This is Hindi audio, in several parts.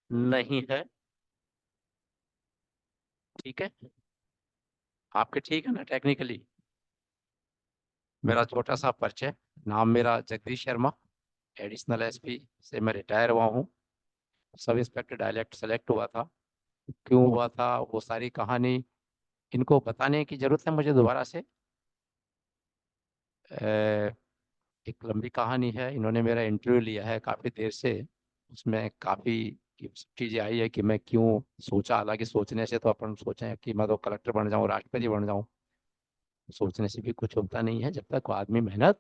नहीं है। ठीक है। आपके ठीक है ना टेक्निकली? मेरा छोटा सा परिचय। नाम मेरा जगदीश शर्मा। एडिशनल एसपी से मैं रिटायर हुआ हूँ। सब इंस्पेक्टर डायरेक्ट सेलेक्ट हुआ था। क्यों हुआ था वो सारी कहानी इनको बताने की जरूरत है मुझे दोबारा से? अ, एक लंबी कहानी है। इन्होंने मेरा इंटरव्यू लिया है काफ़ी देर से। उसमें काफ़ी चीज़ें आई है कि मैं क्यों सोचा। हालांकि सोचने से तो अपन सोचें कि मैं तो कलेक्टर बन जाऊं, राष्ट्रपति बन जाऊं। सोचने से भी कुछ होता नहीं है जब तक वो आदमी मेहनत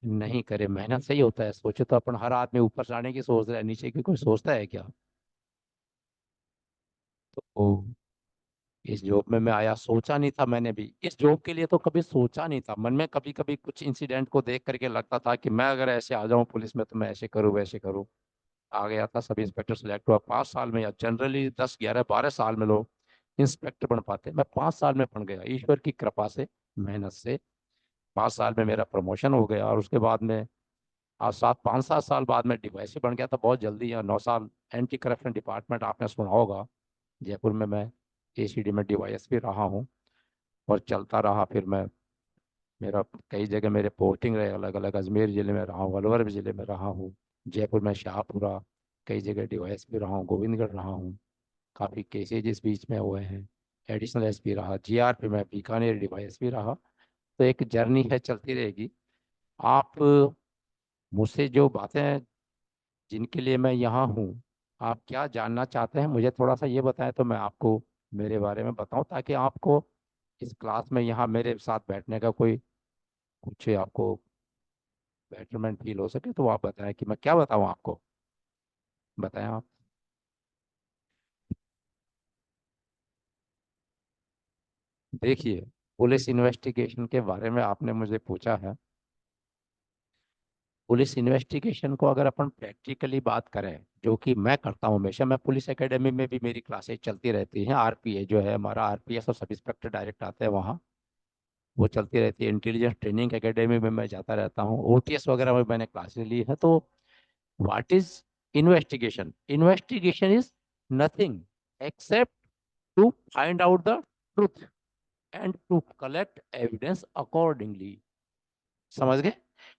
नहीं करे। मेहनत से ही होता है। सोचे तो अपन हर आदमी ऊपर जाने की सोच रहा है, नीचे की कोई सोचता है क्या? तो इस जॉब में मैं आया, सोचा नहीं था मैंने भी इस जॉब के लिए, तो कभी सोचा नहीं था। मन में कभी कभी कुछ इंसिडेंट को देख करके लगता था कि मैं अगर ऐसे आ जाऊं पुलिस में तो मैं ऐसे करूं वैसे करूं। आ गया था, सब इंस्पेक्टर सेलेक्ट हुआ 5 साल में। या जनरली 10 11 12 साल में लोग इंस्पेक्टर बन पाते, मैं 5 साल में बन गया ईश्वर की कृपा से, मेहनत से। 5 साल में मेरा प्रमोशन हो गया और उसके बाद में आज 5 7 साल बाद में डीवाईएसपी बन गया था बहुत जल्दी। या 9 साल एंटी करप्शन डिपार्टमेंट आपने सुना होगा, जयपुर में मैं एसीडी में डीवाईएसपी रहा हूँ। और चलता रहा फिर मैं, मेरा कई जगह मेरे पोस्टिंग रहे अलग अलग। अजमेर जिले में रहा हूँ, अलवर जिले में रहा हूँ, जयपुर में शाहपुरा, कई जगह डीवाईएसपी रहा हूँ, गोविंदगढ़ रहा हूँ। काफ़ी केसेज इस बीच में हुए हैं। एडिशनल एसपी रहा, जीआरपी में बीकानेर डीवाईएसपी रहा। तो एक जर्नी है, चलती रहेगी। आप मुझसे जो बातें, जिनके लिए मैं यहाँ हूँ, आप क्या जानना चाहते हैं मुझे थोड़ा सा ये बताएं तो मैं आपको मेरे बारे में बताऊं, ताकि आपको इस क्लास में यहाँ मेरे साथ बैठने का कोई कुछ आपको बेटरमेंट फील हो सके। तो आप बताएं कि मैं क्या बताऊं आपको। बताएं आप। देखिए, पुलिस इन्वेस्टिगेशन के बारे में आपने मुझे पूछा है। पुलिस इन्वेस्टिगेशन को अगर अपन प्रैक्टिकली बात करें, जो कि मैं करता हूँ हमेशा, मैं पुलिस एकेडमी में भी मेरी क्लासेस चलती रहती हैं। आरपीए जो है हमारा, आरपीएस और सब इंस्पेक्टर डायरेक्ट आते हैं वहाँ, वो चलती रहती है। इंटेलिजेंस ट्रेनिंग एकेडमी में मैं जाता रहता हूँ। ओटीएस वगैरह में मैंने क्लासेस ली है। तो what is investigation? Investigation is nothing except to find out the truth and to collect evidence accordingly. समझ गए?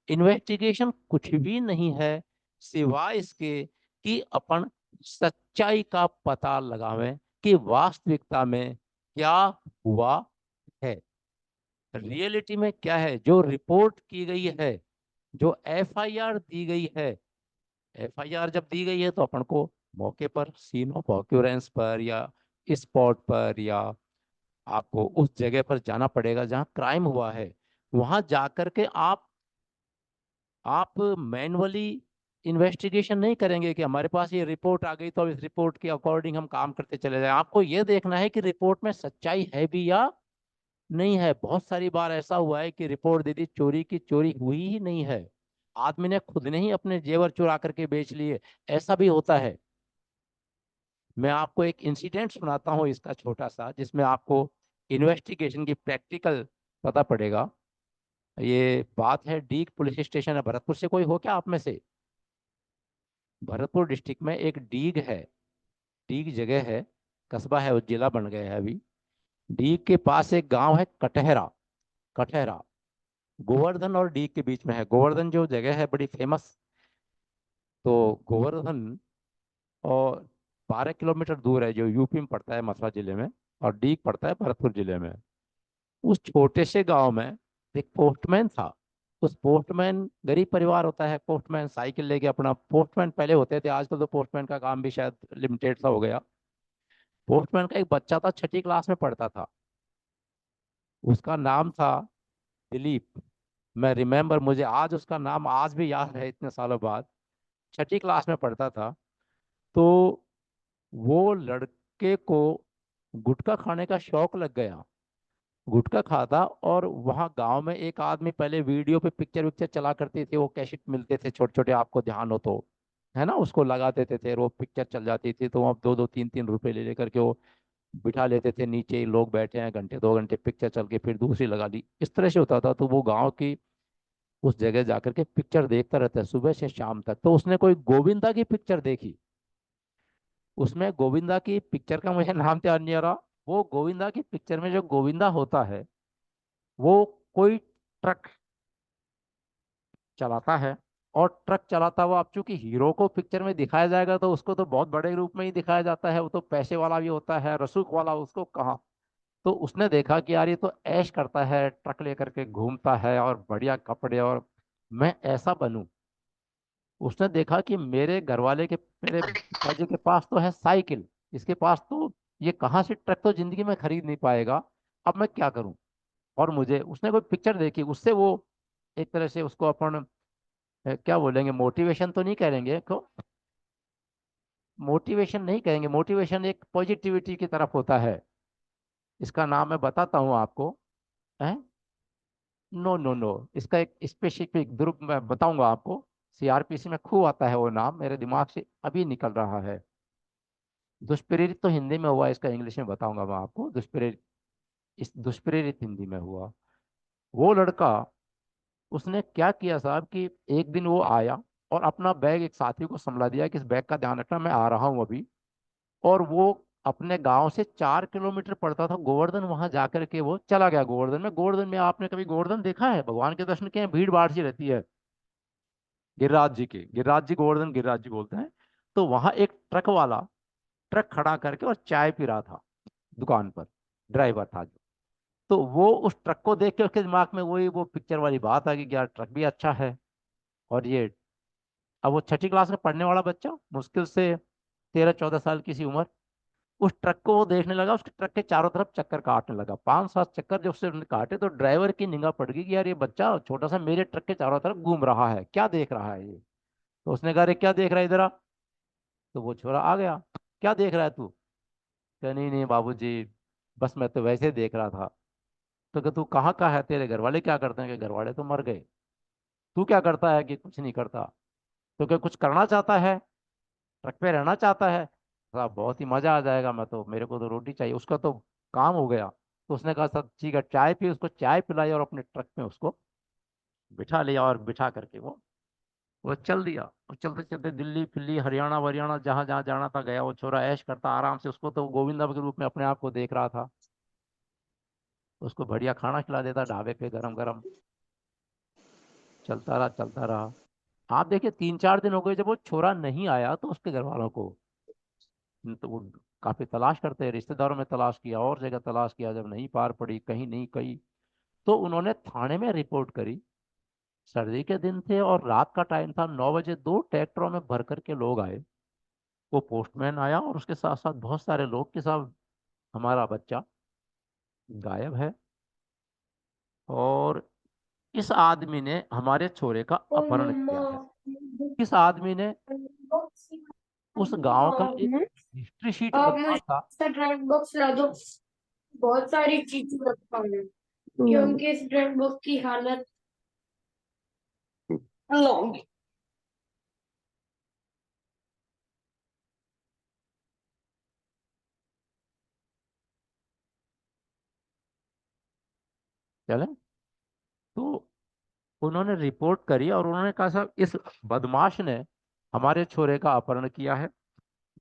इन्वेस्टिगेशन कुछ भी नहीं है सिवाय इसके कि अपन सच्चाई का पता लगावें कि वास्तविकता में क्या हुआ है, रियलिटी में क्या है। जो रिपोर्ट की गई है, जो एफआईआर दी गई है, एफआईआर जब दी गई है तो अपन को मौके पर, सीन ऑफ ऑक्यूरेंस पर या स्पॉट पर, या आपको उस जगह पर जाना पड़ेगा जहां क्राइम हुआ है। वहां जाकर के आप मैनुअली इन्वेस्टिगेशन नहीं करेंगे कि हमारे पास ये रिपोर्ट आ गई तो अब इस रिपोर्ट के अकॉर्डिंग हम काम करते चले जाएं। आपको ये देखना है कि रिपोर्ट में सच्चाई है भी या नहीं है। बहुत सारी बार ऐसा हुआ है कि रिपोर्ट दे दी चोरी की, चोरी हुई ही नहीं है, आदमी ने खुद ने ही अपने जेवर चुरा करके बेच लिए। ऐसा भी होता है। मैं आपको एक इंसिडेंट सुनाता हूँ इसका छोटा सा, जिसमें आपको इन्वेस्टिगेशन की प्रैक्टिकल पता पड़ेगा। ये बात है, डीग पुलिस स्टेशन है भरतपुर से। कोई हो क्या आप में से? भरतपुर डिस्ट्रिक्ट में एक डीग है। डीग जगह है, कस्बा है, वो जिला बन गया है अभी। डीग के पास एक गांव है कटहरा। कटहरा गोवर्धन और डीग के बीच में है। गोवर्धन जो जगह है बड़ी फेमस। तो गोवर्धन और 12 किलोमीटर दूर है, जो यूपी में पड़ता है, मथुरा जिले में। और डीग पड़ता है भरतपुर जिले में। उस छोटे से गांव में एक पोस्टमैन था। उस पोस्टमैन, गरीब परिवार होता है, पोस्टमैन साइकिल लेके अपना, पोस्टमैन पहले होते थे, आजकल तो पोस्टमैन का काम भी शायद लिमिटेड सा हो गया। पोस्टमैन का एक बच्चा था, छठी क्लास में पढ़ता था। उसका नाम था दिलीप। मैं रिमेम्बर, मुझे आज उसका नाम आज भी याद है इतने सालों बाद। छठी क्लास में पढ़ता था। तो वो लड़के को गुटखा खाने का शौक लग गया। गुटखा खाता, और वहाँ गांव में एक आदमी पहले वीडियो पे पिक्चर विक्चर चला करते थे, वो कैसेट मिलते थे छोटे छोटे, आपको ध्यान हो तो, है ना, उसको लगा देते थे, वो पिक्चर चल जाती थी। तो वहाँ 2 2 3 3 रुपए ले लेकर के वो बिठा लेते थे नीचे ही, लोग बैठे हैं घंटे 2 घंटे, पिक्चर चल के फिर दूसरी लगा ली, इस तरह से होता था। तो वो गाँव की उस जगह जाकर के पिक्चर देखता रहता है सुबह से शाम तक। तो उसने कोई गोविंदा की पिक्चर देखी। उसमें गोविंदा की पिक्चर का मुझे नाम ध्यान नहीं आ रहा। वो गोविंदा की पिक्चर में जो गोविंदा होता है, वो कोई ट्रक चलाता है। और ट्रक चलाता हुआ, अब चूंकि हीरो को पिक्चर में दिखाया जाएगा तो उसको तो बहुत बड़े रूप में ही दिखाया जाता है, वो तो पैसे वाला भी होता है, रसूख वाला, उसको कहाँ। तो उसने देखा कि यार ये तो ऐश करता है, ट्रक लेकर के घूमता है और बढ़िया कपड़े, और मैं ऐसा बनूं। उसने देखा कि मेरे घर वाले के, मेरे पिताजी के पास तो है साइकिल, इसके पास तो, ये कहाँ से ट्रक तो जिंदगी में खरीद नहीं पाएगा। अब मैं क्या करूं। और मुझे उसने कोई पिक्चर देखी, उससे वो एक तरह से उसको अपन क्या बोलेंगे, मोटिवेशन तो नहीं करेंगे को, मोटिवेशन नहीं कहेंगे, मोटिवेशन एक पॉजिटिविटी की तरफ होता है। इसका नाम मैं बताता हूँ आपको। है, नो नो नो, इसका एक स्पेसिफिक ग्रुप मैं बताऊंगा आपको। सीआरपीसी में खूब आता है वो नाम, मेरे दिमाग से अभी निकल रहा है। दुष्प्रेरित तो हिंदी में हुआ, इसका इंग्लिश में बताऊंगा मैं आपको। दुष्प्रेरित, इस दुष्प्रेरित हिंदी में हुआ। वो लड़का, उसने क्या किया साहब कि एक दिन वो आया और अपना बैग एक साथी को संभला दिया कि इस बैग का ध्यान रखना, मैं आ रहा हूँ अभी। और वो अपने गांव से 4 किलोमीटर पड़ता था गोवर्धन, वहां जाकर के वो चला गया गोवर्धन में। गोवर्धन में आपने कभी गोवर्धन देखा है, भगवान के दर्शन किए हैं, भीड़ भाड़ सी रहती है। गिरिराज जी के, गिरिराज जी गोवर्धन गिरिराज जी बोलते हैं। तो वहां एक ट्रक वाला ट्रक खड़ा करके और चाय पी रहा था दुकान पर, ड्राइवर था जो। तो वो उस ट्रक को देख के उसके दिमाग में वही वो पिक्चर वाली बात आ गई कि यार ट्रक भी अच्छा है। और ये, अब वो छठी क्लास में पढ़ने वाला बच्चा, मुश्किल से 13-14 साल की सी उम्र, उस ट्रक को वो देखने लगा, उसके ट्रक के चारों तरफ चक्कर काटने लगा। 5-7 चक्कर जब उसने काटे तो ड्राइवर की निगाह पड़ गई कि यार ये बच्चा छोटा सा मेरे ट्रक के चारों तरफ घूम रहा है, क्या देख रहा है ये। तो उसने कहा, अरे क्या देख रहा है इधर आ। तो वो छोरा आ गया, क्या देख रहा है तू। क्या, नहीं नहीं बाबूजी, बस मैं तो वैसे देख रहा था। तो क्या, तू कहाँ का है, तेरे घर वाले क्या करते हैं, कि घर वाले तो मर गए। तू क्या करता है, कि कुछ नहीं करता। तो क्या कुछ करना चाहता है, ट्रक पे रहना चाहता है। साहब बहुत ही मजा आ जाएगा, मैं तो, मेरे को तो रोटी चाहिए, उसका तो काम हो गया। तो उसने कहा सब ठीक है, चाय पी, उसको चाय पिलाई और अपने ट्रक में उसको बिठा लिया, और बिठा करके वो चल दिया। और चलते चलते दिल्ली फिल्ली हरियाणा वरियाणा जहां जहां जाना था गया। वो छोरा ऐश करता आराम से, उसको तो गोविंदा के रूप में अपने आप को देख रहा था। उसको बढ़िया खाना खिला देता ढाबे पे गरम गरम। चलता रहा चलता रहा। आप देखिए 3-4 दिन हो गए, जब वो छोरा नहीं आया तो उसके घर वालों को, तो वो काफी तलाश करते हैं, रिश्तेदारों में तलाश किया और जगह तलाश किया, जब नहीं पार पड़ी, कहीं नहीं कहीं, तो उन्होंने थाने में रिपोर्ट करी। सर्दी के दिन थे और रात का टाइम था, 9 बजे 2 ट्रैक्टरों में भर करके लोग आए। वो पोस्टमैन आया और उसके साथ साथ बहुत सारे लोग के साथ, हमारा बच्चा गायब है। और इस आदमी ने हमारे छोरे का और अपहरण मम्मा, किया है। इस आदमी ने उस गांव का एक हिस्ट्री शीट आप बदला मुझे था। इसका ड्राइंग बॉक्स ला दो। बहुत सारी चीजें रखा हूँ क्योंकि इस ड्राइंग बॉक्स की हालत लॉन्ग। चले, तो उन्होंने रिपोर्ट करी और उन्होंने कहा साहब इस बदमाश ने हमारे छोरे का अपहरण किया है।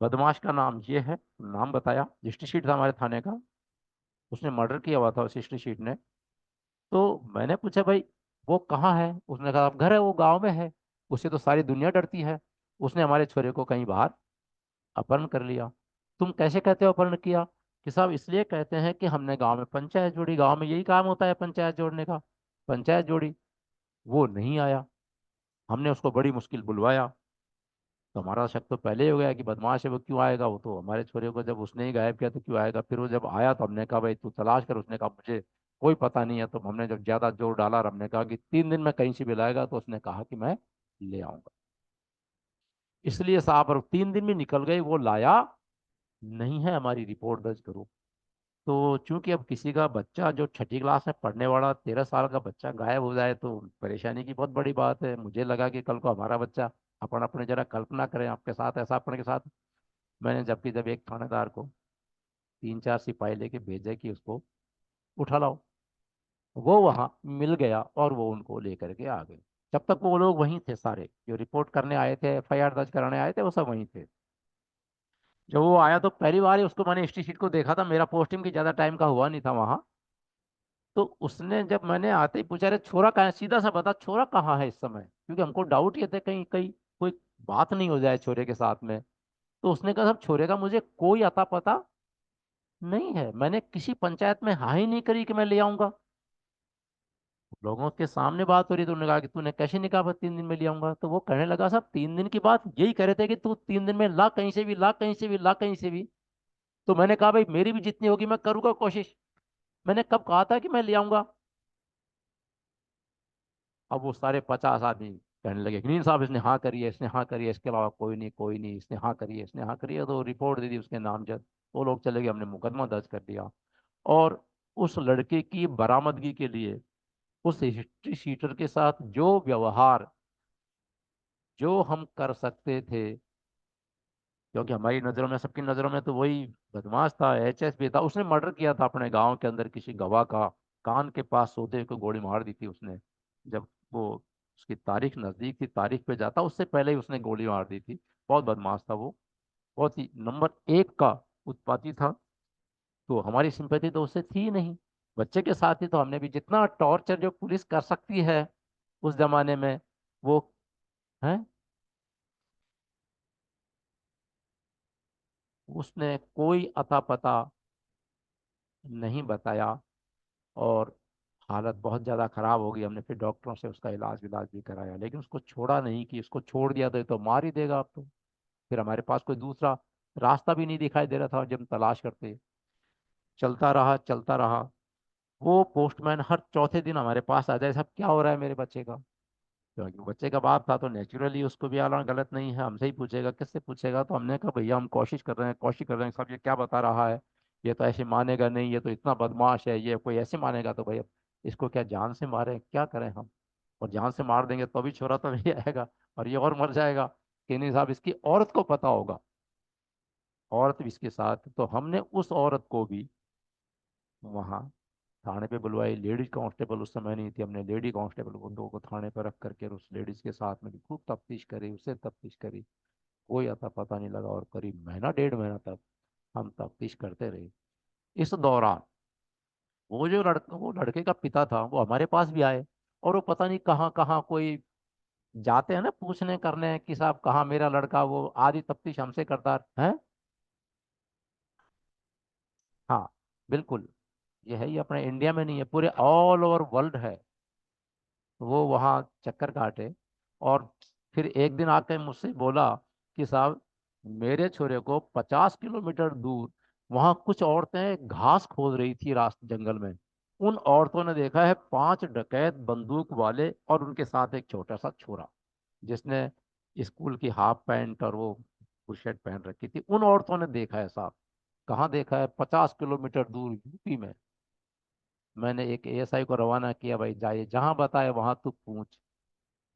बदमाश का नाम ये है, नाम बताया, हिस्ट्री शीट था हमारे थाने का, उसने मर्डर किया हुआ था उस हिस्ट्री शीट ने। तो मैंने पूछा भाई वो कहाँ है, उसने कहा अब घर है, वो गांव में है, उससे तो सारी दुनिया डरती है, उसने हमारे छोरे को कहीं बाहर अपहरण कर लिया। तुम कैसे कहते हो अपहरण किया, कि साहब इसलिए कहते हैं कि हमने गांव में पंचायत जोड़ी, गांव में यही काम होता है पंचायत जोड़ने का। पंचायत जोड़ी, वो नहीं आया, हमने उसको बड़ी मुश्किल बुलवाया। तो हमारा शक तो पहले ही हो गया कि बदमाश है, वो क्यों आएगा, वो तो हमारे छोरे को जब उसने ही गायब किया तो क्यों आएगा। फिर वो जब आया तो हमने कहा भाई तू तलाश कर, उसने कहा मुझे कोई पता नहीं है। तो हमने जब ज्यादा जोर डाला और हमने कहा कि 3 दिन में कहीं से भी लाएगा, तो उसने कहा कि मैं ले आऊंगा। इसलिए साहब, और 3 दिन भी निकल गए, वो लाया नहीं है, हमारी रिपोर्ट दर्ज करो। तो चूंकि अब किसी का बच्चा जो छठी क्लास में पढ़ने वाला 13 साल का बच्चा गायब हो जाए तो परेशानी की बहुत बड़ी बात है। मुझे लगा कि कल को हमारा बच्चा, अपन अपने जरा कल्पना करें आपके साथ ऐसा अपने के साथ, मैंने जबकि जब एक थानेदार को 3-4 सिपाही लेके भेजे कि उसको उठा लाओ, वो वहां मिल गया और वो उनको लेकर के आ गए। जब तक वो लोग वहीं थे, सारे जो रिपोर्ट करने आए थे, एफआईआर दर्ज कराने आए थे, वो सब वहीं थे। जब वो आया तो पहली बार ही उसको मैंने हिस्ट्री शीट को देखा था, मेरा पोस्टिंग की ज्यादा टाइम का हुआ नहीं था वहाँ। तो उसने जब मैंने आते ही पूछा, अरे छोरा कहाँ है, सीधा सा बता छोरा कहाँ है इस समय, क्योंकि हमको डाउट ये थे कहीं कहीं कोई बात नहीं हो जाए छोरे के साथ में। तो उसने कहा साहब छोरे का मुझे कोई अता पता नहीं है, मैंने किसी पंचायत में हाँ ही नहीं करी कि मैं ले आऊंगा। लोगों के सामने बात हो रही, तो उन्होंने कहा कि तूने कैसे निकाह पर 3 दिन में ले आऊंगा, तो वो कहने लगा साहब 3 दिन की बात यही कह रहे थे कि तू 3 दिन में ला कहीं से भी, ला कहीं से भी, ला कहीं से भी। तो मैंने कहा भाई मेरी भी जितनी होगी मैं करूंगा कोशिश, मैंने कब कहा था कि मैं ले आऊंगा। अब वो सारे 50 आदमी कहने लगे कि नहीं साहब इसने हाँ करी है, इसने हाँ करी है, इसके अलावा कोई नहीं, कोई नहीं, इसने हाँ करी है, इसने हाँ करी है, तो रिपोर्ट दे दी उसके नामजद। वो लोग चले गए, हमने मुकदमा दर्ज कर दिया। और उस लड़के की बरामदगी के लिए उस हिस्ट्री शीटर के साथ जो व्यवहार जो हम कर सकते थे, क्योंकि हमारी नज़रों में, सबकी नज़रों में तो वही बदमाश था, एचएस भी था, उसने मर्डर किया था अपने गांव के अंदर किसी गवाह का, कान के पास सोते हुए को गोली मार दी थी उसने। जब वो उसकी तारीख नज़दीक थी, तारीख पे जाता उससे पहले ही उसने गोली मार दी थी। बहुत बदमाश था वो, बहुत ही नंबर 1 का उत्पाती था। तो हमारी सिंपैथी तो उससे थी ही नहीं। बच्चे के साथ ही तो हमने भी जितना टॉर्चर जो पुलिस कर सकती है उस जमाने में, वो है, उसने कोई अता पता नहीं बताया। और हालत बहुत ज़्यादा ख़राब हो गई, हमने फिर डॉक्टरों से उसका इलाज विलाज भी कराया, लेकिन उसको छोड़ा नहीं कि इसको छोड़ दिया तो ये तो मार ही देगा अब तो। फिर हमारे पास कोई दूसरा रास्ता भी नहीं दिखाई दे रहा था जब हम तलाश करते। चलता रहा चलता रहा। वो पोस्टमैन हर चौथे दिन हमारे पास आ जाए, साहब क्या हो रहा है मेरे बच्चे का। क्योंकि वो बच्चे का बाप था तो नेचुरली उसको भी आना गलत नहीं है, हमसे ही पूछेगा, किससे पूछेगा। तो हमने कहा भैया हम कोशिश कर रहे हैं, कोशिश कर रहे हैं, साहब ये क्या बता रहा है, ये तो ऐसे मानेगा नहीं, ये तो इतना बदमाश है, ये कोई ऐसे मानेगा तो भैया इसको क्या जान से मारे, क्या करें हम। और जान से मार देंगे तो भी छोरा तो नहीं आएगा, और ये और मर जाएगा। कि नहीं साहब इसकी औरत को पता होगा, औरत भी इसके साथ। तो हमने उस औरत को भी वहाँ थाने पे बुलवाई। लेडीज कांस्टेबल उस समय नहीं थी, हमने लेडी कांस्टेबल को 2 को थाने पर रख करके उस लेडीज के साथ में भी खूब तफ्तीश करी, उससे तफ्तीश करी। कोई अता पता नहीं लगा, और करीब महीना 1.5 महीना तक हम तफ्तीश करते रहे। इस दौरान वो लड़के का पिता था, वो हमारे पास भी आए। और वो पता नहीं कहाँ कहाँ कोई जाते हैं ना पूछने करने कि साहब कहाँ मेरा लड़का, वो आधी तफ्तीश हमसे करता है। हाँ बिल्कुल। ये है, ये अपने इंडिया में नहीं है, पूरे ऑल ओवर वर्ल्ड है। वो वहाँ चक्कर काटे। और फिर एक दिन आके मुझसे बोला कि साहब मेरे छोरे को 50 किलोमीटर दूर वहाँ कुछ औरतें घास खोद रही थी रास्ते जंगल में। उन औरतों ने देखा है 5 डकैत बंदूक वाले और उनके साथ एक छोटा सा छोरा, जिसने स्कूल की हाफ पैंट और वो फुल शर्ट पहन रखी थी। उन औरतों ने देखा है साहब। कहाँ देखा है, 50 किलोमीटर दूर यूपी में। मैंने एक एएसआई को रवाना किया, भाई जाइए जहां बताए वहां तू पूछ।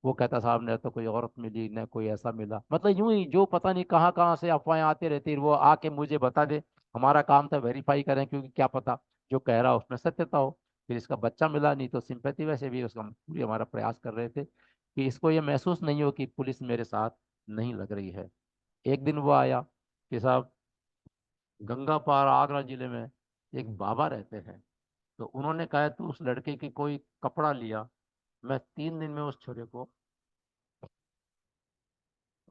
वो कहता साहब ने तो कोई औरत मिली न कोई ऐसा मिला, मतलब यूं ही जो पता नहीं कहाँ कहाँ से अफवाहें आती रहती, वो आके मुझे बता दे। हमारा काम था वेरीफाई करें, क्योंकि क्या पता जो कह रहा उसमें सत्यता हो। फिर इसका बच्चा मिला नहीं तो सिंपैथी वैसे भी उसका, पूरी हमारा प्रयास कर रहे थे कि इसको ये महसूस नहीं हो कि पुलिस मेरे साथ नहीं लग रही है। एक दिन वो आया कि साहब गंगा पार आगरा जिले में एक बाबा रहते हैं, तो उन्होंने कहा तू उस लड़के की कोई कपड़ा लिया, मैं 3 दिन में उस छोरे को,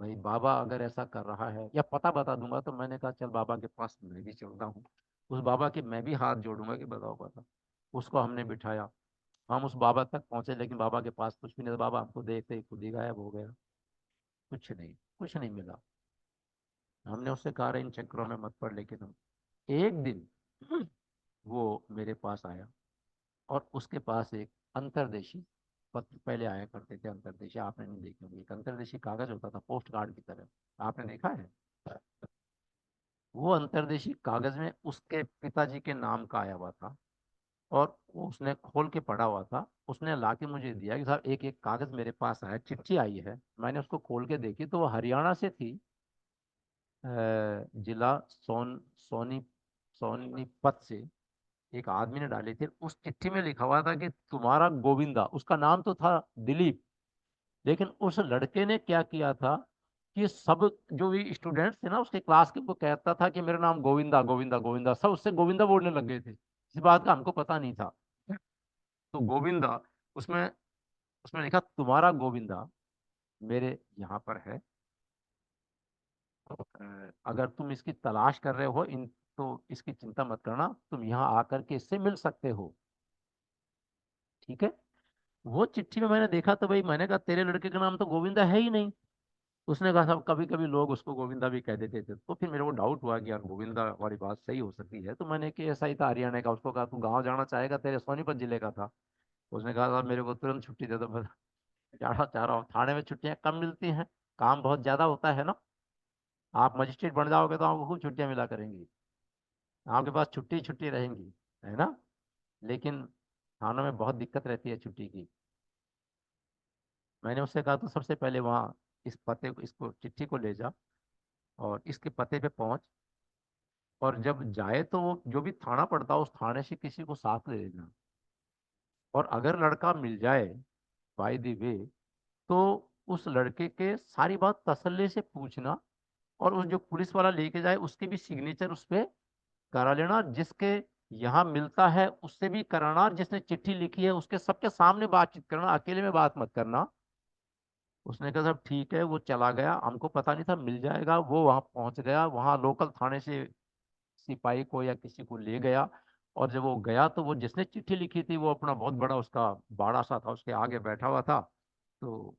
भाई बाबा अगर ऐसा कर रहा है या पता बता दूंगा। तो मैंने कहा चल बाबा के पास मैं भी चलता हूँ, उस बाबा के मैं भी हाथ जोड़ूंगा कि बताओ पता। उसको हमने बिठाया, हम उस बाबा तक पहुंचे, लेकिन बाबा के पास कुछ भी नहीं था। बाबा हमको देखते ही खुद ही गायब हो गया, कुछ नहीं, कुछ नहीं मिला। हमने उससे कहा "अरे इन चक्करों में मत पड़", लेकिन हम एक दिन वो मेरे पास आया, और उसके पास एक अंतर्देशी पत्र पहले आया करते थे। अंतर्देशी आपने नहीं देखे होंगे, एक अंतर्देशी कागज होता था पोस्ट कार्ड की तरह, आपने देखा है। वो अंतर्देशी कागज में उसके पिताजी के नाम का आया हुआ था, और वो उसने खोल के पढ़ा हुआ था। उसने ला के मुझे दिया कि साहब एक एक कागज मेरे पास आया, चिट्ठी आई है। मैंने उसको खोल के देखी तो वो हरियाणा से थी। जिला सोनी सोनीपत से एक आदमी ने डाली थी। उस चिट्ठी में लिखा हुआ था कि तुम्हारा गोविंदा, उसका नाम तो था दिलीप, लेकिन उस लड़के ने क्या किया था, कि सब जो भी स्टूडेंट्स थे ना उसके क्लास के, वो कहता था कि मेरा नाम गोविंदा गोविंदा गोविंदा, सब उससे गोविंदा बोलने लग गए थे। इस बात का हमको पता नहीं था। तो गोविंदा, उसमें उसमें लिखा तुम्हारा गोविंदा मेरे यहाँ पर है। अगर तुम इसकी तलाश कर रहे हो इन, तो इसकी चिंता मत करना, तुम यहाँ आकर के इससे मिल सकते हो। ठीक है। वो चिट्ठी में मैंने देखा तो भाई मैंने कहा तेरे लड़के का नाम तो गोविंदा है ही नहीं। उसने कहा साहब कभी कभी लोग उसको गोविंदा भी कह देते थे। तो फिर मेरे को डाउट हुआ कि यार गोविंदा वाली बात सही हो सकती है। तो मैंने कि ऐसा ही था हरियाणा का, उसको कहा तू गाँव जाना चाहेगा, तेरे सोनीपत जिले का था। उसने कहा साहब मेरे को तुरंत छुट्टी दे दो, मैं जाना चाह रहा हूँ। थाने में छुट्टियां कम मिलती हैं, काम बहुत ज्यादा होता है ना। आप मजिस्ट्रेट बन जाओगे तो आपको खूब छुट्टियां मिला करेंगी, आपके पास छुट्टी छुट्टी रहेंगी, है ना। लेकिन थानों में बहुत दिक्कत रहती है छुट्टी की। मैंने उससे कहा तो सबसे पहले वहाँ इस पते को, इसको चिट्ठी को ले जा और इसके पते पे पहुंच, और जब जाए तो वो जो भी थाना पड़ता है उस थाने से किसी को साथ ले लेना। और अगर लड़का मिल जाए बाय द वे, तो उस लड़के के सारी बात तसल्ली से पूछना, और उस जो पुलिस वाला लेके जाए उसके भी सिग्नेचर उस पे करा लेना, जिसके यहाँ मिलता है उससे भी कराना, और जिसने चिट्ठी लिखी है उसके सबके सामने बातचीत करना, अकेले में बात मत करना। उसने कहा सब ठीक है। वो चला गया, हमको पता नहीं था मिल जाएगा। वो वहां पहुंच गया, वहां लोकल थाने से सिपाही को या किसी को ले गया। और जब वो गया तो वो जिसने चिट्ठी लिखी थी वो अपना बहुत बड़ा उसका बाड़ा सा था, उसके आगे बैठा हुआ था। तो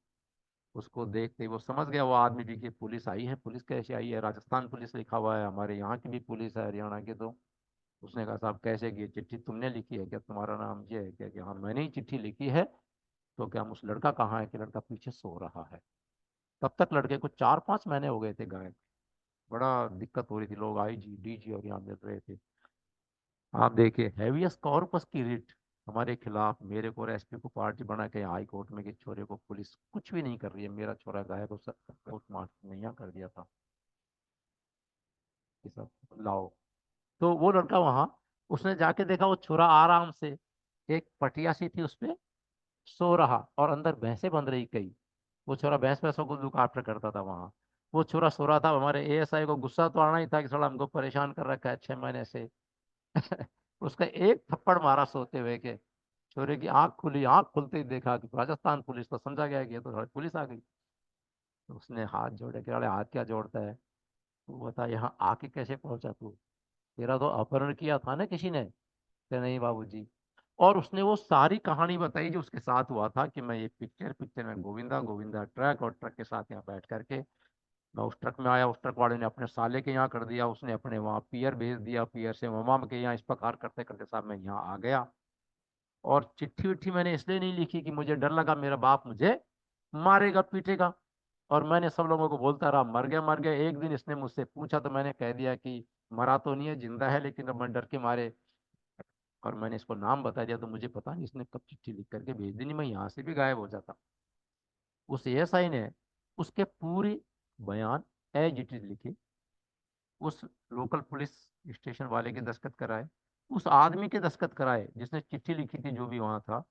उसको देखते ही वो समझ गया वो आदमी भी कि पुलिस आई है। पुलिस कैसे आई है, राजस्थान पुलिस लिखा हुआ है, हमारे यहाँ की भी पुलिस है हरियाणा की। तो उसने कहा साहब कैसे की चिट्ठी तुमने लिखी है क्या, तुम्हारा नाम ये है क्या, कि हाँ मैंने ही चिट्ठी लिखी है। तो क्या हम उस लड़का कहाँ है, कि लड़का पीछे सो रहा है। तब तक लड़के को 4-5 महीने हो गए थे गायब। बड़ा दिक्कत हो रही थी, लोग आईजी डीजी और यहाँ मिल रहे थे। आप देखिए हैवियस कॉर्पस की रिट हमारे खिलाफ, मेरे को और एसपी को पार्टी बना के हाई कोर्ट में कि छोरे को पुलिस कुछ भी नहीं कर रही है, मेरा छोरा गायब, उस पोस्टमार्टम नहीं यहाँ कर दिया था, ये सब लाओ। तो वो लड़का वहां, उसने जाके देखा वो छोरा आराम से एक पटिया सी थी उस पे सो रहा, और अंदर भैंसे बंध रही कई। वो छोरा भैंस भैंसों को लुक आफ्टर करता था वहां। वो छोरा सो रहा था। हमारे एएसआई को गुस्सा तो आना ही था कि थोड़ा हमको परेशान कर रखा है 6 महीने से। उसका एक थप्पड़ मारा सोते हुए के, छोरे की आंख खुली, आंख खुलते ही देखा कि राजस्थान पुलिस, तो समझा गया कि ये तो पुलिस आ गई। तो उसने हाथ जोड़े कि अरे हाथ क्या जोड़ता है, तू बता यहाँ आके कैसे पहुंचा तू, तेरा तो अपहरण किया था ना किसी ने। कि नहीं बाबूजी। और उसने वो सारी कहानी बताई जो उसके साथ हुआ था, कि मैं ये पिक्चर पिक्चर में गोविंदा गोविंदा ट्रक, और ट्रक के साथ यहाँ बैठ करके मैं उस ट्रक में आया, उस ट्रक वाले ने अपने साले के यहाँ कर दिया, उसने अपने वहाँ पियर भेज दिया, पियर से मामा के यहाँ, इस प्रकार करते करते साहब मैं यहाँ आ गया। और चिट्ठी विट्ठी मैंने इसलिए नहीं लिखी कि मुझे डर लगा मेरा बाप मुझे मारेगा पीटेगा। और मैंने सब लोगों को बोलता रहा मर गया मर गया। एक दिन इसने मुझसे पूछा तो मैंने कह दिया कि मरा तो नहीं है, जिंदा है, लेकिन अब मैं डर के मारे, और मैंने इसको नाम बता दिया। तो मुझे पता नहीं इसने कब चिट्ठी लिख करके भेज दी, नहीं मैं यहाँ से भी गायब हो जाता। उस एएसआई ने उसके पूरी बयान एज इट इज लिखी, उस लोकल पुलिस स्टेशन वाले के दस्तखत कराए, उस आदमी के दस्तखत कराए जिसने चिट्ठी लिखी थी जो भी वहां था,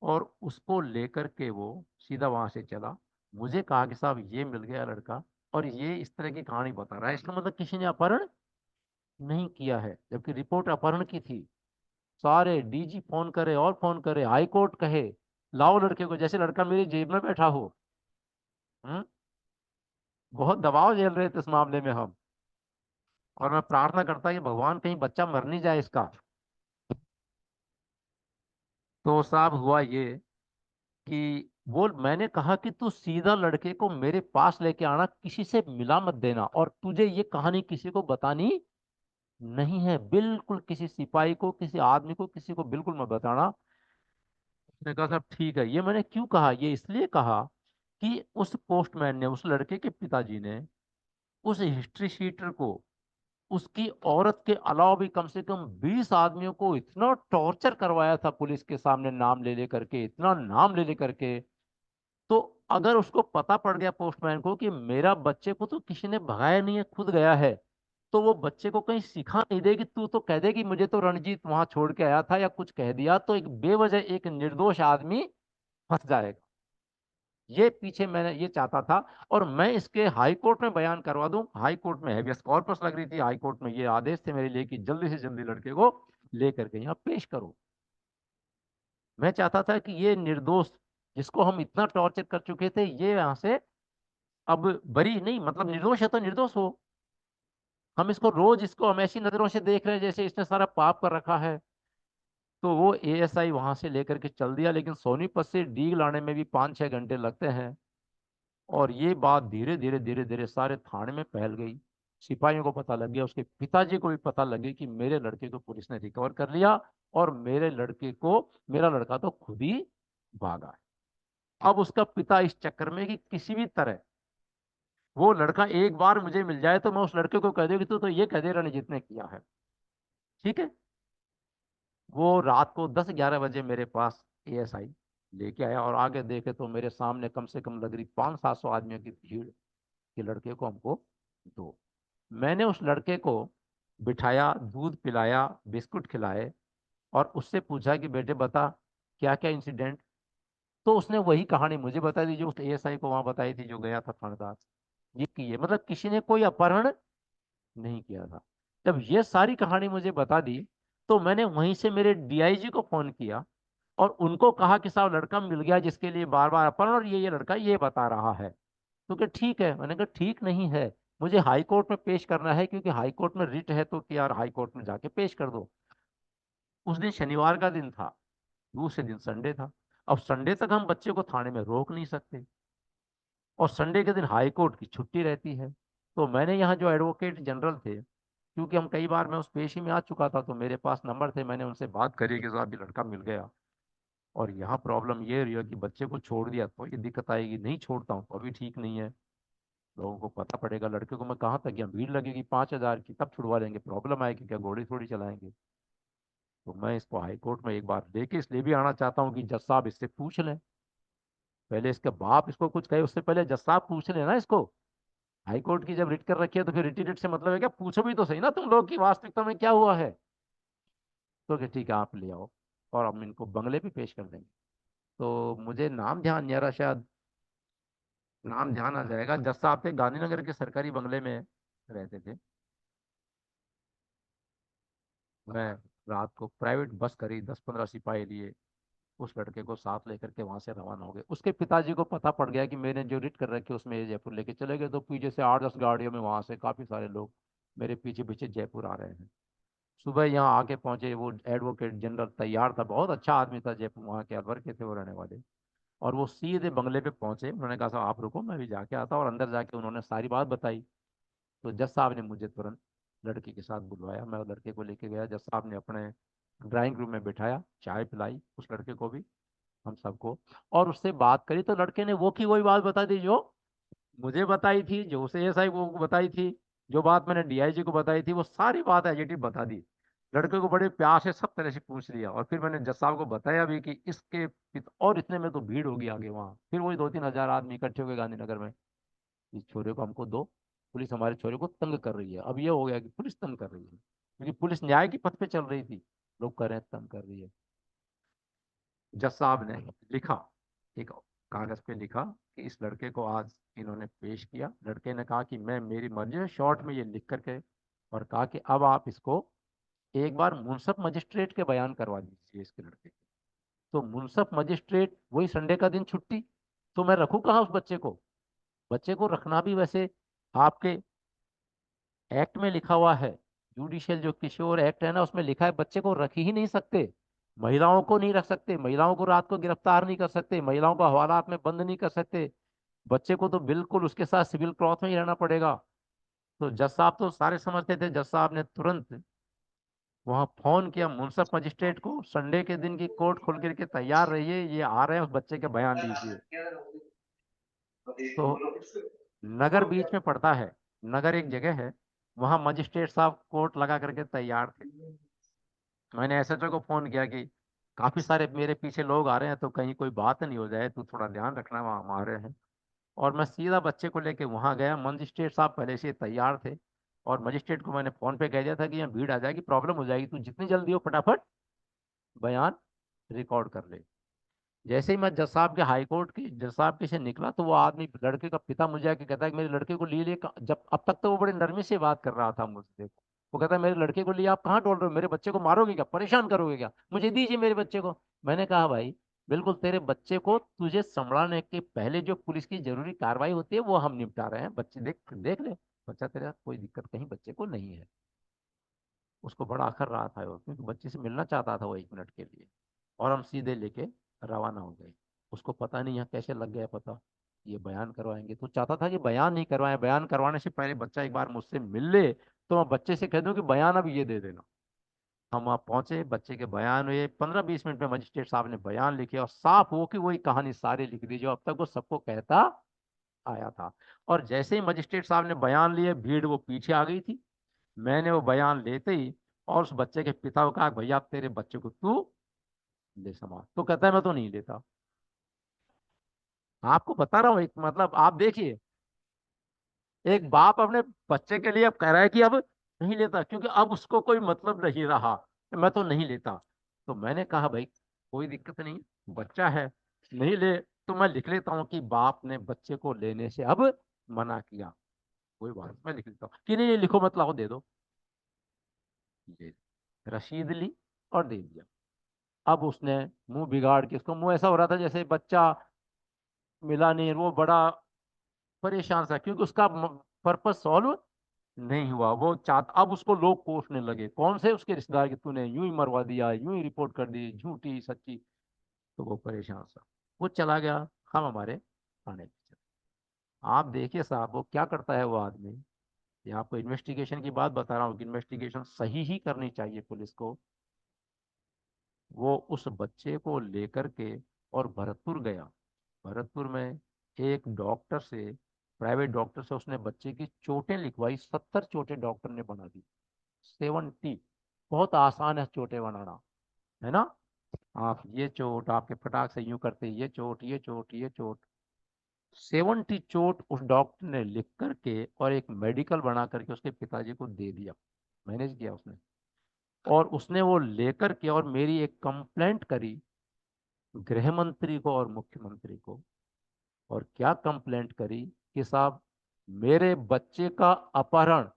और उसको लेकर के वो सीधा वहां से चला। मुझे कहा कि साहब ये मिल गया लड़का, और ये इस तरह की कहानी बता रहा है, इसका मतलब किसी ने अपहरण नहीं किया है, जबकि रिपोर्ट अपहरण की थी। सारे डीजी फोन करे और फोन करे, हाई कोर्ट कहे लाओ लड़के को, जैसे लड़का मेरी जेब में बैठा हो। हम्म। बहुत दबाव झेल रहे थे इस मामले में हम। और मैं प्रार्थना करता कि भगवान कहीं बच्चा मर नहीं जाए इसका। तो साहब हुआ ये कि वो मैंने कहा कि तू सीधा लड़के को मेरे पास लेके आना, किसी से मिला मत देना, और तुझे ये कहानी किसी को बतानी नहीं है, बिल्कुल किसी सिपाही को, किसी आदमी को, किसी को बिल्कुल मत बताना। उसने कहा साहब ठीक है। ये मैंने क्यों कहा, ये इसलिए कहा कि उस पोस्टमैन ने, उस लड़के के पिताजी ने उस हिस्ट्री शीटर को, उसकी औरत के अलावा भी कम से कम 20 आदमियों को इतना टॉर्चर करवाया था पुलिस के सामने, नाम ले ले करके, इतना नाम ले ले करके। तो अगर उसको पता पड़ गया पोस्टमैन को कि मेरा बच्चे को तो किसी ने भगाया नहीं है, खुद गया है, तो वो बच्चे को कहीं सिखा नहीं देगी। तू तो कह देगी मुझे तो रणजीत वहां छोड़ के आया था, या कुछ कह दिया, तो एक बेवजह एक निर्दोष आदमी फंस जाएगा। ये पीछे मैंने ये चाहता था, और मैं इसके हाई कोर्ट में बयान करवा दूं। हाई कोर्ट में हेबियस कॉर्पस लग रही थी, हाई कोर्ट में ये आदेश थे मेरे लिए कि जल्दी से जल्दी लड़के को लेकर के यहाँ पेश करो। मैं चाहता था कि ये निर्दोष, जिसको हम इतना टॉर्चर कर चुके थे, ये यहाँ से अब बरी नहीं, मतलब निर्दोष है तो निर्दोष हो। हम इसको रोज, इसको हम ऐसी नजरों से देख रहे हैं जैसे इसने सारा पाप कर रखा है। तो वो एएसआई वहां से लेकर के चल दिया, लेकिन सोनीपत से डीग लाने में भी 5-6 घंटे लगते हैं। और ये बात धीरे धीरे धीरे धीरे सारे थाने में फैल गई। सिपाहियों को पता लग गया, उसके पिताजी को भी पता लग गई कि मेरे लड़के को पुलिस ने रिकवर कर लिया, और मेरे लड़के को, मेरा लड़का तो खुद ही भागा है। अब उसका पिता इस चक्कर में कि किसी भी तरह वो लड़का एक बार मुझे मिल जाए तो मैं उस लड़के को कह दूं कि तू तो ये कह दे रणजीत ने किया है। ठीक है। वो रात को 10-11 बजे मेरे पास एएसआई लेके आया, और आगे देखे तो मेरे सामने कम से कम लग रही 500-700 आदमियों की भीड़ कि लड़के को हमको दो। मैंने उस लड़के को बिठाया, दूध पिलाया, बिस्कुट खिलाए, और उससे पूछा कि बेटे बता क्या क्या इंसिडेंट। तो उसने वही कहानी मुझे बता दी जो उस एएसआई को वहां बताई थी जो गया था थानेदार। ये की है, मतलब किसी ने कोई अपहरण नहीं किया था। जब ये सारी कहानी मुझे बता दी, तो मैंने वहीं से मेरे डीआईजी को फोन किया और उनको कहा कि साहब लड़का मिल गया जिसके लिए बार बार अपहरण, और ये लड़का ये बता रहा है। तो क्या ठीक है? मैंने कहा ठीक नहीं है, मुझे हाई कोर्ट में पेश करना है, क्योंकि हाई कोर्ट में रिट है, तो कि यार हाई कोर्ट में जाके पेश कर दो। उस दिन शनिवार का दिन था, दूसरे दिन संडे था। अब संडे तक हम बच्चे को थाने में रोक नहीं सकते, और संडे के दिन हाई कोर्ट की छुट्टी रहती है। तो मैंने यहाँ जो एडवोकेट जनरल थे, क्योंकि हम कई बार मैं उस पेशी में आ चुका था तो मेरे पास नंबर थे, मैंने उनसे बात करी कि साहब ये लड़का मिल गया, और यहाँ प्रॉब्लम ये रही है कि बच्चे को छोड़ दिया तो ये दिक्कत आएगी, नहीं छोड़ता हूँ तो अभी ठीक नहीं है, लोगों को पता पड़ेगा, लड़के को मैं कहाँ तक गया, भीड़ लगेगी 5,000 की, तब छुड़वा लेंगे, प्रॉब्लम आएगी, क्या घोड़ी थोड़ी चलाएंगे। तो मैं इसको हाई कोर्ट में एक बार लेके इसलिए भी आना चाहता हूँ कि जज साहब इससे पूछ लें, पहले इसके बाप इसको कुछ कहे उससे पहले जज साहब पूछ लेना इसको। हाई कोर्ट की जब रिट कर रखी है तो फिर रिट से मतलब है क्या? पूछो भी तो सही ना तुम लोग की वास्तविकता में क्या हुआ है। तो कि ठीक है आप ले आओ, और हम इनको बंगले पे पेश कर देंगे। तो मुझे नाम ध्यान नहीं आ रहा, शायद नाम ध्यान आ जाएगा, जज साहब थे, गांधीनगर के सरकारी बंगले में रहते थे। मैं रात को प्राइवेट बस करी, 10-15 सिपाही लिए, उस लड़के को साथ लेकर के वहां से रवाना हो गए। उसके पिताजी को पता पड़ गया कि मैंने जो रिट कर रखी है उसमें ये जयपुर लेके चले गए, तो पीछे से 8-10 गाड़ियों में वहां से काफी सारे लोग मेरे पीछे पीछे जयपुर आ रहे हैं। सुबह यहाँ आके पहुंचे, वो एडवोकेट जनरल तैयार था, बहुत अच्छा आदमी था, जयपुर वहाँ के अलवर के थे वो रहने वाले। और वो सीधे बंगले पे पहुंचे, उन्होंने कहा साहब आप रुको मैं भी जाके आता हूँ, और अंदर जाके उन्होंने सारी बात बताई। तो जज साहब ने मुझे तुरंत लड़के के साथ बुलवाया, मैं लड़के को लेके गया, जज साहब ने अपने ड्राइंग रूम में बिठाया, चाय पिलाई उस लड़के को भी, हम सबको, और उससे बात करी। तो लड़के ने वो की वही बात बता दी जो मुझे बताई थी, जो उसे एसआई को बताई थी, जो बात मैंने डीआईजी को बताई थी, वो सारी बात एजिटिव बता दी। लड़के को बड़े प्यार से सब तरह से पूछ लिया, और फिर मैंने जज साहब को बताया भी कि इसके और इतने में तो भीड़ होगी आगे वहाँ, फिर वही 2-3 हजार आदमी इकट्ठे हो गए गांधीनगर में, इस छोरे को हमको दो, पुलिस हमारे छोरे को तंग कर रही है। अब ये हो गया कि पुलिस तंग कर रही है, क्योंकि पुलिस न्याय की पथ पे चल रही थी, लोग कह रहे हैं तंग कर रही है। जज साहब ने लिखा, एक कागज पे लिखा कि इस लड़के को आज इन्होंने पेश किया। लड़के ने कहा कि मैं, मेरी मर्जी है, शॉर्ट में ये लिख करके, और कहा कि अब आप इसको एक बार मुंसफ मजिस्ट्रेट के बयान करवा दीजिए इसके लड़के के। तो मुंसफ मजिस्ट्रेट, वही संडे का दिन छुट्टी, तो मैं रखूं कहाँ उस बच्चे को? बच्चे को रखना भी वैसे आपके एक्ट में लिखा हुआ है, जुडिशियल जो किशोर एक्ट है ना, उसमें लिखा है बच्चे को रख ही नहीं सकते, महिलाओं को नहीं रख सकते, महिलाओं को रात को गिरफ्तार नहीं कर सकते, महिलाओं को हवालात में बंद नहीं कर सकते, बच्चे को तो बिल्कुल उसके साथ सिविल क्लॉथ में ही रहना पड़ेगा। तो जज साहब तो सारे समझते थे, जज साहब ने तुरंत वहां फोन किया मुंसफ मजिस्ट्रेट को, संडे के दिन की कोर्ट खोल करके तैयार रहिए, ये आ रहे हैं, उस बच्चे के बयान लीजिए। तो नगर बीच में पड़ता है, नगर एक जगह है, वहां मजिस्ट्रेट साहब कोर्ट लगा करके तैयार थे। मैंने एसएचओ को फोन किया कि काफी सारे मेरे पीछे लोग आ रहे हैं, तो कहीं कोई बात नहीं हो जाए, तू थोड़ा ध्यान रखना, वहाँ हम आ रहे हैं। और मैं सीधा बच्चे को लेके वहां गया, मजिस्ट्रेट साहब पहले से तैयार थे, और मजिस्ट्रेट को मैंने फोन पे कह दिया था कि यहाँ भीड़ आ जाएगी, प्रॉब्लम हो जाएगी, तू जितनी जल्दी हो फटाफट बयान रिकॉर्ड कर ले। जैसे ही मैं जज साहब के हाई कोर्ट के जज साहब के से निकला, तो वो आदमी लड़के का पिता मुझे आके कहता है कि मेरे लड़के को लिए लिए जब अब तक तो वो बड़े नरमी से बात कर रहा था मुझसे, वो कहता है मेरे लड़के को लिए आप कहाँ डोल रहे हो, मेरे बच्चे को मारोगे क्या, परेशान करोगे क्या, मुझे दीजिए मेरे बच्चे को। मैंने कहा भाई बिल्कुल, तेरे बच्चे को तुझे संभलाने के पहले जो पुलिस की जरूरी कार्रवाई होती है वो हम निपटा रहे हैं, बच्चे देख देख ले, बच्चा तेरा कोई दिक्कत कहीं बच्चे को नहीं है। उसको बड़ा अखर रहा था वो, क्योंकि बच्चे से मिलना चाहता था वो 1 मिनट के लिए। और हम सीधे लेके रवाना हो गए। उसको पता नहीं यहाँ कैसे लग गया पता, ये बयान करवाएंगे, तो चाहता था कि बयान नहीं करवाएं, बयान करवाने से पहले बच्चा एक बार मुझसे मिल ले, तो मैं बच्चे से कह दूं कि बयान अब ये दे देना। हम वहाँ पहुंचे, बच्चे के बयान हुए, 15-20 मिनट में मजिस्ट्रेट साहब ने बयान लिखे और साफ हो कि वही कहानी सारी लिख दी जो अब तक वो सबको कहता आया था। और जैसे ही मजिस्ट्रेट साहब ने बयान लिए, भीड़ वो पीछे आ गई थी। मैंने वो बयान लेते ही और उस बच्चे के पिता को कहा, भैया आप तेरे बच्चे को तू ले समा, तो कहता है मैं तो नहीं लेता। आपको बता रहा हूँ, एक मतलब आप देखिए, एक बाप अपने बच्चे के लिए अब कह रहा है कि अब नहीं लेता, क्योंकि अब उसको कोई मतलब नहीं रहा, मैं तो नहीं लेता। तो मैंने कहा भाई कोई दिक्कत नहीं, बच्चा है, नहीं ले तो मैं लिख लेता हूँ कि बाप ने बच्चे को लेने से अब मना किया, कोई बात नहीं, मैं लिख लेता हूँ कि नहीं, लिखो मत, लाओ दे दो। ले रसीद ली और दे दिया। अब उसने मुंह बिगाड़ के, उसको मुंह ऐसा हो रहा था जैसे बच्चा मिला नहीं, वो बड़ा परेशान था, क्योंकि उसका पर्पस सॉल्व नहीं हुआ। वो चाहता, अब उसको लोग कोसने लगे, कौन से उसके रिश्तेदार की तूने यूं ही मरवा दिया, यूं ही रिपोर्ट कर दी, झूठी सच्ची। तो वो परेशान था, वो चला गया, हम हमारे थाने पे चले। आप देखिए साहब वो क्या करता है वो आदमी। ये आपको इन्वेस्टिगेशन की बात बता रहा हूँ कि इन्वेस्टिगेशन सही ही करनी चाहिए पुलिस को। वो उस बच्चे को लेकर के और भरतपुर गया। भरतपुर में एक डॉक्टर से, प्राइवेट डॉक्टर से उसने बच्चे की चोटें लिखवाई, 70 चोटें डॉक्टर ने बना दी। 70। बहुत आसान है चोटें बनाना, है ना। आप ये चोट आपके फटाक से यूं करते, ये चोट ये चोट ये चोट, 70 चोट उस डॉक्टर ने लिख करके और एक मेडिकल बना करके उसके पिताजी को दे दिया, मैनेज किया उसने। और उसने वो लेकर के और मेरी एक कंप्लेंट करी गृह मंत्री को और मुख्यमंत्री को। और क्या कंप्लेंट करी कि साहब मेरे बच्चे का अपहरण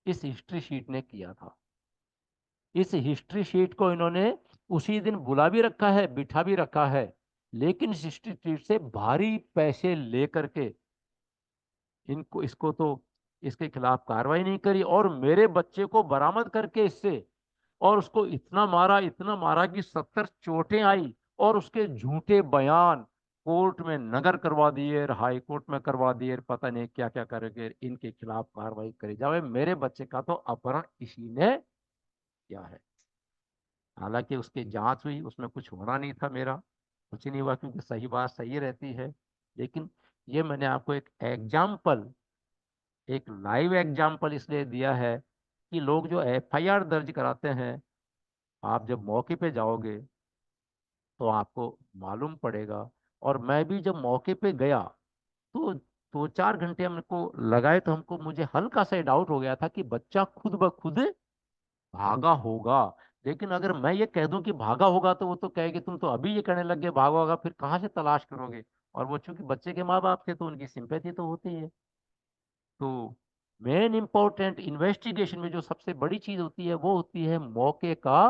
इस हिस्ट्री शीट ने किया था। इस हिस्ट्री शीट को इन्होंने उसी दिन बुला भी रखा है, बिठा भी रखा है, लेकिन इस हिस्ट्री शीट से भारी पैसे लेकर के इनको इसको तो इसके खिलाफ कार्रवाई नहीं करी, और मेरे बच्चे को बरामद करके इससे, और उसको इतना मारा कि 70 चोटें आई, और उसके झूठे बयान कोर्ट में नगर करवा दिए, हाई कोर्ट में करवा दिए, पता नहीं क्या क्या करके इनके खिलाफ कार्रवाई करी जाए। मेरे बच्चे का तो अपहरण इसी ने किया है। हालांकि उसकी जांच हुई, उसमें कुछ होना नहीं था, मेरा कुछ नहीं हुआ, क्योंकि सही बात सही रहती है। लेकिन ये मैंने आपको एक एग्जाम्पल, एक लाइव एग्जाम्पल इसलिए दिया है कि लोग जो एफआईआर दर्ज कराते हैं, आप जब मौके पे जाओगे तो आपको मालूम पड़ेगा। और मैं भी जब मौके पे गया तो 2-4 घंटे हमको लगाए, तो हमको मुझे हल्का सा डाउट हो गया था कि बच्चा खुद ब खुद भागा होगा। लेकिन अगर मैं ये कह दूं कि भागा होगा तो वो तो कहेगी तुम तो अभी ये करने लग गए, भागा होगा फिर कहाँ से तलाश करोगे। और वो चूंकि बच्चे के माँ बाप थे तो उनकी सिंपैथी तो होती है। तो मेन इंपॉर्टेंट इन्वेस्टिगेशन में जो सबसे बड़ी चीज होती है वो होती है मौके का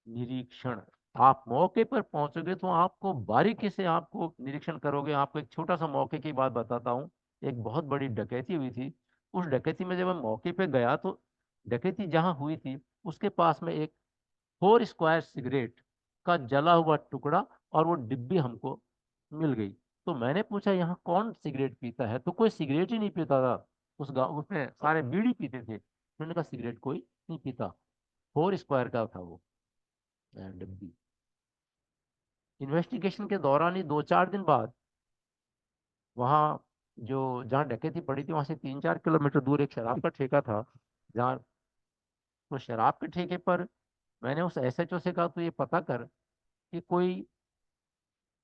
निरीक्षण। आप मौके पर पहुंचोगे तो आपको बारीकी से आपको निरीक्षण करोगे। आपको एक छोटा सा मौके की बात बताता हूँ। एक बहुत बड़ी डकैती हुई थी। उस डकैती में जब मैं मौके पे गया तो डकैती जहां हुई थी उसके पास में एक 4 स्क्वायर सिगरेट का जला हुआ टुकड़ा और वो डिब्बी हमको मिल गई। तो मैंने पूछा यहाँ कौन सिगरेट पीता है, तो कोई सिगरेट ही नहीं पीता था उस गाँव, उसमें सारे बीड़ी पीते थे। उन्होंने कहा सिगरेट कोई नहीं पीता। 4 स्क्वायर का था वो डिब्बी। इन्वेस्टिगेशन के दौरान ही 2-4 दिन बाद वहाँ जो जहाँ डकैती पड़ी थी वहां से 3-4 किलोमीटर दूर एक शराब का ठेका था, जहाँ वो शराब के ठेके पर मैंने उस एसएचओ से कहा तो ये पता कर कि कोई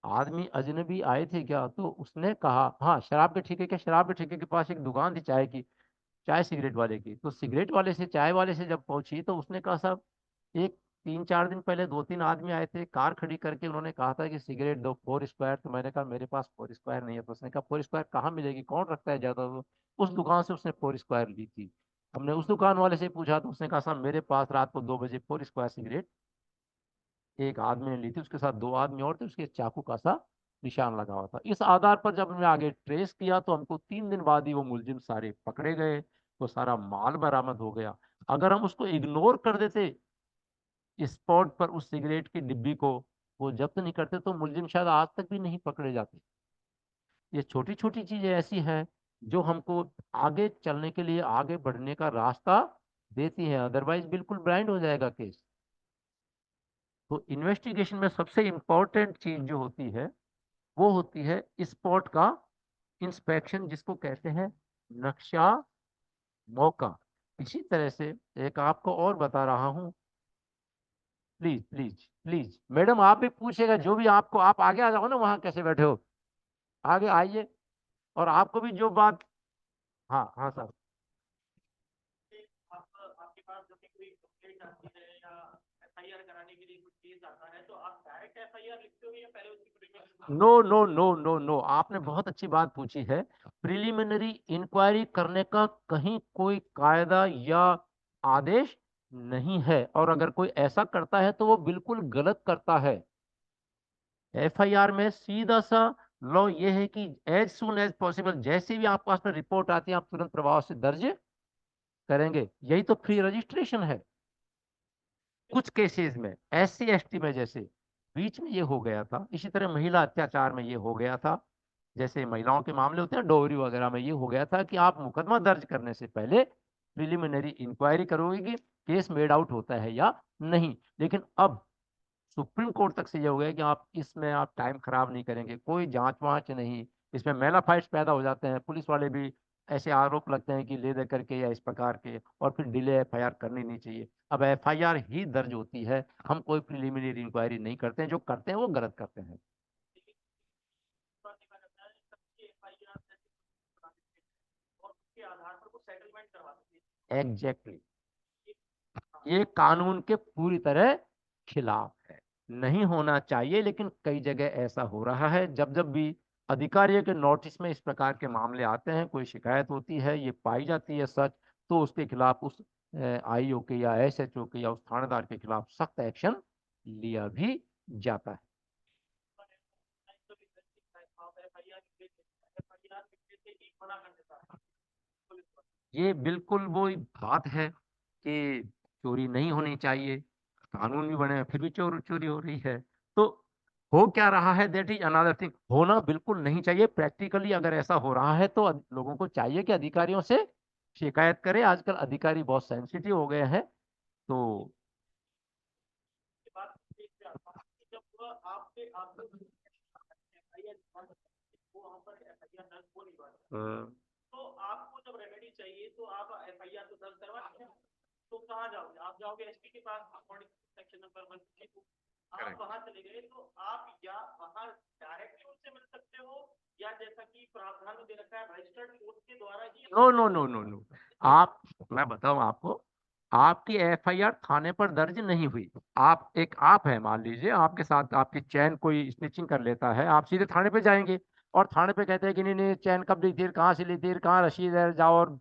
आदमी अजनबी आए थे क्या। तो उसने कहा हाँ शराब के ठेके के, शराब के ठेके के पास एक दुकान थी चाय की, चाय सिगरेट वाले की। तो सिगरेट वाले से, चाय वाले से जब पहुंची तो उसने कहा साहब एक 3-4 दिन पहले 2-3 आदमी आए थे, कार खड़ी करके उन्होंने कहा था कि सिगरेट दो 4 स्क्वायर। तो मैंने कहा मेरे पास 4 स्क्वायर नहीं है। तो उसने कहा 4 स्क्वायर कहाँ मिलेगी, कौन रखता है ज्यादा। तो उस दुकान से उसने 4 स्क्वायर ली थी। हमने उस दुकान वाले से पूछा तो उसने कहा साहब मेरे पास रात को 2 बजे 4 स्क्वायर सिगरेट एक आदमी ने ली थी, उसके साथ 2 आदमी और थे, उसके चाकू का सा निशान लगा हुआ था। इस आधार पर जब हमने आगे ट्रेस किया तो हमको 3 दिन बाद ही वो मुलजिम सारे पकड़े गए, वो सारा माल बरामद हो गया। अगर हम उसको इग्नोर कर देते स्पॉट पर उस सिगरेट की डिब्बी को, वो जब्त नहीं करते, तो मुलजिम शायद आज तक भी नहीं पकड़े जाते। ये छोटी छोटी चीजें ऐसी हैं जो हमको आगे चलने के लिए, आगे बढ़ने का रास्ता देती हैं, अदरवाइज बिल्कुल ब्लाइंड हो जाएगा केस। तो इन्वेस्टिगेशन में सबसे इंपॉर्टेंट चीज जो होती है वो होती है स्पॉट का इंस्पेक्शन, जिसको कहते हैं नक्शा मौका। इसी तरह से एक आपको और बता रहा हूं। प्लीज प्लीज प्लीज मैडम, आप भी पूछेगा जो भी आपको, आप आगे आ जाओ ना, वहां कैसे बैठे हो, आगे आइए। और आपको भी जो बात, हाँ हाँ सर। आपके पास जब भी कोई कंप्लेंट आती है या एफआईआर कराने के लिए कुछ केस आता है, तो आप डायरेक्ट एफआईआर लिखते हो या पहले उसकी preliminary? No no no no no, आपने बहुत अच्छी बात पूछी है। प्रिलिमिनरी इंक्वायरी करने का कहीं कोई कायदा या आदेश नहीं है, और अगर कोई ऐसा करता है तो वो बिल्कुल गलत करता है। एफआईआर में सीधा सा लॉ ये है कि एज सुन एज पॉसिबल, जैसे भी आपके पास में रिपोर्ट आती है आप तुरंत प्रभाव से दर्ज करेंगे। यही तो फ्री रजिस्ट्रेशन है। कुछ केसेस में SC ST में जैसे बीच में ये हो गया था, इसी तरह महिला अत्याचार में ये हो गया था, जैसे महिलाओं के मामले होते हैं डोवरी वगैरह में, ये हो गया था कि आप मुकदमा दर्ज करने से पहले प्रिलिमिनरी इंक्वायरी करोगे कि केस मेड आउट होता है या नहीं। लेकिन अब सुप्रीम कोर्ट तक से ये हो गया कि आप इसमें आप टाइम खराब नहीं करेंगे, कोई जांच वांच नहीं, इसमें मेलाफाइट्स पैदा हो जाते हैं, पुलिस वाले भी ऐसे आरोप लगते हैं कि ले दे करके या इस प्रकार के, और फिर डिले एफआईआर करनी नहीं चाहिए। अब एफआईआर ही दर्ज होती है, हम कोई प्रिलिमिनरी इंक्वायरी नहीं करते हैं, जो करते हैं वो गलत करते हैं। एग्जैक्टली ये कानून के पूरी तरह खिलाफ है, नहीं होना चाहिए, लेकिन कई जगह ऐसा हो रहा है। जब जब भी अधिकारियों के नोटिस में इस प्रकार के मामले आते हैं, कोई शिकायत होती है, ये पाई जाती है सच, तो उसके खिलाफ उस IO के या SHO के या उस थानेदार के खिलाफ सख्त एक्शन लिया भी जाता है। ये बिल्कुल वो बात है कि चोरी नहीं होनी चाहिए, कानून भी बने फिर भी चोरी हो रही है। तो हो क्या रहा है, दैट इज अनदर थिंग। होना बिल्कुल नहीं चाहिए। प्रैक्टिकली अगर ऐसा हो रहा है तो लोगों को चाहिए कि अधिकारियों से शिकायत करें। आजकल अधिकारी बहुत सेंसिटिव हो गए हैं। तो अ, तो आपको जब रेमेडी चाहिए तो आप एफआईआर तो दर्ज करवा सकते हैं। तो कहाँ जाओगे, आप जाओगे SP के पास, अकॉर्डिंग सेक्शन नंबर 152 आप वहां चले गए, तो आप या वहां डायरेक्टली उनसे मिल सकते हो, या जैसा कि प्रावधान में दे रखा है रजिस्टर्ड कोर्ट के द्वारा ही। No no no no no, आप, मैं बताऊं आपको, आपकी एफआईआर थाने पर दर्ज नहीं हुई। आप है, मान लीजिए आपके साथ आपकी चैन कोई स्निचिंग कर लेता है, आप सीधे थाने पे जाएंगे और थाने पे कहते हैं कि नहीं नहीं, चैन कब ली थी, कहाँ से ली थी, कहाँ रसीद है, जाओ और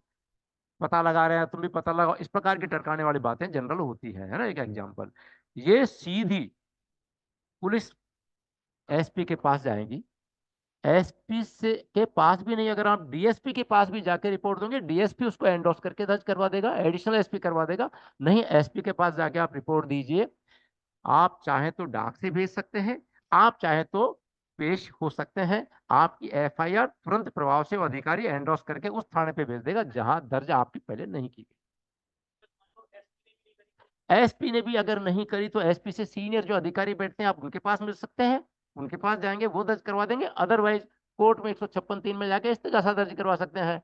पता लगा रहे हैं, तुम भी पता लगाओ। इस प्रकार की टरकाने वाली बातें जनरल होती है ना। एक एग्जांपल, ये सीधी पुलिस SP के पास जाएंगी। SP से के पास भी नहीं, अगर आप DSP के पास भी जाके रिपोर्ट दोगे, DSP उसको एंडोर्स करके दर्ज करवा देगा, एडिशनल SP करवा देगा। नहीं, SP के पास जाके आप रिपोर्ट दीजिए। आप चाहे तो डाक से भेज सकते हैं, आप चाहे तो पेश हो सकते हैं। आपकी एफआईआर तुरंत प्रभाव से वो अधिकारी एंडोर्स करके उस थाने पे भेज देगा जहां दर्ज आपकी पहले नहीं की गई। SP ने भी अगर नहीं करी तो SP से सीनियर जो अधिकारी बैठते हैं, आप उनके पास मिल सकते हैं, उनके पास जाएंगे, वो दर्ज करवा देंगे। अदरवाइज कोर्ट में 156(3) में जाके इस्तेगासा दर्ज करवा सकते हैं,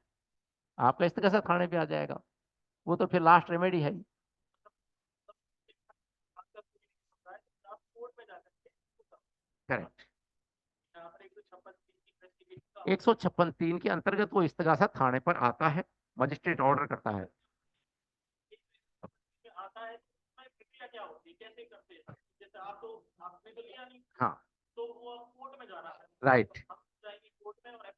आपका इस्तेगासा थाने पे आ जाएगा। वो तो फिर लास्ट रेमेडी है। करेक्ट। 156(3) के अंतर्गत वो इस्तगासा थाने पर आता है, मजिस्ट्रेट ऑर्डर करता है। प्रक्रिया क्या होती है, कैसे करते हैं? जैसे आपने तो लिया नहीं, हाँ, तो वो कोर्ट में जाना है, राइट, कोर्ट में, और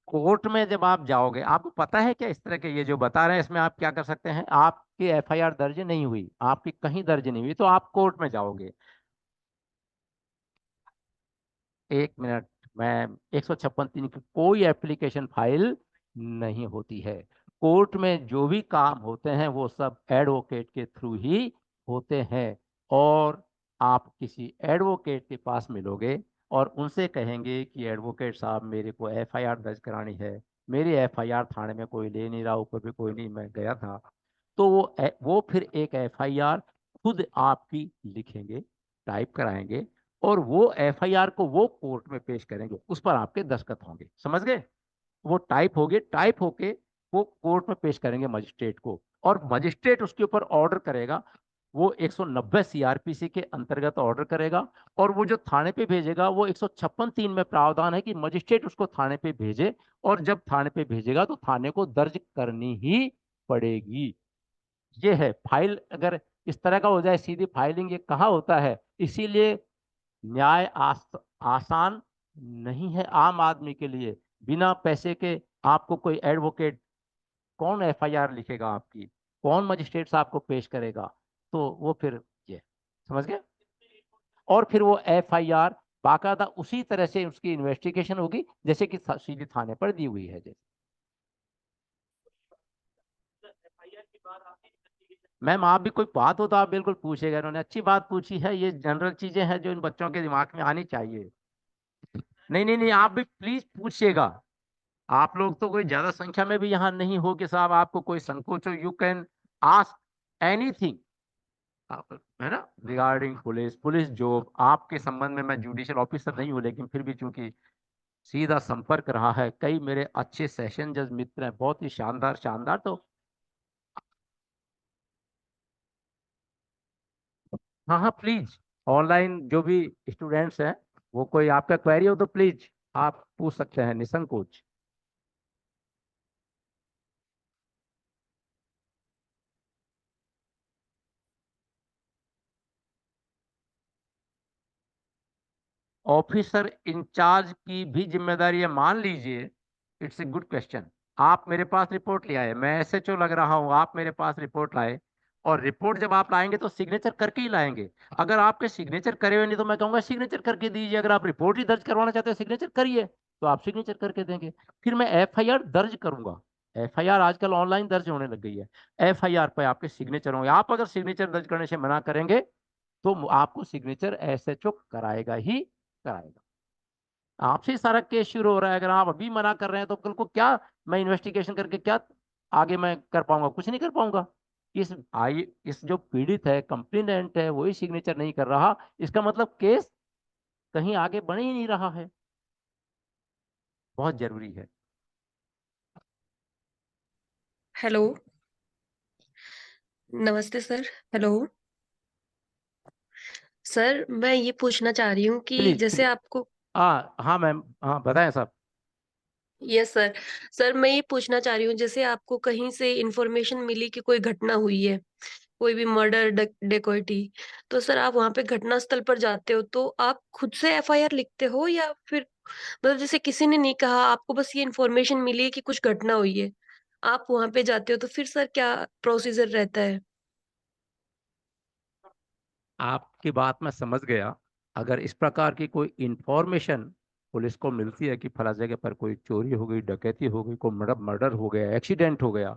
कोर्ट में जब आप जाओगे, आपको पता है क्या इस तरह के ये जो बता रहे हैं इसमें आप क्या कर सकते हैं? आपकी एफआईआर दर्ज नहीं हुई, आपकी कहीं दर्ज नहीं हुई, तो आप कोर्ट में जाओगे। एक मिनट, मैं 156(3) की कोई एप्लीकेशन फाइल नहीं होती है। कोर्ट में जो भी काम होते हैं वो सब एडवोकेट के थ्रू ही होते हैं। और आप किसी एडवोकेट के पास मिलोगे और उनसे कहेंगे कि एडवोकेट साहब मेरे को एफआईआर दर्ज करानी है, मेरी एफआईआर थाने में कोई ले नहीं रहा, ऊपर भी कोई नहीं, मैं गया था। तो वो फिर एक एफआईआर खुद आपकी लिखेंगे, टाइप कराएंगे, और वो एफआईआर को वो कोर्ट में पेश करेंगे, उस पर आपके दस्तखत होंगे, समझ गए? वो टाइप होगी, टाइप होके वो कोर्ट में पेश करेंगे मजिस्ट्रेट को, और मजिस्ट्रेट उसके ऊपर ऑर्डर करेगा। वो 190 सीआरपीसी के अंतर्गत ऑर्डर करेगा, और वो जो थाने पे भेजेगा वो 156(3) में प्रावधान है कि मजिस्ट्रेट उसको थाने पे भेजे, और जब थाने पे भेजेगा तो थाने को दर्ज करनी ही पड़ेगी। ये है फाइल। अगर इस तरह का हो जाए सीधी फाइलिंग, ये कहाँ होता है? इसीलिए न्याय आसान नहीं है आम आदमी के लिए। बिना पैसे के आपको कोई एडवोकेट, कौन एफआईआर लिखेगा आपकी, कौन मजिस्ट्रेट साहब को पेश करेगा? तो वो फिर ये, समझ गए? और फिर वो एफआईआर बाकायदा उसी तरह से उसकी इन्वेस्टिगेशन होगी जैसे कि सीधी थाने पर दी हुई है। जैसे मैम, आप भी कोई बात हो तो आप बिल्कुल पूछेगा, इन्होंने अच्छी बात पूछी है, ये जनरल चीजें हैं जो इन बच्चों के दिमाग में आनी चाहिए। नहीं नहीं नहीं, आप भी प्लीज पूछिएगा। आप लोग तो कोई ज्यादा संख्या में भी यहाँ नहीं हो कि साहब आपको कोई संकोच हो, यू कैन आस्क एनीथिंग, है ना, रिगार्डिंग पुलिस, पुलिस जॉब। आपके संबंध में मैं जुडिशियल ऑफिसर नहीं हूँ, लेकिन फिर भी चूंकि सीधा संपर्क रहा है, कई मेरे अच्छे सेशन जज मित्र हैं, बहुत ही शानदार शानदार। तो हाँ हाँ प्लीज, ऑनलाइन जो भी स्टूडेंट्स हैं, वो कोई आपका क्वेरी हो तो प्लीज आप पूछ सकते हैं निसंकोच। ऑफिसर इंचार्ज की भी जिम्मेदारी है, मान लीजिए, इट्स ए गुड क्वेश्चन। आप मेरे पास रिपोर्ट ले आए, मैं एसएचओ लग रहा हूँ, आप मेरे पास रिपोर्ट लाए, और रिपोर्ट जब आप लाएंगे तो सिग्नेचर करके ही लाएंगे। अगर आपके सिग्नेचर करे हुए नहीं तो मैं कहूंगा सिग्नेचर करके दीजिए। अगर आप रिपोर्ट ही दर्ज करवाना चाहते हैं सिग्नेचर करिए, तो आप सिग्नेचर करके देंगे। फिर मैं एफआईआर दर्ज करूंगा। एफआईआर आजकल ऑनलाइन दर्ज होने लग गई है। एफआईआर पे आपके सिग्नेचर होंगे। आप अगर सिग्नेचर दर्ज करने से मना करेंगे तो आपको सिग्नेचर एसएचओ कराएगा ही कराएगा। आपसे ही सारा केस शुरू हो रहा है। अगर आप अभी मना कर रहे हैं तो कल को क्या, मैं इन्वेस्टिगेशन करके क्या आगे मैं कर पाऊंगा? कुछ नहीं कर पाऊंगा। इस जो पीड़ित है, कंप्लेनेंट है, वही सिग्नेचर नहीं कर रहा, इसका मतलब केस कहीं आगे बढ़ ही नहीं रहा है। बहुत जरूरी है। हेलो। नमस्ते सर। हेलो सर, मैं ये पूछना चाह रही हूँ कि प्लीज जैसे प्लीज, आपको। हाँ मैम, हाँ बताएं साहब। Yes sir. सर, मैं ये पूछना चाह रही हूँ, जैसे आपको कहीं से इंफॉर्मेशन मिली कि कोई घटना हुई है, कोई भी मर्डर डेकोइटी, तो सर आप वहाँ पे घटना स्थल पर जाते हो तो आप खुद से एफआईआर लिखते हो, या फिर मतलब जैसे किसी ने नहीं कहा, आपको बस ये इंफॉर्मेशन मिली है कि कुछ घटना हुई है, आप वहाँ पे जाते हो, तो फिर सर क्या प्रोसीजर रहता है? आपकी बात मैं समझ गया। अगर इस प्रकार की कोई इंफॉर्मेशन पुलिस को मिलती है कि फला जगह पर कोई चोरी हो गई, डकैती हो गई, कोई मर्डर मर्डर हो गया, एक्सीडेंट हो गया,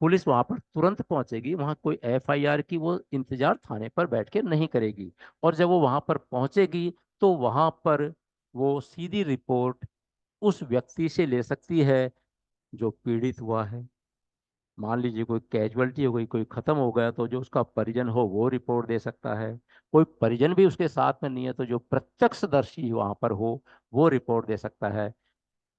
पुलिस वहां पर तुरंत पहुंचेगी। वहां कोई एफआईआर की वो इंतजार थाने पर बैठ के नहीं करेगी। और जब वो वहां पर पहुंचेगी तो वहां पर वो सीधी रिपोर्ट उस व्यक्ति से ले सकती है जो पीड़ित हुआ है। मान लीजिए कोई कैजुअलिटी हो गई, कोई खत्म हो गया, तो जो उसका परिजन हो वो रिपोर्ट दे सकता है। कोई परिजन भी उसके साथ में नहीं है तो जो प्रत्यक्षदर्शी वहां पर हो वो रिपोर्ट दे सकता है।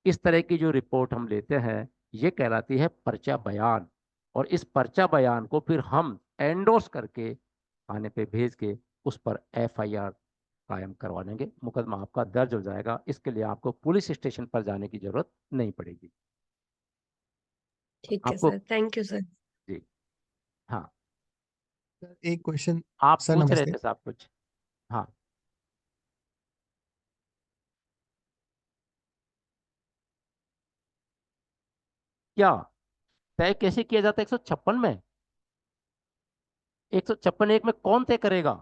इस तरह की जो रिपोर्ट हम लेते हैं ये कहलाती है पर्चा बयान। और इस पर्चा बयान को फिर हम एंडोर्स करके थाने पे भेज के उस पर एफआईआर कायम करवा लेंगे। मुकदमा आपका दर्ज हो जाएगा। इसके लिए आपको पुलिस स्टेशन पर जाने की जरूरत नहीं पड़ेगी। ठीक है आपको, सर, थैंक यू सर। जी, हाँ, एक क्वेश्चन। आप सर पूछ रहे नमस्ते। थे साहब कुछ? हाँ, क्या तय कैसे किया जाता है 156 में? 156 एक में कौन तय करेगा?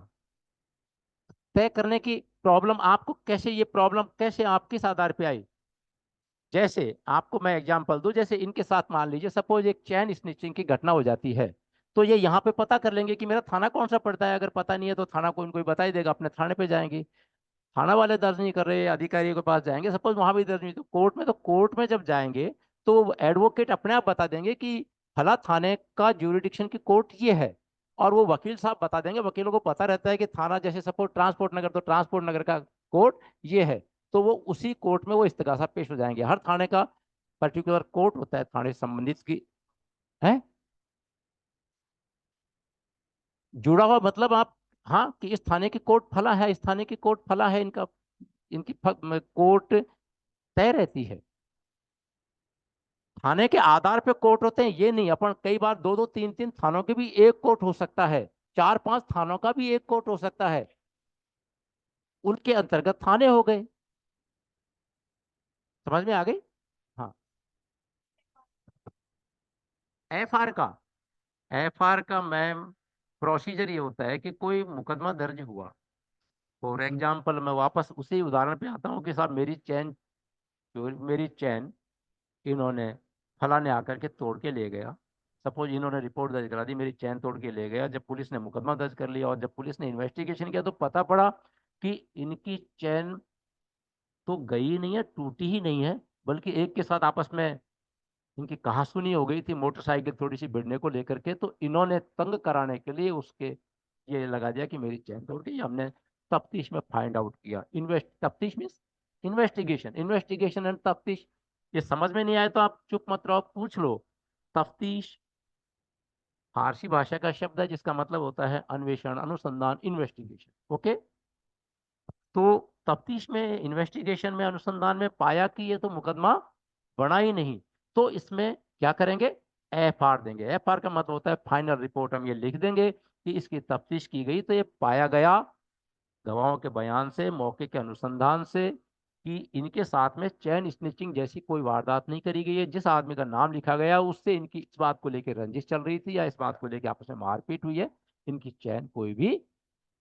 तय करने की प्रॉब्लम आपको कैसे, ये प्रॉब्लम कैसे आप किस आधार पे आई? जैसे आपको मैं एग्जांपल दूं, जैसे इनके साथ मान लीजिए सपोज एक चैन स्निचिंग की घटना हो जाती है, तो ये यहाँ पे पता कर लेंगे कि मेरा थाना कौन सा पड़ता है। अगर पता नहीं है तो थाना को इनको बता ही देगा, अपने थाने पे जाएंगे। थाना वाले दर्ज नहीं कर रहे, अधिकारियों के पास जाएंगे, सपोज वहां भी दर्ज नहीं, तो कोर्ट में, तो कोर्ट में जब जाएंगे तो एडवोकेट अपने आप बता देंगे कि फला थाने का ज्यूरिडिक्शन की कोर्ट ये है। और वो वकील साहब बता देंगे, वकीलों को पता रहता है कि थाना जैसे सपोज ट्रांसपोर्ट नगर, तो ट्रांसपोर्ट नगर का कोर्ट ये है। तो वो उसी कोर्ट में वो इस्तगासा पेश हो जाएंगे। हर थाने का पर्टिकुलर कोर्ट होता है थाने से संबंधित की है, जुड़ा हुआ मतलब आप, हाँ, कि इस थाने की कोर्ट फला है, इस थाने की कोर्ट फला है, इनका इनकी कोर्ट तय रहती है। थाने के आधार पे कोर्ट होते हैं ये नहीं, अपन कई बार दो दो तीन तीन थानों के भी एक कोर्ट हो सकता है, चार पांच थानों का भी एक कोर्ट हो सकता है, उनके अंतर्गत थाने हो गए। समझ में आ गई? हाँ। एफआर का, एफआर का मैम प्रोसीजर ये होता है कि कोई मुकदमा दर्ज हुआ, फॉर एग्जाम्पल मैं वापस उसी उदाहरण पे आता हूँ कि साहब मेरी चैन, मेरी चैन इन्होंने फला ने आकर के तोड़ के ले गया। सपोज इन्होंने रिपोर्ट दर्ज करा दी, मेरी चैन तोड़ के ले गया। जब पुलिस ने मुकदमा दर्ज कर लिया और जब पुलिस ने इन्वेस्टिगेशन किया तो पता पड़ा कि इनकी चैन तो गई नहीं है, टूटी ही नहीं है, बल्कि एक के साथ आपस में इनकी कहासुनी हो गई थी मोटरसाइकिल थोड़ी सी भिड़ने को लेकर के। तो इन्होंने तंग कराने के लिए उसके ये लगा दिया कि मेरी चैन तोड़ गई। हमने तफ्तीश में फाइंड आउट किया। तफ्तीश मीन्स इन्वेस्टिगेशन, इन्वेस्टिगेशन एंड तफ्तीश। ये समझ में नहीं आए तो आप चुप मत रहो, पूछ लो। तफ्तीश फारसी भाषा का शब्द है जिसका मतलब होता है अन्वेषण, अनुसंधान, इन्वेस्टिगेशन। ओके। तो तफ्तीश में, इन्वेस्टिगेशन में, अनुसंधान में पाया कि ये तो मुकदमा बना ही नहीं, तो इसमें क्या करेंगे? एफआर देंगे। एफआर का मतलब होता है फाइनल रिपोर्ट। हम ये लिख देंगे कि इसकी तफ्तीश की गई तो ये पाया गया गवाहों के बयान से, मौके के अनुसंधान से, कि इनके साथ में चैन स्निचिंग जैसी कोई वारदात नहीं करी गई है। जिस आदमी का नाम लिखा गया उससे इनकी इस बात को लेकर रंजिश चल रही थी या इस बात को लेकर आपस में मारपीट हुई है। इनकी चैन कोई भी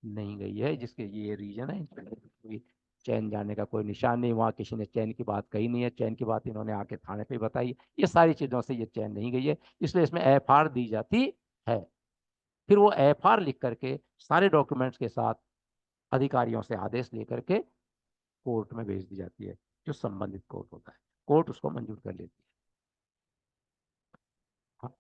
नहीं गई है, जिसके ये रीजन है। कोई चैन जाने का कोई निशान नहीं, वहाँ किसी ने चैन की बात कही नहीं है, चैन की बात इन्होंने आके थाने पे बताई। ये सारी चीजों से ये चैन नहीं गई है, इसलिए इसमें एफआर दी जाती है। फिर वो एफआर लिख करके सारे डॉक्यूमेंट्स के साथ अधिकारियों से आदेश लेकर के कोर्ट में भेज दी जाती है, जो संबंधित कोर्ट होता है। कोर्ट उसको मंजूर कर लेती है। हाँ।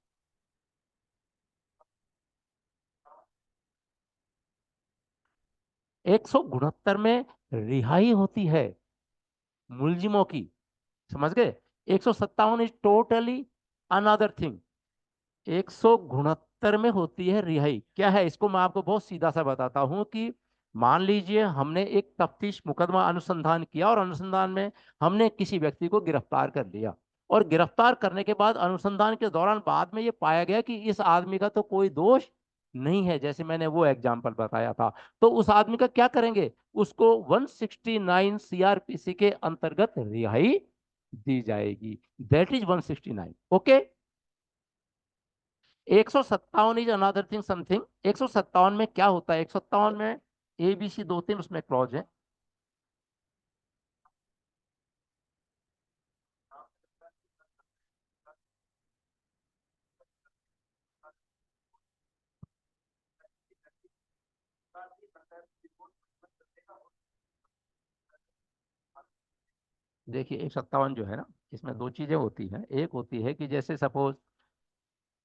169 में रिहाई होती है मुलजिमों की। समझ गए? 157 इज टोटली अनदर थिंग। 169 में होती है रिहाई। क्या है इसको मैं आपको बहुत सीधा सा बताता हूं कि मान लीजिए हमने एक तफ्तीश मुकदमा अनुसंधान किया और अनुसंधान में हमने किसी व्यक्ति को गिरफ्तार कर लिया, और गिरफ्तार करने के बाद अनुसंधान के दौरान बाद में ये पाया गया कि इस आदमी का तो कोई दोष नहीं है, जैसे मैंने वो एग्जाम्पल बताया था। तो उस आदमी का क्या करेंगे? उसको 169 सीआरपीसी के अंतर्गत रिहाई दी जाएगी। That is 169। Okay. 157 is another thing something. 157 में क्या होता है? 157 में ABC दो तीन उसमें क्लॉज है। देखिए 157 जो है ना, इसमें दो चीजें होती हैं। एक होती है कि जैसे सपोज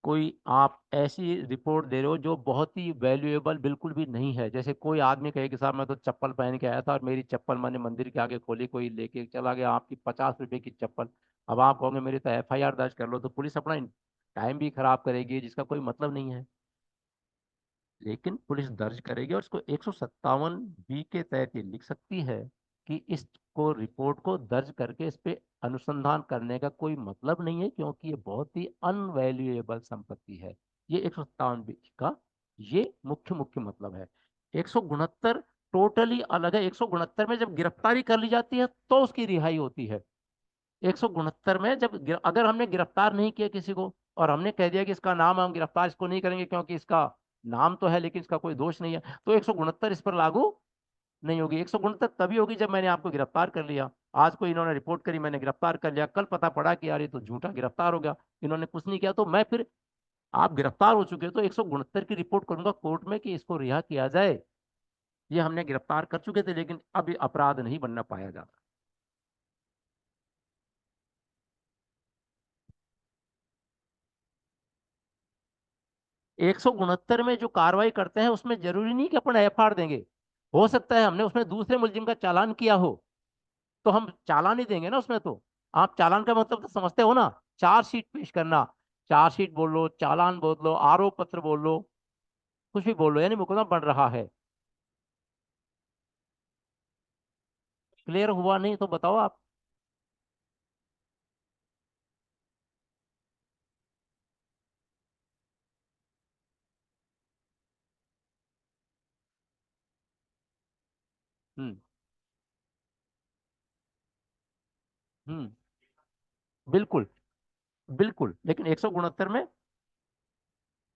कोई आप ऐसी रिपोर्ट दे रहे हो जो बहुत ही वैल्यूएबल बिल्कुल भी नहीं है। जैसे कोई आदमी कहे कि साहब मैं तो चप्पल पहन के आया था और मेरी चप्पल मैंने मंदिर के आगे खोली, कोई लेके चला गया आपकी 50 रुपए की चप्पल। अब आप कहोगे मेरी तो एफआईआर दर्ज कर लो, तो पुलिस अपना टाइम भी खराब करेगी जिसका कोई मतलब नहीं है। लेकिन पुलिस दर्ज करेगी और इसको 157 बी के तहत ये लिख सकती है कि इसको रिपोर्ट को दर्ज करके इस पे अनुसंधान करने का कोई मतलब नहीं है, क्योंकि ये बहुत ही अनवैल्यूएबल संपत्ति है। ये 157 बी का ये मुख्य मुख्य मतलब है। 169 टोटली अलग है। 169 में जब गिरफ्तारी कर ली जाती है तो उसकी रिहाई होती है। 169 में जब अगर हमने गिरफ्तार नहीं किया किसी को और हमने कह दिया कि इसका नाम हम गिरफ्तार इसको नहीं करेंगे क्योंकि इसका नाम तो है लेकिन इसका कोई दोष नहीं है, तो 169 इस पर लागू नहीं होगी। 169 तभी होगी जब मैंने आपको गिरफ्तार कर लिया। आज कोई इन्होंने रिपोर्ट करी, मैंने गिरफ्तार कर लिया, कल पता पड़ा कि यार ये तो झूठा गिरफ्तार हो गया, इन्होंने कुछ नहीं किया, तो मैं फिर, आप गिरफ्तार हो चुके हो तो 169 की रिपोर्ट करूंगा कोर्ट में कि इसको रिहा किया जाए। ये हमने गिरफ्तार कर चुके थे लेकिन अब ये अपराध नहीं बनना पाया जाता। 169 में जो कार्रवाई करते हैं उसमें जरूरी नहीं कि अपन एफआईआर देंगे। हो सकता है हमने उसमें दूसरे मुलजिम का चालान किया हो तो हम चालान ही देंगे ना उसमें। तो आप चालान का मतलब तो समझते हो ना, चार्जशीट पेश करना। चार्जशीट बोल लो, चालान बोल लो, आरोप पत्र बोल लो, कुछ भी बोल लो, यानी मुकदमा बन रहा है। क्लियर हुआ नहीं तो बताओ आप। हम्म। हम्म। बिल्कुल। बिल्कुल, लेकिन 169 में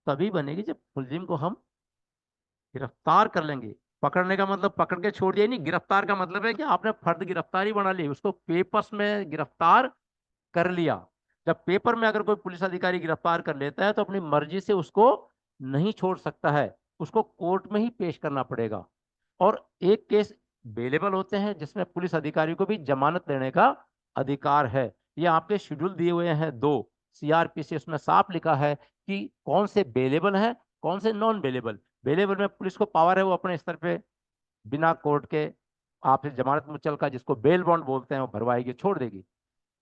तभी बनेगी जब मुलजिम को हम गिरफ्तार कर लेंगे। पकड़ने का मतलब पकड़ के छोड़ दिया नहीं, गिरफ्तार का मतलब है कि आपने फर्द गिरफ्तारी बना ली, उसको पेपर्स में गिरफ्तार कर लिया। जब पेपर में अगर कोई पुलिस अधिकारी गिरफ्तार कर लेता है तो अपनी मर्जी से उसको नहीं छोड़ सकता है, उसको कोर्ट में ही पेश करना पड़ेगा। और एक केस बेलेबल होते हैं जिसमें पुलिस अधिकारी को भी जमानत देने का अधिकार है। ये आपके शेड्यूल दिए हुए हैं दो, सीआरपीसी, उसमें साफ लिखा है कि कौन से बेलेबल है, कौन से नॉन बेलेबल। बेलेबल में पुलिस को पावर है वो अपने स्तर पे बिना कोर्ट के आपसे जमानत मुचलका, जिसको बेल बॉन्ड बोलते हैं, वो भरवाएगी, छोड़ देगी।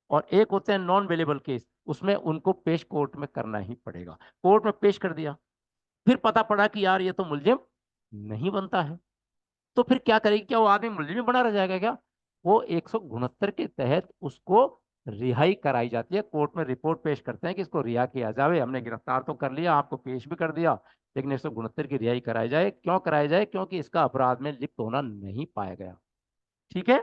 और एक होते हैं नॉन बेलेबल केस, उसमें उनको पेश कोर्ट में करना ही पड़ेगा। कोर्ट में पेश कर दिया, फिर पता पड़ा कि यार ये तो मुलजिम नहीं बनता है, तो फिर क्या करेगी? क्या वो आदमी मुलजिम बना रह जाएगा क्या? वो 169 के तहत उसको रिहाई कराई जाती है। कोर्ट में रिपोर्ट पेश करते हैं कि इसको रिहा किया जाए, हमने गिरफ्तार तो कर लिया, आपको पेश भी कर दिया, लेकिन 169 की रिहाई कराई जाए। क्यों कराई जाए? क्योंकि इसका अपराध में लिप्त होना नहीं पाया गया। ठीक है।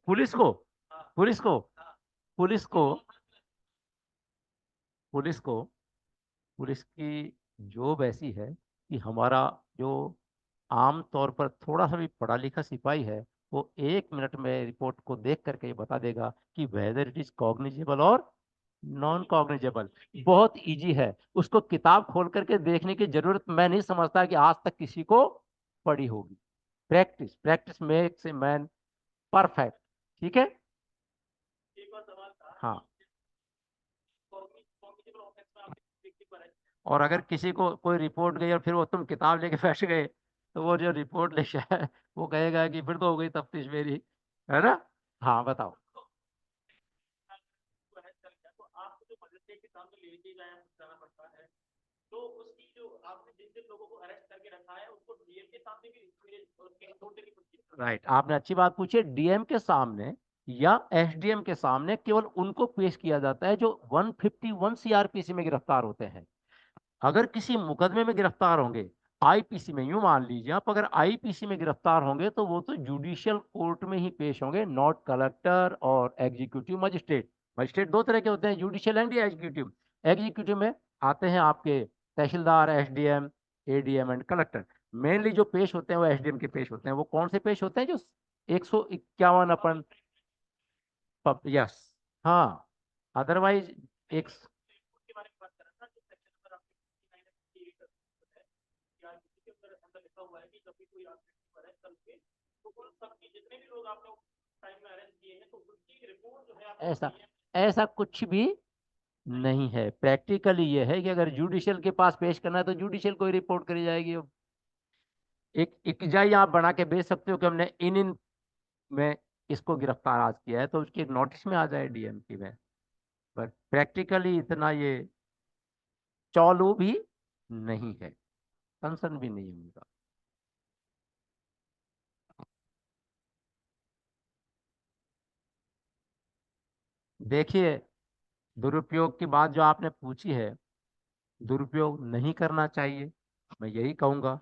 पुलिस को पुलिस को पुलिस को पुलिस को पुलिस की जॉब ऐसी है कि हमारा जो आम तौर पर थोड़ा सा भी पढ़ा लिखा सिपाही है, वो 1 मिनट में रिपोर्ट को देख करके ये बता देगा कि वेदर इट इज कॉग्निजेबल और नॉन कॉग्निजेबल। बहुत इजी है, उसको किताब खोल करके देखने की जरूरत मैं नहीं समझता कि आज तक किसी को पड़ी होगी। Practice practice makes a man perfect. ठीक है। हाँ। और अगर किसी को कोई रिपोर्ट गई और फिर वो तुम किताब लेके बैठ गए, तो वो जो रिपोर्ट लेके आया वो कहेगा कि फिर तो हो गई तफ्तीश मेरी, है ना? हाँ बताओ। राइट, आपने अच्छी बात पूछी है। डीएम के सामने या एसडीएम के सामने केवल उनको पेश किया जाता है जो 151 सीआरपीसी में गिरफ्तार होते हैं। अगर किसी मुकदमे में गिरफ्तार होंगे, आईपीसी में, यूं मान लीजिए आप, अगर आईपीसी में गिरफ्तार होंगे तो वो तो जुडिशियल कोर्ट में ही पेश होंगे, नॉट कलेक्टर और एग्जीक्यूटिव मजिस्ट्रेट। मजिस्ट्रेट दो तरह के होते हैं, जुडिशियल एंड एग्जीक्यूटिव। एग्जीक्यूटिव में आते हैं आपके tehsildar, SDM, ADM and collector. Mainly जो पेश होते हैं वो एसडीएम के पेश होते हैं। वो कौन से पेश होते हैं? जो 151 अपन, यस, हाँ, अदरवाइज एक, ऐसा ऐसा कुछ भी नहीं है। प्रैक्टिकली ये है कि अगर जुडिशियल के पास पेश करना है तो जुडिशियल को ही रिपोर्ट करी जाएगी। एक इकजाई आप बना के भेज सकते हो कि हमने इन इन में इसको गिरफ्तार आज किया है तो उसकी एक नोटिस में आ जाए डीएम की में, पर प्रैक्टिकली इतना ये चालू भी नहीं है, कंसर्न भी नहीं है उनका। देखिए, दुरुपयोग की बात जो आपने पूछी है, दुरुपयोग नहीं करना चाहिए, मैं यही कहूंगा।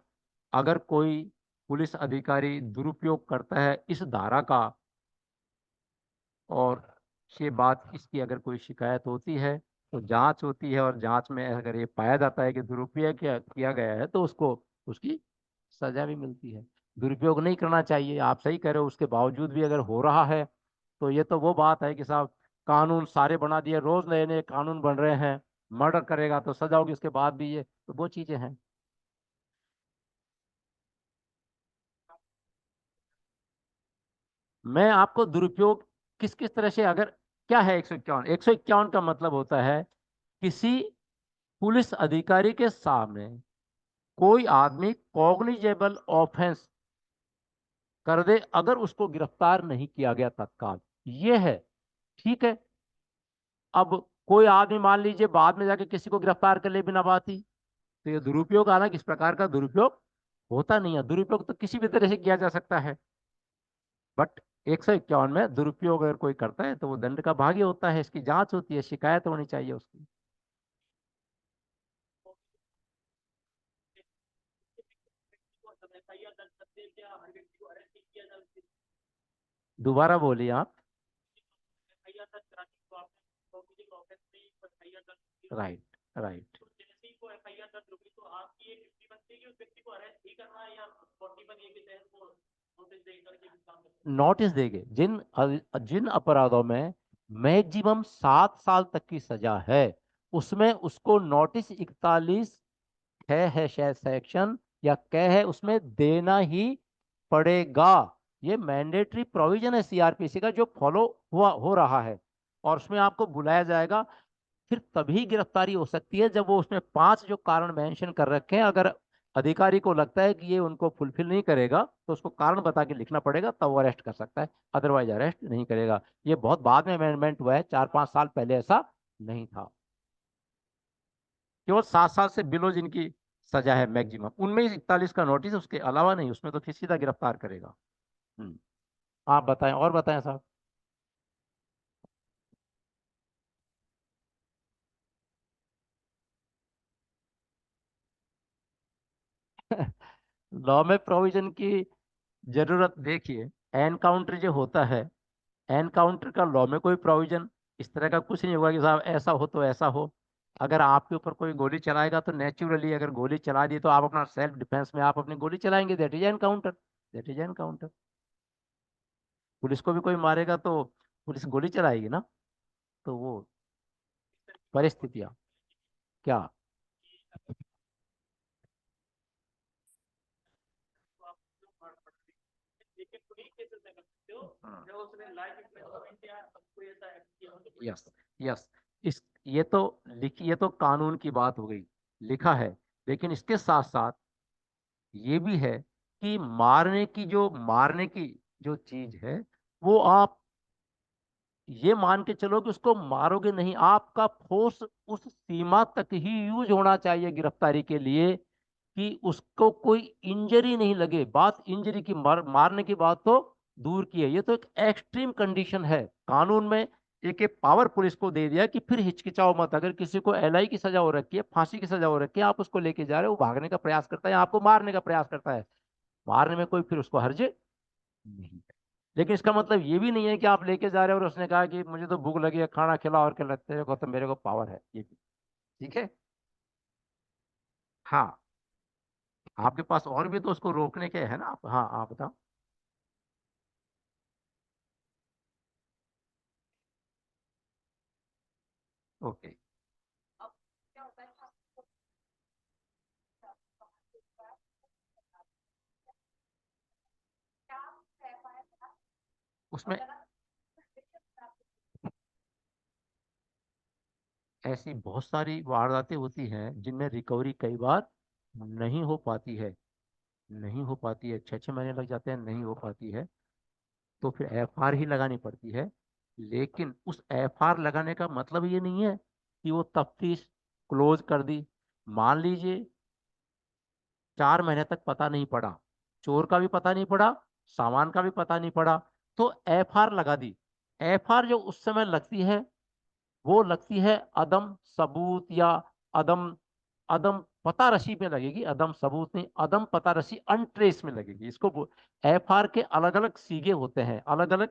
अगर कोई पुलिस अधिकारी दुरुपयोग करता है इस धारा का, और ये बात इसकी अगर कोई शिकायत होती है तो जांच होती है, और जांच में अगर ये पाया जाता है कि दुरुपयोग किया गया है तो उसको उसकी सजा भी मिलती है। दुरुपयोग नहीं करना चाहिए, आप सही कह रहे हो, उसके बावजूद भी अगर हो रहा है तो ये तो वो बात है कि साहब कानून सारे बना दिए, रोज नए नए कानून बन रहे हैं, मर्डर करेगा तो सजा होगी, उसके बाद भी ये तो वो चीजें हैं। मैं आपको दुरुपयोग किस किस तरह से, अगर क्या है 151, 151 का मतलब होता है किसी पुलिस अधिकारी के सामने कोई आदमी कॉग्निजेबल ऑफेंस कर दे अगर उसको गिरफ्तार नहीं किया गया तत्काल, ये है। ठीक है, अब कोई आदमी मान लीजिए बाद में जाके किसी को गिरफ्तार कर ले बिना बात ही, तो ये दुरुपयोग, हालांकि इस प्रकार का दुरुपयोग होता नहीं है। दुरुपयोग तो किसी भी तरह से किया जा सकता है, बट 151 में दुरुपयोग अगर कोई करता है तो वो दंड का भागी होता है, इसकी जांच होती है, शिकायत होनी चाहिए उसकी। दोबारा बोलिए आप। Right, right. नोटिस देंगे जिन अपराधों में मैक्सिमम 7 साल तक की सजा है, उसमें उसको नोटिस 41 है शायद सेक्शन, या क्या है उसमें देना ही पड़ेगा। ये मैंडेटरी प्रोविजन है सीआरपीसी का जो फॉलो हुआ हो रहा है, और उसमें आपको बुलाया जाएगा। फिर तभी गिरफ्तारी हो सकती है जब वो उसमें 5 जो कारण मेंशन कर रखे हैं, अगर अधिकारी को लगता है कि ये उनको फुलफिल नहीं करेगा तो उसको कारण बता के लिखना पड़ेगा, तब वो अरेस्ट कर सकता है, अदरवाइज अरेस्ट नहीं करेगा। ये बहुत बाद में अमेंडमेंट हुआ है, 4-5 साल पहले ऐसा नहीं था। केवल 7 साल से बिलो जिनकी सजा है मैक्सिमम, उनमें ही 41 का नोटिस, उसके अलावा नहीं, उसमें तो फिर सीधा गिरफ्तार करेगा। हम्म। आप बताएं, और बताएं साहब। लॉ में प्रोविजन की जरूरत, देखिए एनकाउंटर जो होता है, एनकाउंटर का लॉ में कोई प्रोविजन इस तरह का कुछ नहीं होगा कि साहब ऐसा हो तो ऐसा हो। अगर आपके ऊपर कोई गोली चलाएगा तो नेचुरली अगर गोली चला दी तो आप अपना सेल्फ डिफेंस में आप अपनी गोली चलाएंगे, that is encounter, that is encounter. Police को भी कोई मारेगा तो पुलिस गोली चलाएगी ना, तो वो परिस्थितियां क्या। Yes, yes. इस ये तो ये तो कानून की बात हो गई, लिखा है। लेकिन इसके साथ साथ ये भी है कि मारने की जो चीज है, वो आप ये मान के चलो कि उसको मारोगे नहीं, आपका फोर्स उस सीमा तक ही यूज होना चाहिए गिरफ्तारी के लिए कि उसको कोई इंजरी नहीं लगे। बात इंजरी की, मारने की बात तो दूर की है, ये तो एक एक्सट्रीम कंडीशन है कानून में। एक पावर पुलिस को दे दिया कि फिर हिचकिचाओ मत, अगर किसी को एलआई की सजा हो रखी है, फांसी की सजा हो रखी है, आप उसको लेके जा रहे हो, वो भागने का प्रयास करता है, आपको मारने का प्रयास करता है, मारने में कोई फिर उसको हर्ज नहीं। लेकिन इसका मतलब ये भी नहीं है कि आप लेके जा रहे हो और उसने कहा कि मुझे तो भूख लगी है, खाना खिला, और क्या लगता है तो मेरे को पावर है, ये भी ठीक है। हाँ, आपके पास और भी तो उसको रोकने के है ना, आप, हाँ आप बताओ। ओके। उसमें ऐसी बहुत सारी वारदातें होती हैं जिनमें रिकवरी कई बार नहीं हो पाती है, नहीं हो पाती है, 6-6 महीने लग जाते हैं, नहीं हो पाती है। तो फिर एफआर ही लगानी पड़ती है। लेकिन उस एफआर लगाने का मतलब ये नहीं है कि वो तफ्तीश क्लोज कर दी। मान लीजिए 4 महीने तक पता नहीं पड़ा, चोर का भी पता नहीं पड़ा, सामान का भी पता नहीं पड़ा, तो एफआर लगा दी। एफआर जो उस समय लगती है वो लगती है अदम सबूत या अदम अदम पता रसी में लगेगी। अदम सबूत नहीं, अदम पता रसी, अनट्रेस में लगेगी। इसको एफआर के अलग अलग सीगे होते हैं, अलग अलग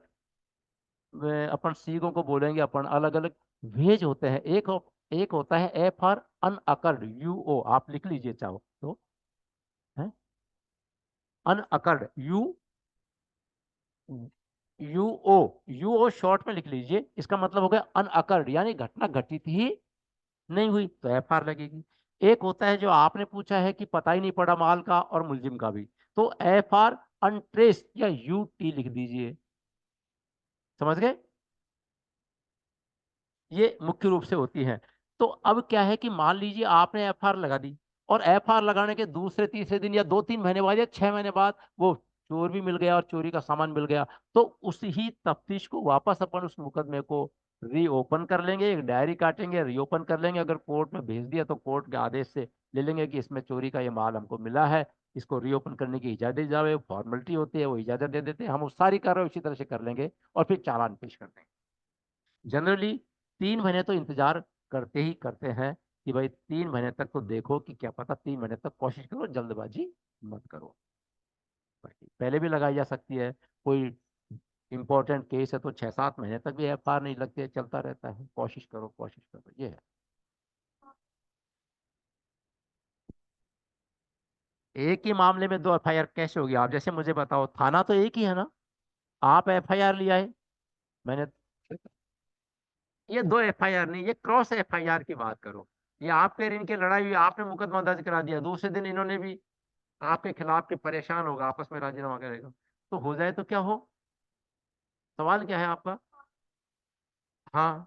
अपन सीगों को बोलेंगे अपन, अलग अलग भेज होते हैं। एक होता है एफआर अनअकर्ड, यूओ, आप लिख लीजिए चाहो तो, है अनअकर्ड, यूओ, यूओ शॉर्ट में लिख लीजिए। इसका मतलब हो गया अनअकर्ड, यानी घटना घटित ही नहीं हुई, तो एफआर लगेगी। एक होता है जो आपने पूछा है कि पता ही नहीं पड़ा माल का और मुलजिम का भी, तो एफआर अनट्रेस या यूटी लिख दीजिए। समझ गए? ये मुख्य रूप से होती है। तो अब क्या है कि मान लीजिए आपने एफआर लगा दी, और एफआर लगाने के दूसरे तीसरे दिन या 2-3 महीने बाद या 6 महीने बाद वो चोर भी मिल गया और चोरी का सामान मिल गया, तो उस ही तफ्तीश को वापस अपन उस मुकदमे को रीओपन कर लेंगे, एक डायरी काटेंगे, रीओपन कर लेंगे। अगर कोर्ट में भेज दिया तो कोर्ट के आदेश से ले लेंगे कि इसमें चोरी का ये माल हमको मिला है, इसको रीओपन करने की इजाजत दी जाए। फॉर्मेलिटी होती है, वो इजाजत दे देते हैं, हम उस सारी कार्रवाई उसी तरह से कर लेंगे और फिर चालान पेश कर देंगे। जनरली 3 महीने तो इंतजार करते ही करते हैं कि भाई 3 महीने तक तो देखो, कि क्या पता 3 महीने तक कोशिश करो, जल्दबाजी मत करो। पहले भी लगाई जा सकती है। कोई इंपॉर्टेंट केस है तो 6-7 महीने तक भी एफआर नहीं लगती है, चलता रहता है। कोशिश करो, कोशिश करो, ये है। एक ही मामले में 2 एफआईआर कैसे होगी? आप जैसे मुझे बताओ, थाना तो एक ही है ना, आप एफआईआर लिया है, मैंने, ये 2 एफआईआर नहीं, ये क्रॉस एफआईआर की बात करो। ये आपके इनकी लड़ाई हुई, आपने मुकदमा दर्ज करा दिया, दूसरे दिन इन्होंने भी आपके खिलाफ के परेशान होगा, आपस में राजीनामा करेगा, तो हो जाए तो क्या हो? सवाल क्या है आपका? हाँ,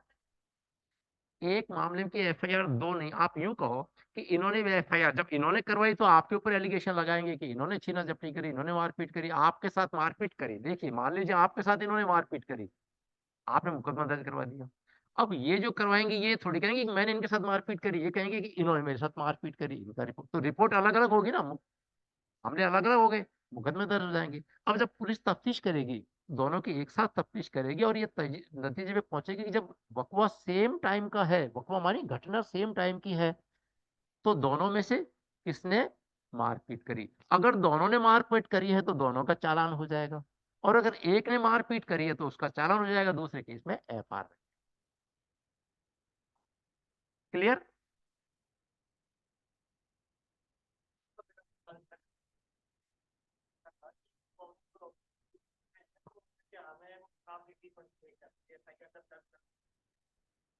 एक मामले की एफआईआर दो नहीं। आप यूं कहो कि इन्होंने भी एफआईआर जब इन्होंने करवाई तो आपके ऊपर एलिगेशन लगाएंगे कि इन्होंने छीना झपटी करी, इन्होंने मारपीट करी, आपके साथ मारपीट करी। देखिए, मान लीजिए आपके साथ इन्होंने मारपीट करी, आपने मुकदमा दर्ज करवा दिया। अब ये जो करवाएंगे ये थोड़ी कहेंगे कि मैंने इनके साथ मारपीट करी, ये कहेंगे कि इन्होंने मेरे साथ मारपीट करी। इनका रिपोर्ट तो रिपोर्ट अलग अलग होगी ना, हमने अलग अलग हो गए, मुकदमे दर्ज हो जाएंगे। अब जब पुलिस तफ्तीश करेगी, दोनों की एक साथ तफ्तीश करेगी और ये नतीजे पे पहुंचेगी कि जब वकवा सेम टाइम का है, वकवा मानी घटना सेम टाइम की है, तो दोनों में से किसने मारपीट करी? अगर दोनों ने मारपीट करी है तो दोनों का चालान हो जाएगा, और अगर एक ने मारपीट करी है तो उसका चालान हो जाएगा, दूसरे केस में एफआर। क्लियर?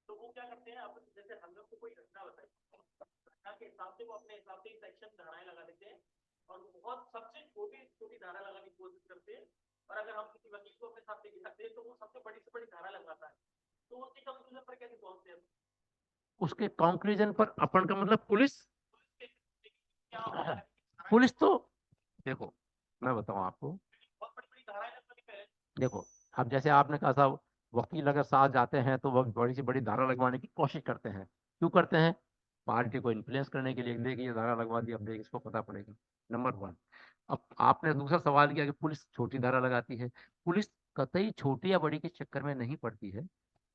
तो वो क्या करते हैं, आप जैसे हम लोग को कोई घटना बताई, घटना के हिसाब से वो अपने हिसाब से सेक्शन धाराएं लगा देते हैं, और वो बहुत सबसे छोटी छोटी धारा लगाने की कोशिश करते हैं। और अगर हम किसी वकील को अपने साथ लेके जाते हैं तो वो सबसे बड़ी से बड़ी धारा लगवाता है। तो उसके कंक्लूजन पर कैसे पहुंचते हैं? उसके कंक्लूजन पर अपन का मतलब पुलिस, पुलिस तो देखो, मैं बताऊं आपको, देखो, अब जैसे आपने कहा था, वकील अगर साथ जाते हैं तो वह बड़ी से बड़ी धारा लगवाने की कोशिश करते हैं। क्यों करते हैं? पार्टी को इन्फ्लुएंस करने के लिए, देखिए ये धारा लगवा दी, अब देख इसको पता पड़ेगा। नंबर 1। अब आपने दूसरा सवाल किया कि पुलिस छोटी धारा लगाती है। पुलिस कतई छोटी या बड़ी के चक्कर में नहीं पड़ती है।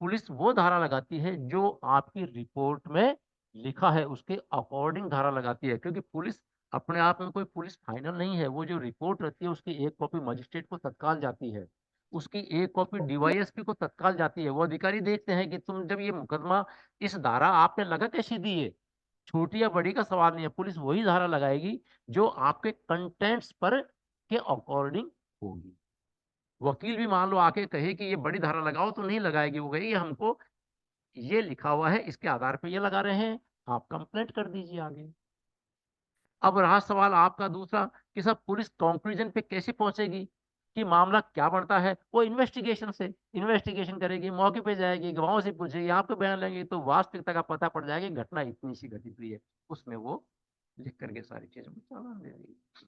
पुलिस वो धारा लगाती है जो आपकी रिपोर्ट में लिखा है उसके अकॉर्डिंग धारा लगाती है, क्योंकि पुलिस अपने आप में कोई पुलिस फाइनल नहीं है। वो जो रिपोर्ट रहती है उसकी एक कॉपी मजिस्ट्रेट को तत्काल जाती है, उसकी एक कॉपी डीवाईएसपी को तत्काल जाती है। वो अधिकारी देखते हैं कि तुम जब ये मुकदमा, इस धारा आपने लगा कैसी दी है, छोटी या बड़ी का सवाल नहीं है, पुलिस वही धारा लगाएगी जो आपके कंटेंट्स पर के अकॉर्डिंग होगी। वकील भी मान लो आके कहे कि ये बड़ी धारा लगाओ, तो नहीं लगाएगी, वो कहेगी हमको ये लिखा हुआ है, इसके आधार पर ये लगा रहे हैं, आप कंप्लेंट कर दीजिए आगे। अब रहा सवाल आपका दूसरा कि सब पुलिस कंक्लूजन पे कैसे पहुंचेगी कि मामला क्या बढ़ता है? वो इन्वेस्टिगेशन से, इन्वेस्टिगेशन करेगी, मौके पे जाएगी, गवाहों से पूछेगी, आपको बयान लेंगे, तो वास्तविकता का पता पड़ जाएगा कि घटना इतनी सी घटित हुई है। उसमें वो लिख करके सारी चीजों को चालान दे देगी।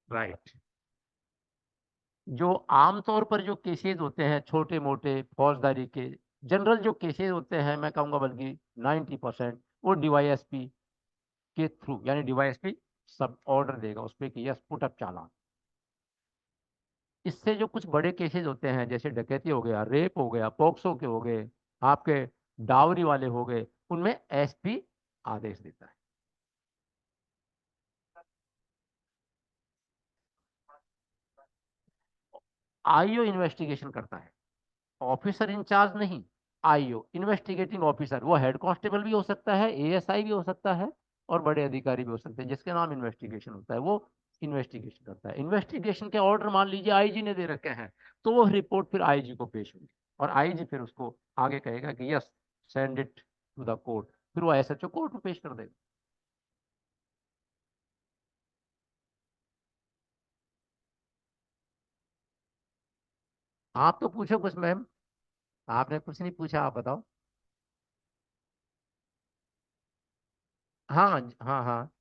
राइट। जो आमतौर पर जो केसेस होते हैं छोटे मोटे फौजदारी के, जनरल जो केसेस होते हैं, मैं कहूँगा बल्कि 90% वो डीवाईएसपी के थ्रू, यानी डीवाईएसपी सब ऑर्डर देगा उस पर कि यस पुट अप चालान। इससे जो कुछ बड़े केसेस होते हैं जैसे डकैती हो गया, रेप हो गया, पॉक्सो के हो गए, आपके डावरी वाले हो गए, उनमें एसपी आदेश देता है। आईओ इन्वेस्टिगेशन करता है, ऑफिसर इंचार्ज नहीं। आईओ इन्वेस्टिगेटिंग ऑफिसर, वो हेड कांस्टेबल भी हो सकता है, एएसआई भी हो सकता है, और बड़े अधिकारी भी हो सकते हैं जिसके नाम इन्वेस्टिगेशन होता है, वो इन्वेस्टिगेशन करता है। इन्वेस्टिगेशन के ऑर्डर मान लीजिए आईजी ने दे रखे हैं, तो वो रिपोर्ट फिर आईजी को पेश होगी, और आईजी फिर उसको आगे कहेगा कि yes send it to the court, फिर वो एसएचओ कोर्ट में पेश कर देगा। आप तो पूछो कुछ मैम, आपने कुछ नहीं पूछा, आप बताओ। हाँ हाँ हाँ,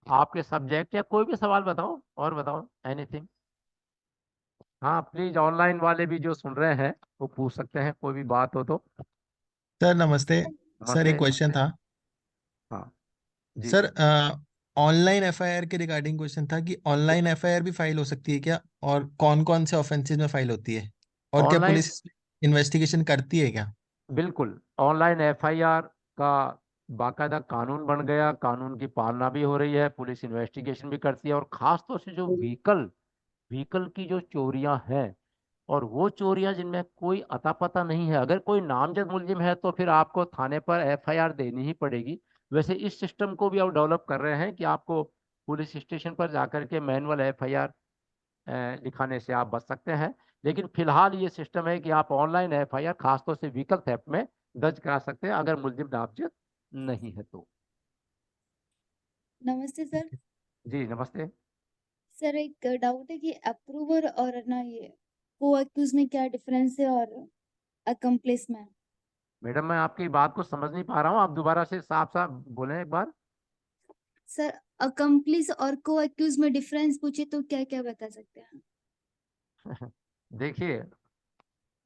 आपके सब्जेक्ट या कोई भी सवाल बताओ, और बताओ एनीथिंग। हाँ प्लीज, ऑनलाइन वाले भी जो सुन रहे हैं वो पूछ सकते हैं, कोई भी बात हो तो। सर नमस्ते। सर नमस्ते। एक क्वेश्चन था। हाँ जी। सर ऑनलाइन एफआईआर के रिगार्डिंग क्वेश्चन था कि ऑनलाइन एफआईआर भी फाइल हो सकती है क्या, और कौन कौन से ऑफेंसेस में फाइल होती है, और क्या ऑनलाइन, पुलिस इन्वेस्टिगेशन करती है क्या? बिल्कुल ऑनलाइन एफआईआर का बाकायदा कानून बन गया, कानून की पालना भी हो रही है, पुलिस इन्वेस्टिगेशन भी करती है, और खास तौर से जो व्हीकल व्हीकल की जो चोरियां हैं, और वो चोरियां जिनमें कोई अता पता नहीं है, अगर कोई नामजद मुलजिम है तो फिर आपको थाने पर एफआईआर देनी ही पड़ेगी। वैसे इस सिस्टम को भी अब डेवलप कर रहे हैं कि आपको पुलिस स्टेशन पर जाकर के मैनुअल एफआईआर लिखाने से आप बच सकते हैं। लेकिन फिलहाल ये सिस्टम है कि आप ऑनलाइन एफआईआर खासतौर से व्हीकल थेफ्ट में दर्ज करा सकते हैं अगर मुलजिम नामजद नहीं है तो। नमस्ते सर। जी नमस्ते। सर एक डाउट है कि अप्रूवर और ना ये को अक्यूज में क्या डिफरेंस है, और अकम्प्लिस में? मैडम मैं आपकी बात को समझ नहीं पा रहा हूँ, आप दोबारा से साफ साफ बोलें एक बार। सर अकम्प्लिस और को अक्यूज में डिफरेंस पूछे तो क्या क्या बता सकते हैं? देखिए,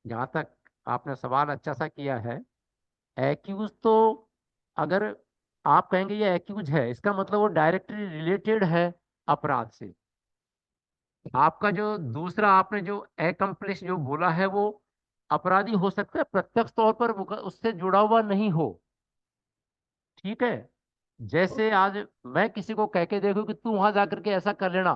जहाँ तक आपने सवाल अच्छा सा किया है, एक्यूज तो, अगर आप कहेंगे ये एक्यूज है, इसका मतलब वो डायरेक्टली रिलेटेड है अपराध से। आपका जो दूसरा आपने जो एकम्प्लिश जो बोला है, वो अपराधी हो सकता है प्रत्यक्ष तौर पर उससे जुड़ा हुआ नहीं हो। ठीक है, जैसे आज मैं किसी को कह के देखूं कि तू वहां जाकर के ऐसा कर लेना,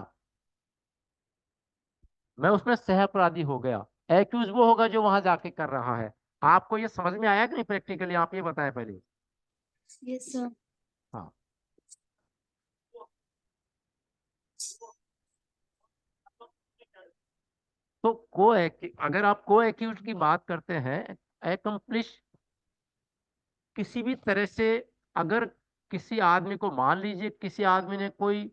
मैं उसमें सह अपराधी हो गया। एक्यूज वो होगा जो वहां जाके कर रहा है। आपको ये समझ में आया कि नहीं प्रैक्टिकली, आप ये बताएं पहले। Yes sir. हाँ, तो अगर आप को एक्यूज की बात करते हैं, एकम्प्लिश किसी भी तरह से, अगर किसी आदमी को, मान लीजिए किसी आदमी ने कोई,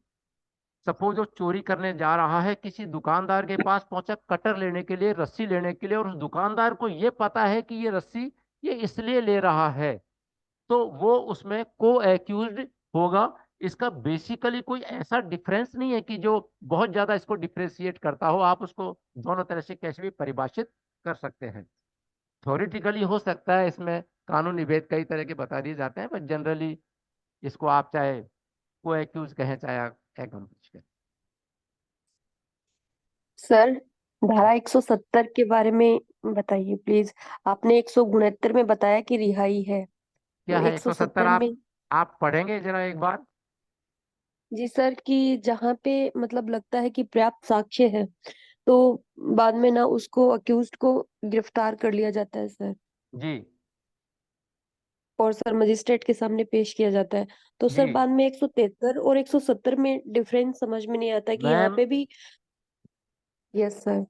सपोज वो चोरी करने जा रहा है, किसी दुकानदार के पास पहुंचा कटर लेने के लिए, रस्सी लेने के लिए, और उस दुकानदार को ये पता है कि ये रस्सी ये इसलिए ले रहा है, तो वो उसमें को एक्यूज्ड होगा। इसका बेसिकली कोई ऐसा डिफरेंस नहीं है कि जो बहुत ज्यादा इसको डिफ्रेंशिएट करता हो, आप उसको दोनों तरह से कैसे भी परिभाषित कर सकते हैं। थ्योरेटिकली हो सकता है, इसमें कानूनी भेद कई तरह के बता दिए जाते हैं, बट जनरली इसको आप चाहे को एक्यूज कहें चाहे एक्यूज कहें। सर धारा 170 के बारे में बताइए प्लीज। आपने 169 में बताया कि रिहाई है, क्या तो है 170? 170 में। आप पढ़ेंगे जरा एक बार। जी सर, कि जहाँ पे मतलब लगता है कि पर्याप्त साक्ष्य है, तो बाद में ना उसको अक्यूज्ड को गिरफ्तार कर लिया जाता है सर, जी और सर मजिस्ट्रेट के सामने पेश किया जाता है। तो जी सर बाद में 173 और 170 में डिफरेंस समझ में नहीं आता कि यहाँ मैम, पे भी। Yes sir.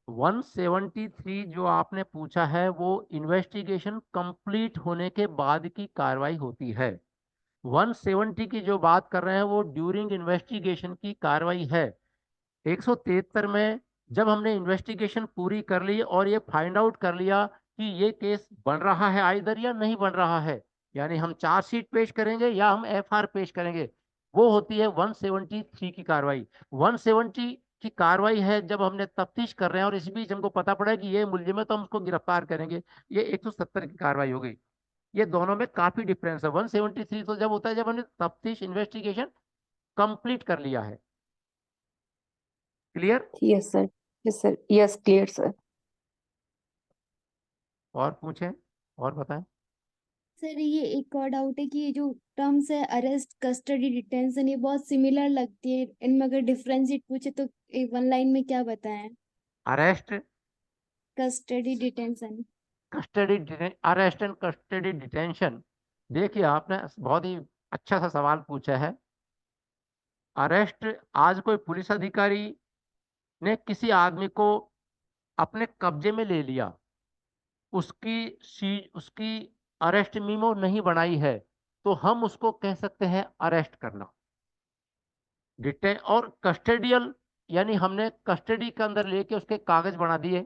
173 जो आपने पूछा है वो इन्वेस्टिगेशन कंप्लीट होने के बाद की कार्रवाई होती है। 170 की जो बात कर रहे हैं वो ड्यूरिंग इन्वेस्टिगेशन की कार्रवाई है। 173 में जब हमने इन्वेस्टिगेशन पूरी कर ली और ये फाइंड आउट कर लिया कि ये केस बन रहा है आइदर या नहीं बन रहा है, यानी हम चार्जशीट पेश करेंगे या हम एफआईआर पेश करेंगे, वो होती है 173 की कार्रवाई। 170 की कार्रवाई है जब हमने तफ्तीश कर रहे हैं और इस बीच हमको पता पड़ा कि ये मुलजिम है तो हम उसको गिरफ्तार करेंगे। ये 170 की कार्रवाई हो गई। ये दोनों में काफी डिफरेंस है। 173 तो जब होता है जब हमने तफ्तीश इन्वेस्टिगेशन कंप्लीट कर लिया है। Clear? Yes sir, yes sir, yes clear sir. और पूछें, और बताएं। सर ये एक और डाउट है कि ये जो टर्म्स है अरेस्ट, कस्टडी, डिटेंशन, ये बहुत सिमिलर लगती है। इनमें अगर डिफरेंशिएट पूछे तो एक वन लाइन में क्या बताएं? Arrest, custody, detention. Arrest and custody detention. देखिए आपने बहुत ही अच्छा सा सवाल पूछा है। अरेस्ट, आज कोई पुलिस अधिकारी ने किसी आदमी को अपने कब्जे में ले लिया, उसकी अरेस्ट मीमो नहीं बनाई है, तो हम उसको कह सकते हैं अरेस्ट करना। डिटेन और कस्टडियल, यानी हमने कस्टडी के अंदर लेके उसके कागज बना दिए,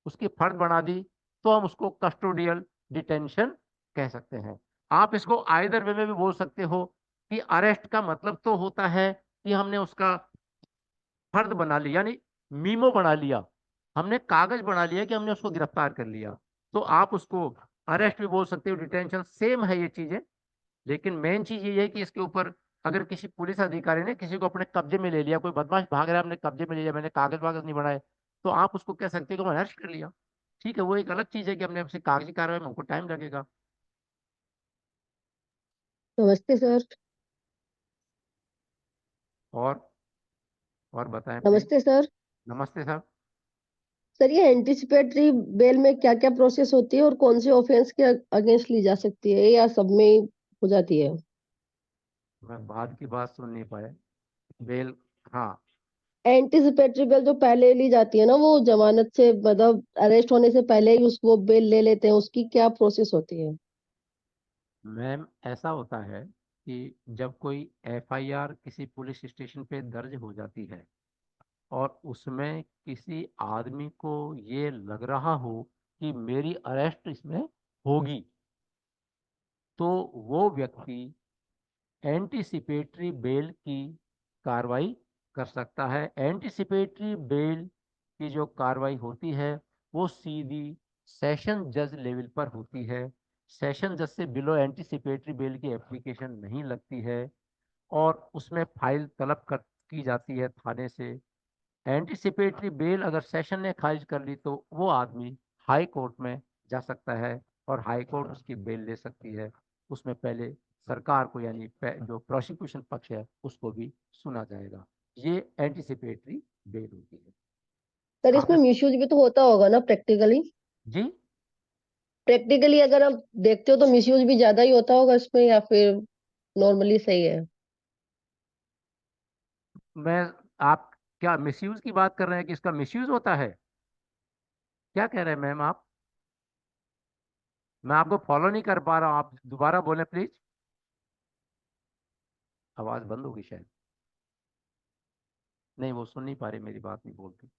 उसकी फर्द बना दी, तो हम उसको कस्टोडियल डिटेंशन कह सकते हैं। आप इसको आइदर वे में भी बोल सकते हो कि अरेस्ट का मतलब तो होता है कि हमने उसका फर्द बना लिया, यानी मीमो बना लिया, हमने कागज बना लिया कि हमने उसको गिरफ्तार कर लिया, तो आप उसको अरेस्ट भी बोल सकते हो, डिटेंशन सेम है ये चीजें। लेकिन मेन चीज ये है कि इसके ऊपर अगर किसी पुलिस अधिकारी ने किसी को अपने कब्जे में ले लिया, कोई बदमाश भाग रहा है, हमने कब्जे में ले लिया, मैंने कागज वागज नहीं बनाए, तो आप उसको कह सकते हो कि मैंने अरेस्ट कर लिया। ठीक है, वो एक अलग चीज है कि हमने आपसे कागजी कार्रवाई में हमको टाइम लगेगा। नमस्ते सर। और और बताएं प्लीज। नमस्ते सर। नमस्ते सर। सर ये एंटिसिपेटरी बेल में क्या क्या प्रोसेस होती है और कौन से ऑफेंस के अगेंस्ट ली जा सकती है या सब में ही हो जाती है? मैं बाद की बात सुन नहीं पाया। बेल, हाँ। एंटिसिपेटरी बेल जो पहले ली जाती है ना, वो जमानत से मतलब अरेस्ट होने से पहले ही उस वो बेल ले लेते हैं, उसकी क्या प्रोसेस होती है? मैम ऐसा होता है कि जब कोई एफआईआर किसी पुलिस स्टेशन पे दर्ज हो जाती है और उसमें किसी आदमी को ये लग रहा हो कि मेरी अरेस्ट इसमें होगी, तो वो व्यक्ति एंटीसिपेटरी बेल की कार्रवाई कर सकता है। एंटीसिपेटरी बेल की जो कार्रवाई होती है वो सीधी सेशन जज लेवल पर होती है। सेशन जज से बिलो एंटीसिपेटरी बेल की एप्लीकेशन नहीं लगती है और उसमें फाइल तलब की जाती है थाने से। एंटीसिपेटरी बेल अगर सेशन ने खारिज कर ली तो वो आदमी हाई कोर्ट में जा सकता है और हाई कोर्ट उसकी बेल ले सकती है। उसमें पहले सरकार को, यानी जो प्रोसिक्यूशन पक्ष है उसको भी सुना जाएगा। ये एंटीसिपेटरी बेल होती है। सर इसमें आपने, मिसयूज भी तो होता होगा ना प्रैक्टिकली? जी, प्रैक्टिकली अगर आप देखते हो तो मिसयूज भी ज्यादा ही होता होगा इसमें, या फिर नॉर्मली सही है? मैं, आप क्या मिसयूज की बात कर रहे हैं कि इसका मिसयूज होता है? क्या कह रहे हैं मैम आप? मैं आपको फॉलो नहीं कर पा रहा हूँ, आप दोबारा बोलें प्लीज। आवाज बंद होगी शायद। नहीं, वो सुन नहीं पा रही, मेरी बात नहीं बोलती।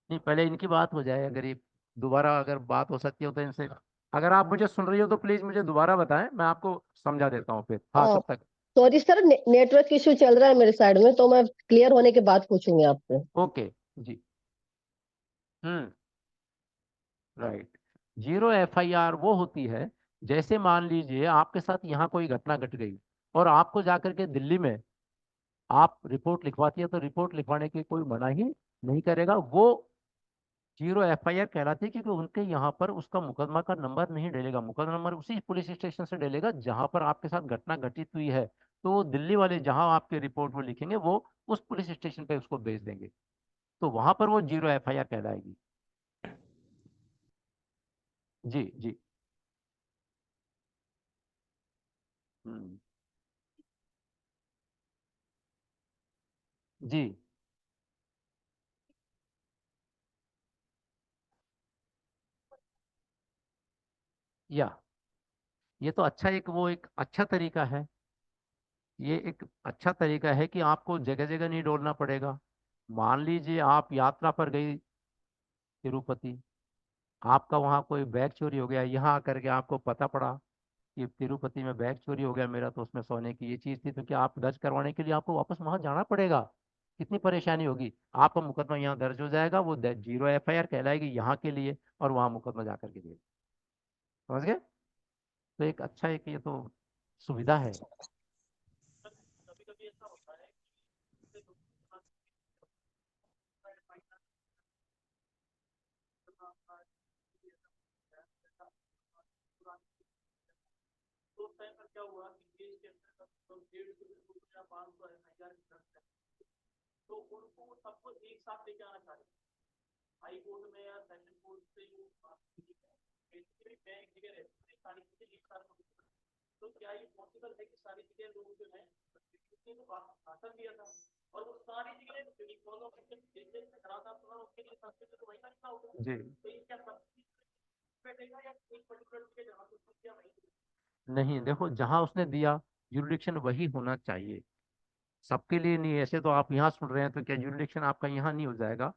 नहीं, पहले इनकी बात हो जाए, अगर ये दोबारा अगर बात हो सकती हो तो इनसे। अगर आप मुझे सुन रही हो तो प्लीज मुझे दोबारा बताएं, मैं आपको समझा देता हूँ फिर, हाँ तब तक। सॉरी सर, नेटवर्क इश्यू चल रहा है मेरे साइड में, तो मैं क्लियर होने के बाद पूछूंगी आपको। ओके जी। राइट। जीरो एफआईआर वो होती है, जैसे मान लीजिए आपके साथ यहाँ कोई घटना घट गई और आपको जाकर के दिल्ली में आप रिपोर्ट लिखवाती है, तो रिपोर्ट लिखवाने की कोई मनाही नहीं करेगा। वो जीरो एफआईआर कहलाती है क्योंकि उनके यहाँ पर उसका मुकदमा का नंबर नहीं डलेगा, मुकदमा नंबर उसी पुलिस स्टेशन से डलेगा जहां पर आपके साथ घटना घटित हुई है। तो वो दिल्ली वाले जहां आपके रिपोर्ट वो लिखेंगे वो उस पुलिस स्टेशन पे उसको भेज देंगे, तो वहां पर वो जीरो एफआईआर कहलाएगी। जी जी। हम्म, जी। या ये तो अच्छा, एक वो एक अच्छा तरीका है। ये एक अच्छा तरीका है कि आपको जगह जगह नहीं डोलना पड़ेगा। मान लीजिए आप यात्रा पर गई तिरुपति, आपका वहाँ कोई बैग चोरी हो गया, यहाँ आकर के आपको पता पड़ा कि तिरुपति में बैग चोरी हो गया मेरा, तो उसमें सोने की ये चीज़ थी, तो क्या आप दर्ज करवाने के लिए आपको वापस वहाँ जाना पड़ेगा? कितनी परेशानी होगी। आपका मुकदमा यहाँ दर्ज हो जाएगा, वो 0 FIR कहलाएगी यहाँ के लिए, और वहाँ मुकदमा जा करके दे, समझ गए? तो एक अच्छा है कि ये तो सुविधा है। जी नहीं, देखो जहां उसने दिया जुरिडिक्शन वही होना चाहिए, सबके लिए नहीं। ऐसे तो आप यहाँ सुन रहे हैं, तो क्या जुरिडिक्शन आपका यहाँ नहीं हो जाएगा?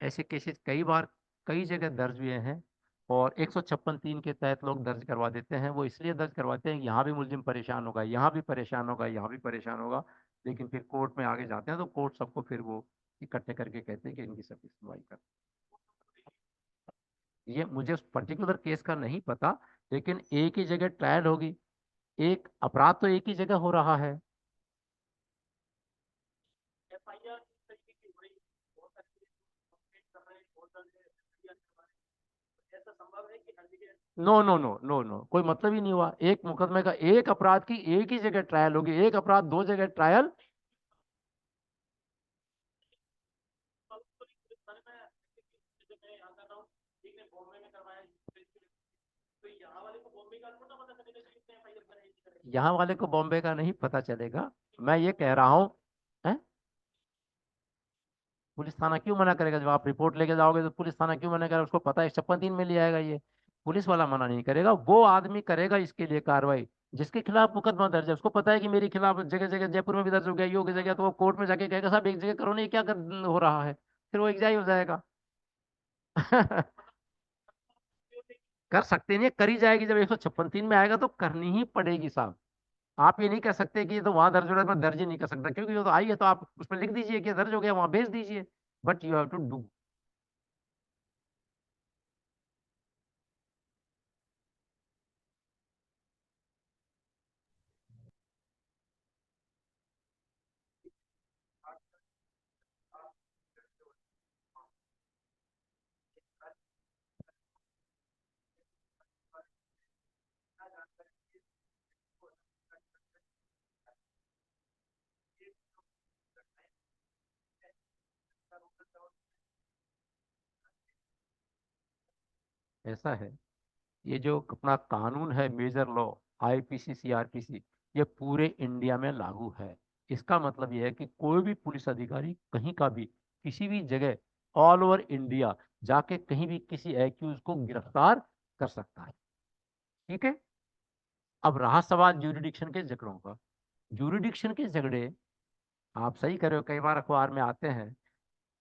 ऐसे केसेस कई बार कई जगह दर्ज हुए हैं, और 156(3) के तहत लोग दर्ज करवा देते हैं। वो इसलिए दर्ज करवाते हैं कि यहाँ भी मुलजिम परेशान होगा, यहाँ भी परेशान होगा, यहाँ भी परेशान होगा, लेकिन फिर कोर्ट में आगे जाते हैं तो कोर्ट सबको फिर वो इकट्ठे करके कहते हैं कि इनकी सबकी सुनवाई कर। ये मुझे उस पर्टिकुलर केस का नहीं पता, लेकिन एक ही जगह ट्रायल होगी, एक अपराध तो एक ही जगह हो रहा है। No no no no no, कोई मतलब ही नहीं हुआ। एक मुकदमे का एक अपराध की एक ही जगह ट्रायल होगी, एक अपराध 2 जगह ट्रायल। यहाँ वाले को बॉम्बे का नहीं पता चलेगा, मैं ये कह रहा हूँ। हैं? पुलिस थाना क्यों मना करेगा? जब आप रिपोर्ट लेके जाओगे तो पुलिस थाना क्यों मना करेगा? उसको पता है 156(3) में ले आएगा ये। पुलिस वाला मना नहीं करेगा, वो आदमी करेगा इसके लिए कार्रवाई जिसके खिलाफ मुकदमा दर्ज है। उसको पता है कि मेरे खिलाफ जगह जगह जयपुर में भी दर्ज हो गया, ये हो गया, तो वो कोर्ट में जाके कहेगा साहब एक जगह करो, नहीं क्या हो रहा है, फिर वो एक जाही हो जाएगा। कर सकते नहीं, करी जाएगी। जब 156(3) में आएगा तो करनी ही पड़ेगी साहब। आप ये नहीं कह सकते कि ये तो वहां दर्ज हो रहा है, मैं दर्ज ही नहीं कर सकता, क्योंकि वो तो आई है, तो आप उसमें लिख दीजिए कि दर्ज हो गया, वहां भेज दीजिए, but you have to do. ऐसा है, ये जो अपना कानून है मेजर लॉ, IPC CRPC, ये पूरे इंडिया में लागू है। इसका मतलब ये है कि कोई भी पुलिस अधिकारी कहीं का भी किसी भी जगह ऑल ओवर इंडिया जाके कहीं भी किसी एक्यूज को गिरफ्तार कर सकता है। ठीक है। अब रहा सवाल ज्यूरिडिक्शन के झगड़ों का। ज्यूरिडिक्शन के झगड़े, आप सही कर रहे हो, कई बार अखबार में आते हैं।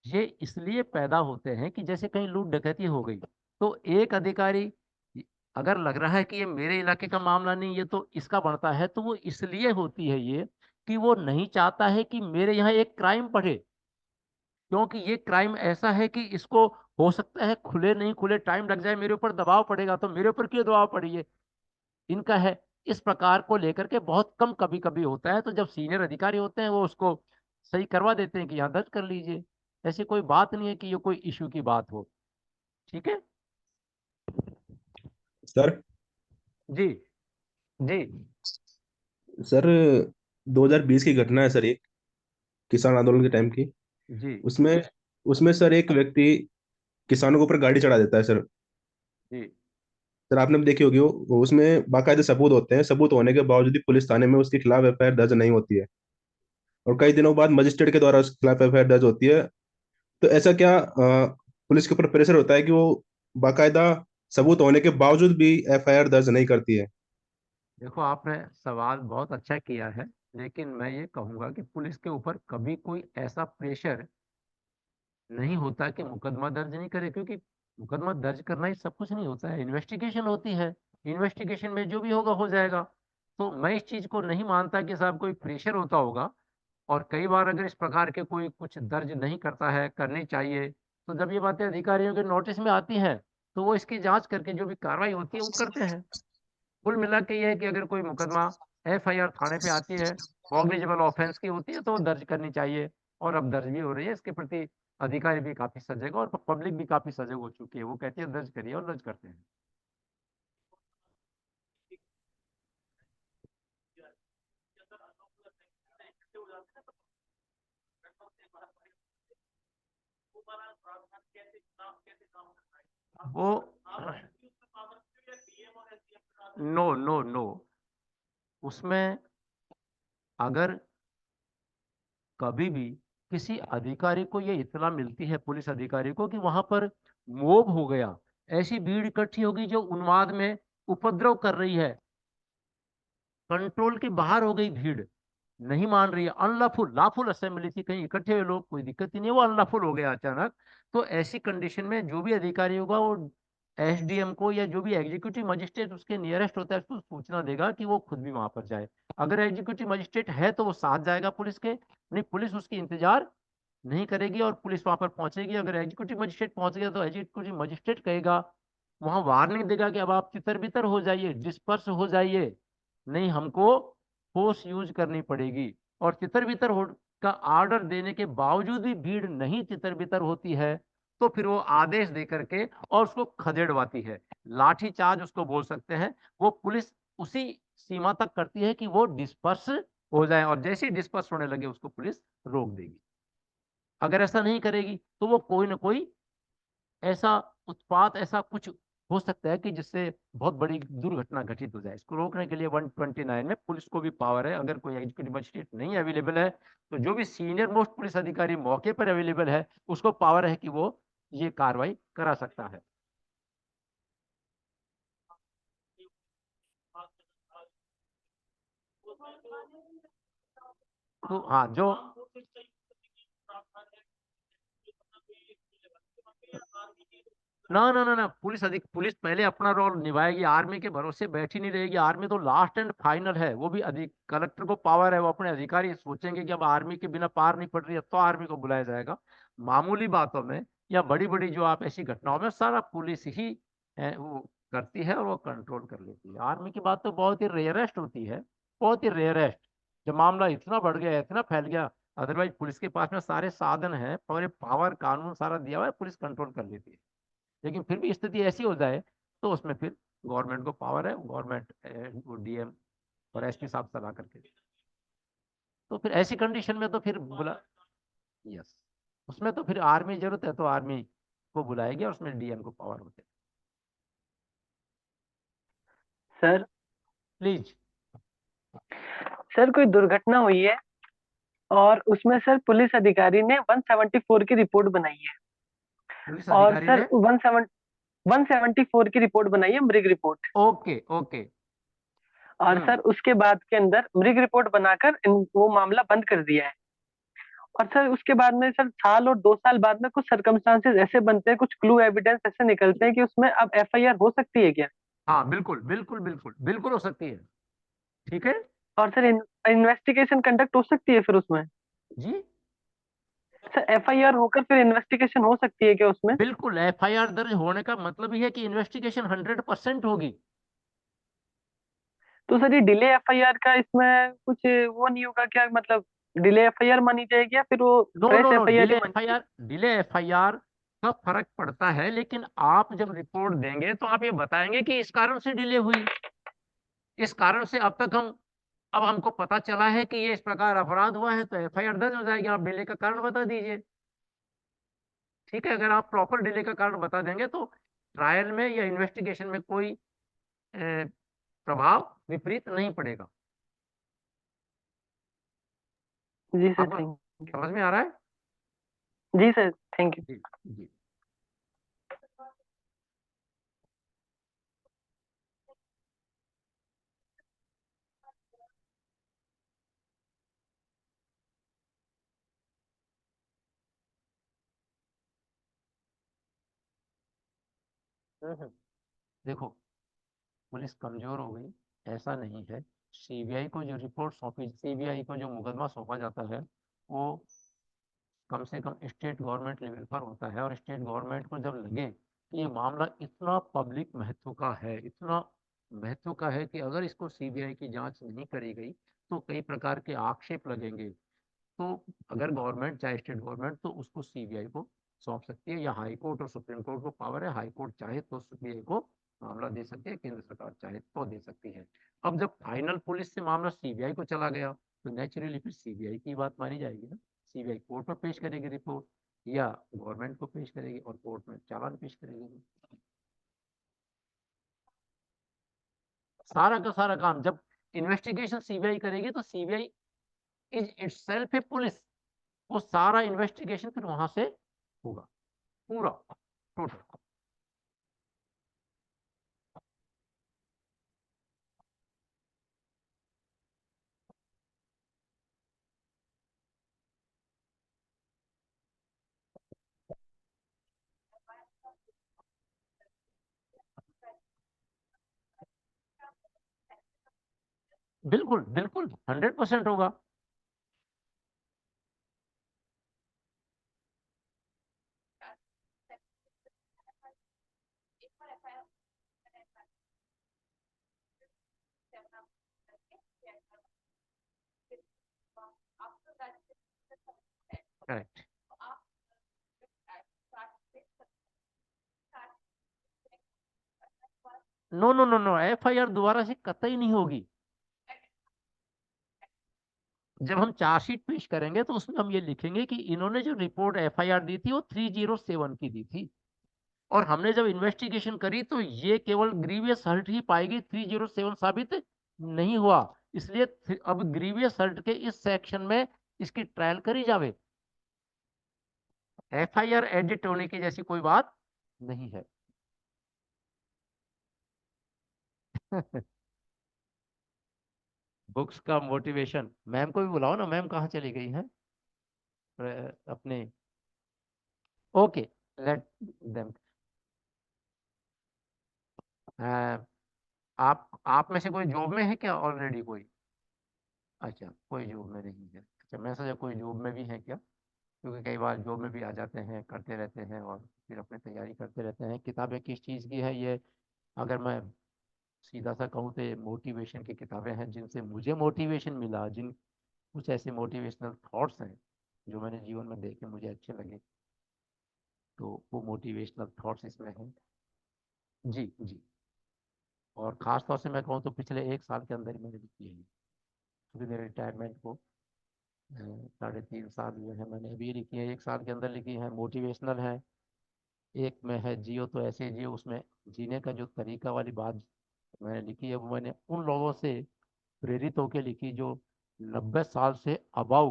ये इसलिए पैदा होते हैं कि जैसे कहीं लूट डकैती हो गई, तो एक अधिकारी अगर लग रहा है कि ये मेरे इलाके का मामला नहीं, ये तो इसका बनता है, तो वो इसलिए होती है ये कि वो नहीं चाहता है कि मेरे यहाँ एक क्राइम बढ़े, क्योंकि ये क्राइम ऐसा है कि इसको हो सकता है खुले नहीं खुले टाइम लग जाए, मेरे ऊपर दबाव पड़ेगा, तो मेरे ऊपर क्यों दबाव पड़िए, इनका है। इस प्रकार को लेकर के बहुत कम कभी कभी होता है, तो जब सीनियर अधिकारी होते हैं वो उसको सही करवा देते हैं कि यहाँ दर्ज कर लीजिए। ऐसी कोई बात नहीं है कि ये कोई इशू की बात हो। ठीक है। सर जी जी सर 2020 की घटना है सर, एक किसान आंदोलन के टाइम की। जी उसमें उसमें सर एक व्यक्ति किसानों के ऊपर गाड़ी चढ़ा देता है सर। जी सर आपने भी देखी होगी, वो उसमें बाकायदे सबूत होते हैं, सबूत होने के बावजूद भी पुलिस थाने में उसके खिलाफ FIR दर्ज नहीं होती है, और कई दिनों बाद मजिस्ट्रेट के द्वारा उसके खिलाफ FIR दर्ज होती है। तो ऐसा क्या पुलिस के ऊपर प्रेशर होता है कि वो बाकायदा सबूत होने के बावजूद भी FIR दर्ज नहीं करती है? देखो, आपने सवाल बहुत अच्छा किया है, लेकिन मैं ये कहूंगा कि पुलिस के ऊपर कभी कोई ऐसा प्रेशर नहीं होता कि मुकदमा दर्ज नहीं करे, क्योंकि मुकदमा दर्ज करना ही सब कुछ नहीं होता है, इन्वेस्टिगेशन होती है। इन्वेस्टिगेशन में जो भी होगा हो जाएगा। तो मैं इस चीज को नहीं मानता कि साहब कोई प्रेशर होता होगा। और कई बार अगर इस प्रकार के कोई कुछ दर्ज नहीं करता है, करनी चाहिए, तो जब ये बातें अधिकारियों के नोटिस में आती हैं, तो वो इसकी जांच करके जो भी कार्रवाई होती है वो करते हैं। कुल मिला के ये है कि अगर कोई मुकदमा एफआईआर थाने पे आती है, कॉग्निजेबल ऑफेंस की होती है, तो वो दर्ज करनी चाहिए। और अब दर्ज भी हो रही है, इसके प्रति अधिकारी भी काफी सजग और पब्लिक भी काफी सजग हो चुकी है। वो कहती है दर्ज करिए और दर्ज करते हैं। वो नो नो नो, उसमें अगर कभी भी किसी अधिकारी को ये इत्तला मिलती है, पुलिस अधिकारी को, कि वहां पर मोब हो गया, ऐसी भीड़ इकट्ठी होगी जो उन्माद में उपद्रव कर रही है, कंट्रोल के बाहर हो गई भीड़, नहीं मान रही है, अनलॉफुल लॉफुल असेंबली थी, कहीं इकट्ठे हुए लोग, कोई दिक्कत ही नहीं, वो अनलॉफुल हो गया अचानक। तो ऐसी कंडीशन में जो भी अधिकारी होगा वो एसडीएम को या जो भी एग्जीक्यूटिव मजिस्ट्रेट उसके नियरेस्ट होता है उसको सूचना देगा कि वो खुद भी वहां पर जाए। अगर एग्जीक्यूटिव मजिस्ट्रेट है तो वो साथ जाएगा पुलिस के, नहीं पुलिस उसकी इंतजार नहीं करेगी और पुलिस वहां पर पहुंचेगी। अगर एग्जीक्यूटिव मजिस्ट्रेट पहुंच गया तो एग्जीक्यूटिव मजिस्ट्रेट कहेगा, वहां वार्निंग देगा कि अब आप तितर बितर हो जाइए, डिस्पर्स हो जाइए, नहीं हमको फोर्स यूज करनी पड़ेगी। और तितर बितर हो का ऑर्डर देने के बावजूद भी भीड़ नहीं तितर बितर होती है, तो फिर वो आदेश दे करके और उसको खदेड़वाती है, लाठी चार्ज उसको बोल सकते हैं। वो पुलिस उसी सीमा तक करती है कि वो डिस्पर्स हो जाए, और जैसे ही डिस्पर्स होने लगे उसको पुलिस रोक देगी। अगर ऐसा नहीं करेगी तो वो कोई ना कोई ऐसा उत्पात, ऐसा कुछ हो सकता है कि जिससे बहुत बड़ी दुर्घटना घटित हो जाए। इसको रोकने के लिए 129 में पुलिस को भी पावर है। अगर कोई एग्जीक्यूटिव मजिस्ट्रेट नहीं अवेलेबल है, तो जो भी सीनियर मोस्ट पुलिस अधिकारी मौके पर अवेलेबल है, उसको पावर है कि वो ये कार्रवाई करा सकता है। तो हाँ, जो ना ना ना ना, पुलिस पहले अपना रोल निभाएगी, आर्मी के भरोसे बैठी नहीं रहेगी। आर्मी तो लास्ट एंड फाइनल है, वो भी अधिक कलेक्टर को पावर है, वो अपने अधिकारी सोचेंगे कि अब आर्मी के बिना पार नहीं पड़ रही है तो आर्मी को बुलाया जाएगा। मामूली बातों में या बड़ी बड़ी जो आप ऐसी घटनाओं में सारा पुलिस ही वो करती है और वो कंट्रोल कर लेती है। आर्मी की बात तो बहुत ही रेयरेस्ट होती है, बहुत ही रेयरेस्ट, जब मामला इतना बढ़ गया, इतना फैल गया। अदरवाइज पुलिस के पास में सारे साधन हैं, पूरे पावर कानून सारा दिया हुआ है, पुलिस कंट्रोल कर लेती है। लेकिन फिर भी स्थिति ऐसी हो जाए तो उसमें फिर गवर्नमेंट को पावर है, गवर्नमेंट वो डीएम और एसपी साहब सलाह करके, तो फिर ऐसी कंडीशन में तो फिर बुला, यस, उसमें तो फिर आर्मी जरूरत है तो आर्मी को बुलाएगी और उसमें डीएम को पावर होते हैं। Sir please. सर कोई दुर्घटना हुई है और उसमें सर पुलिस अधिकारी ने 174 की रिपोर्ट बनाई है। पुलिस और अधिकारी सर ने 174 की रिपोर्ट बनाई है, मृग रिपोर्ट। Okay okay. और सर उसके बाद के अंदर मृग रिपोर्ट बनाकर वो मामला बंद कर दिया है। और सर उसके बाद में सर साल और 2 साल बाद में कुछ सर्कमस्टांसेस ऐसे बनते हैं, कुछ क्लू एविडेंस ऐसे निकलते हैं कि उसमें अब एफआईआर हो सकती है क्या? हाँ बिल्कुल बिल्कुल बिल्कुल बिल्कुल हो सकती है। ठीक है और सर इन्वेस्टिगेशन कंडक्ट हो सकती है फिर उसमें? जी, सर एफआईआर होकर फिर इन्वेस्टिगेशन हो सकती है क्या उसमें? बिल्कुल एफआईआर दर्ज होने का मतलब ही है कि इन्वेस्टिगेशन 100% होगी। तो सर ये डिले एफआईआर का इसमें कुछ वो नहीं होगा क्या, मतलब डिले एफआईआर मानी जाएगी या फिर वो no no fresh no, FIR ही डिले मानी जाएगी? एफआईआर, डिले एफआईआर का फर्क पड़ता है, लेकिन आप जब रिपोर्ट देंगे तो आप ये बताएंगे कि इस कारण से डिले हुई, इस कारण से अब तक हम, अब हमको पता चला है कि ये इस प्रकार अपराध हुआ है, तो एफआईआर दर्ज हो जाएगी। आप डिले का कारण बता दीजिए। ठीक है, अगर आप प्रॉपर डिले का कारण बता देंगे तो ट्रायल में या इन्वेस्टिगेशन में कोई प्रभाव विपरीत नहीं पड़ेगा। जी सर, आपको थैंक समझ में आ रहा है? जी सर, थैंक यू। जी जी। देखो, पुलिस कमजोर हो गई ऐसा नहीं है। सीबीआई को जो रिपोर्ट सौंपी, सीबीआई को जो मुकदमा सौंपा जाता है, वो कम से कम स्टेट गवर्नमेंट लेवल पर होता है। और स्टेट गवर्नमेंट को जब लगे कि ये मामला इतना पब्लिक महत्व का है, इतना महत्व का है कि अगर इसको सीबीआई की जांच नहीं करी गई तो कई प्रकार के आक्षेप लगेंगे, तो अगर गवर्नमेंट चाहे स्टेट गवर्नमेंट तो उसको सीबीआई को सौंप सकती है, या हाई कोर्ट और सुप्रीम कोर्ट को पावर है। हाई कोर्ट चाहे तो सीबीआई को मामला दे सकती है, केंद्र सरकार चाहे तो दे सकती है। अब जब फाइनल पुलिस से मामला सीबीआई को चला गया तो नेचुरली फिर सीबीआई की बात मानी जाएगी ना। सीबीआई कोर्ट में पेश करेगी रिपोर्ट, या गवर्नमेंट को पेश करेगी और कोर्ट में चालान पेश करेगी। सारा का सारा काम जब इन्वेस्टिगेशन सीबीआई करेगी तो CBI is itself A police. वो सारा इन्वेस्टिगेशन फिर वहां से होगा पूरा टोटल। बिल्कुल बिल्कुल 100% होगा। Correct. No no no no, FIR दोबारा से कतई नहीं होगी। जब हम चार्जशीट पेश करेंगे तो उसमें हम ये लिखेंगे कि इन्होंने जो रिपोर्ट एफआईआर दी थी वो 307 की दी थी, और हमने जब इन्वेस्टिगेशन करी तो ये केवल ग्रीवियस हर्ट ही पाएगी, 307 साबित नहीं हुआ। इसलिए अब ग्रीवियस हर्ट के इस सेक्शन में इसकी ट्रायल करी जावे। एफआईआर एडिट होने की जैसी कोई बात नहीं है। बुक्स का मोटिवेशन, मैम को भी बुलाओ ना, मैम कहाँ चली गई हैं अपने। Okay, let them. आप में से कोई जॉब में है क्या ऑलरेडी कोई? अच्छा, कोई जॉब में नहीं है। अच्छा, मैं सोचा कोई जॉब में भी है क्या, क्योंकि कई बार जॉब में भी आ जाते हैं, करते रहते हैं और फिर अपनी तैयारी करते रहते हैं। किताबें किस चीज़ की है ये, अगर मैं सीधा सा कहूँ तो मोटिवेशन की किताबें हैं, जिनसे मुझे मोटिवेशन मिला, जिन कुछ ऐसे मोटिवेशनल थॉट्स हैं जो मैंने जीवन में देखे मुझे अच्छे लगे, तो वो मोटिवेशनल थॉट्स इसमें हैं। जी जी। और ख़ास तौर से मैं कहूँ तो पिछले 1 साल के अंदर ही मैंने लिखी है, क्योंकि मेरे रिटायरमेंट को 3.5 साल हुए हैं, मैंने अभी लिखी है, 1 साल के अंदर लिखी है। मोटिवेशनल है, एक में है जियो तो ऐसे जियो, उसमें जीने का जो तरीका वाली बात मैंने लिखी है, वो मैंने उन लोगों से प्रेरित होकर लिखी जो 90 साल से अबाउ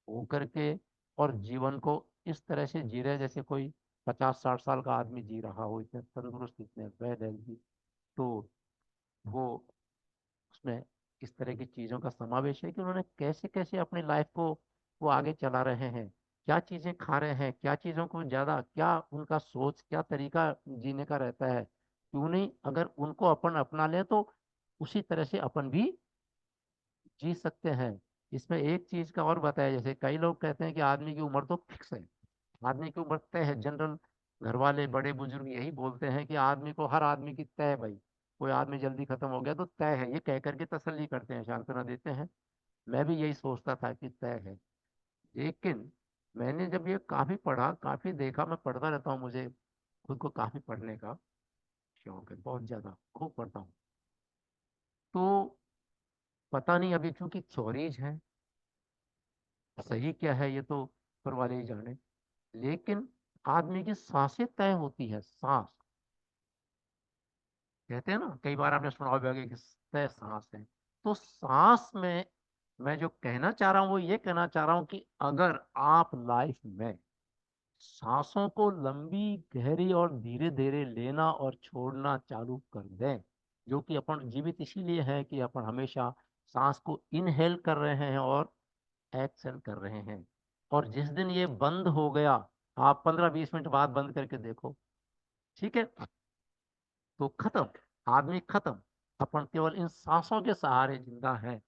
होकर के और जीवन को इस तरह से जी रहे जैसे कोई 50-60 साल का आदमी जी रहा हो, इतने तंदुरुस्त, इतने वेल हेल्थी। तो वो उसमें इस तरह की चीज़ों का समावेश है कि उन्होंने कैसे कैसे अपनी लाइफ को वो आगे चला रहे हैं, क्या चीज़ें खा रहे हैं, क्या चीज़ों को ज़्यादा, क्या उनका सोच, क्या तरीका जीने का रहता है। क्यों नहीं, अगर उनको अपन अपना लें तो उसी तरह से अपन भी जी सकते हैं। इसमें एक चीज़ का और बताया, जैसे कई लोग कहते हैं कि आदमी की उम्र तो फिक्स है, आदमी की उम्र तय है। जनरल घर वाले बड़े बुजुर्ग यही बोलते हैं कि आदमी को, हर आदमी की तय है भाई, कोई आदमी जल्दी खत्म हो गया तो तय है, ये कह करके तसल्ली करते हैं, सांत्वना देते हैं। मैं भी यही सोचता था कि तय है, लेकिन मैंने जब ये काफी पढ़ा, काफी देखा, मैं पढ़ता रहता हूँ, मुझे खुद को काफी पढ़ने का शौक है, बहुत ज्यादा खूब पढ़ता हूँ। तो पता नहीं अभी क्योंकि थ्योरीज हैं, सही क्या है ये तो ऊपर वाले ही जाने, लेकिन आदमी की सांसें तय होती है, सांस कहते हैं ना, कई बार आपने सुना होगा कि तय सांस है। तो सांस में मैं जो कहना चाह रहा हूँ वो ये कहना चाह रहा हूँ कि अगर आप लाइफ में सांसों को लंबी, गहरी और धीरे धीरे लेना और छोड़ना चालू कर दें, जो कि अपन जीवित इसीलिए है कि अपन हमेशा सांस को इनहेल कर रहे हैं और एक्सेल कर रहे हैं, और जिस दिन ये बंद हो गया, आप 15-20 मिनट बाद बंद करके देखो, ठीक है, तो खत्म, आदमी खत्म। अपन केवल इन सांसों के सहारे जिंदा हैं।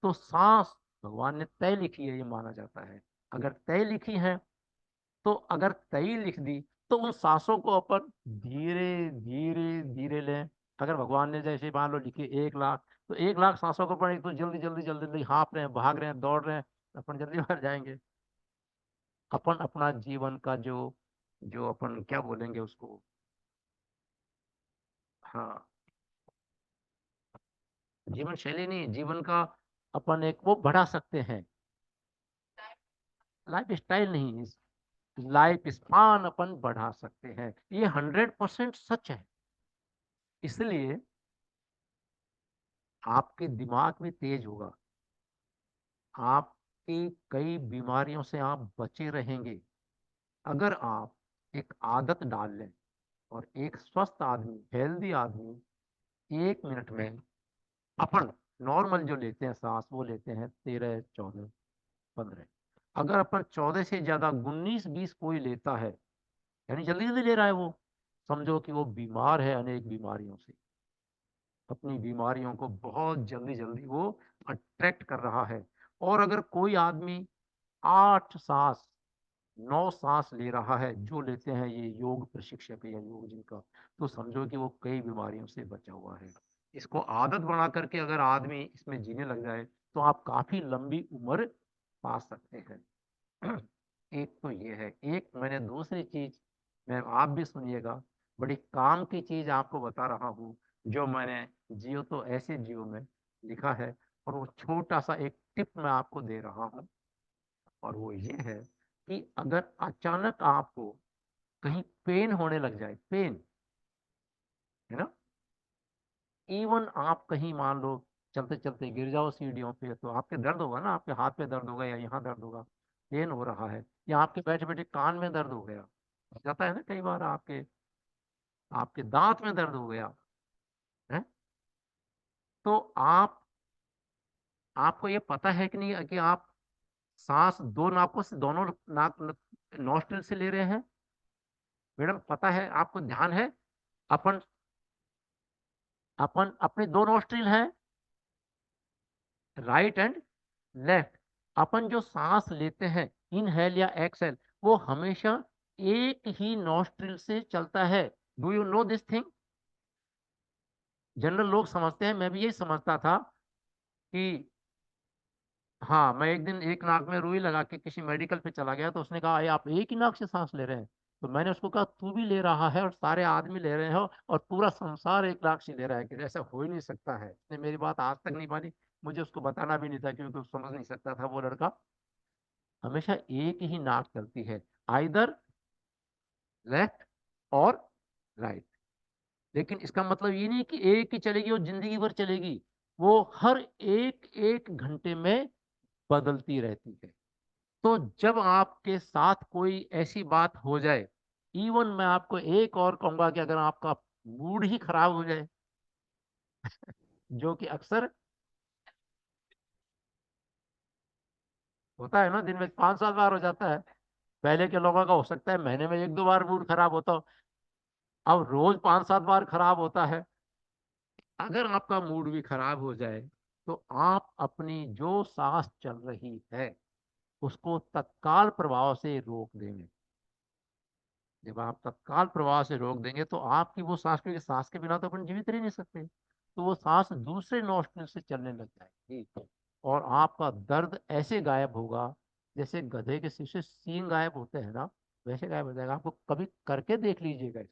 तो सांस भगवान ने तय लिखी है, ये माना जाता है। अगर तय लिखी है, तो अगर तय लिख दी, तो उन सांसों को अपन धीरे धीरे धीरे लें। अगर भगवान ने जैसे मान लो लिखी 1 लाख, तो 1 लाख सांसों को अपन एक तो जल्दी जल्दी जल्दी जल्दी हाँफ रहे हैं, भाग रहे हैं, दौड़ रहे हैं, अपन जल्दी मर जाएंगे। अपन अपना जीवन का जो जो अपन क्या बोलेंगे उसको, हाँ, जीवन शैली नहीं, जीवन का अपन एक वो बढ़ा सकते हैं। लाइफ स्टाइल नहीं, लाइफ स्पान अपन बढ़ा सकते हैं। ये 100% सच है। इसलिए आपके दिमाग भी तेज होगा, आपकी कई बीमारियों से आप बचे रहेंगे अगर आप एक आदत डाल लें। और एक स्वस्थ आदमी, हेल्दी आदमी 1 मिनट में अपन नॉर्मल जो लेते हैं सांस, वो लेते हैं 13, 14, 15। अगर अपन 14 से ज्यादा 19, 20 कोई लेता है, यानी जल्दी जल्दी ले रहा है, वो समझो कि वो बीमार है अनेक बीमारियों से। अपनी बीमारियों को बहुत जल्दी जल्दी वो अट्रैक्ट कर रहा है। और अगर कोई आदमी 8 सांस, 9 सांस ले रहा है, जो लेते हैं ये योग प्रशिक्षक या योग जिनका, तो समझो कि वो कई बीमारियों से बचा हुआ है। इसको आदत बना करके अगर आदमी इसमें जीने लग जाए, तो आप काफी लंबी उम्र पा सकते हैं। एक तो ये है। एक मैंने दूसरी चीज, मैं आप भी सुनिएगा, बड़ी काम की चीज आपको बता रहा हूँ, जो मैंने जियो तो ऐसे जियो में लिखा है। और वो छोटा सा एक टिप मैं आपको दे रहा हूँ, और वो ये है कि अगर अचानक आपको कहीं पेन होने लग जाए, पेन है ना, इवन आप कहीं मान लो चलते चलते गिर जाओ सीढ़ियों पे, तो आपके दर्द होगा ना, आपके हाथ पे दर्द होगा या यहाँ दर्द होगा, पेन हो रहा है, या आपके बैठे बैठे कान में दर्द हो गया, हो जाता है ना कई बार, आपके आपके दांत में दर्द हो गया है। तो आपको ये पता है कि नहीं कि आप सांस दो नाकों से, दोनों नाक नॉस्ट्रिल से ले रहे हैं। मैडम पता है, आपको ध्यान है। अपन अपन अपने 2 नॉस्ट्रिल हैं, राइट एंड लेफ्ट। अपन जो सांस लेते हैं, इनहेल या एक्सहेल, वो हमेशा एक ही नॉस्ट्रिल से चलता है। Do you know this thing? General लोग समझते हैं, मैं भी यही समझता था कि हाँ, मैं एक दिन एक नाक में रुई लगा के किसी मेडिकल पे चला गया, तो उसने कहा, "ये आप एक ही नाक से सांस ले रहे हैं?" तो मैंने उसको कहा, तू भी ले रहा है और सारे आदमी ले रहे हो, और पूरा संसार एक नाक से ले रहा है, कि ऐसा हो ही नहीं सकता है। उसने मेरी बात आज तक नहीं मानी। मुझे उसको बताना भी नहीं था, क्योंकि वो समझ नहीं सकता था वो लड़का। हमेशा एक ही नाक चलती है, आइदर लेफ्ट और राइट। लेकिन इसका मतलब ये नहीं कि एक ही चलेगी और जिंदगी भर चलेगी। वो हर एक एक घंटे में बदलती रहती है। तो जब आपके साथ कोई ऐसी बात हो जाए, इवन मैं आपको एक और कहूंगा कि अगर आपका मूड ही खराब हो जाए, जो कि अक्सर होता है ना, दिन में 5-7 बार हो जाता है। पहले के लोगों का हो सकता है महीने में 1-2 बार मूड खराब होता हो, अब रोज 5-7 बार खराब होता है। अगर आपका मूड भी खराब हो जाए, तो आप अपनी जो सांस चल रही है, उसको तत्काल प्रभाव से रोक देंगे। जब आप तत्काल प्रवाह से रोक देंगे, तो आपकी वो सांस, क्योंकि सांस के बिना तो अपन जीवित रह नहीं सकते, तो वो सांस दूसरे नॉस्ट्रिल से चलने लग जाएगी। और आपका दर्द ऐसे गायब होगा, जैसे गधे के सिर से सींग गायब होते हैं ना, वैसे गायब हो जाएगा। आपको कभी करके देख लीजिएगा।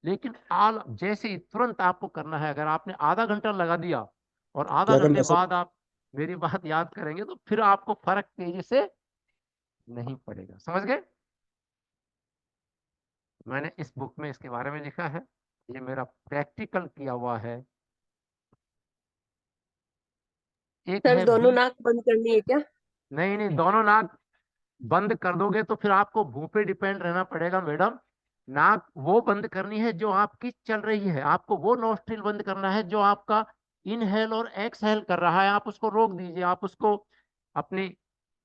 लेकिन आल जैसे ही तुरंत आपको करना है। अगर आपने आधा घंटा लगा दिया और आधा क्या करना घंटे है सर? बाद आप मेरी बात याद करेंगे, तो फिर आपको फर्क तेजी से नहीं पड़ेगा। समझ गए? मैंने इस बुक में इसके बारे में लिखा है, ये मेरा प्रैक्टिकल किया हुआ है। एक सर है दोनों बी, नाक बंद करनी है क्या? नहीं नहीं, दोनों नाक बंद कर दोगे तो फिर आपको मुंह पे डिपेंड रहना पड़ेगा मैडम। नाक वो बंद करनी है जो आपकी चल रही है, आपको वो नोस्ट्रिल बंद करना है जो आपका इनहेल और एक्सहेल कर रहा है। आप उसको रोक दीजिए, आप उसको अपनी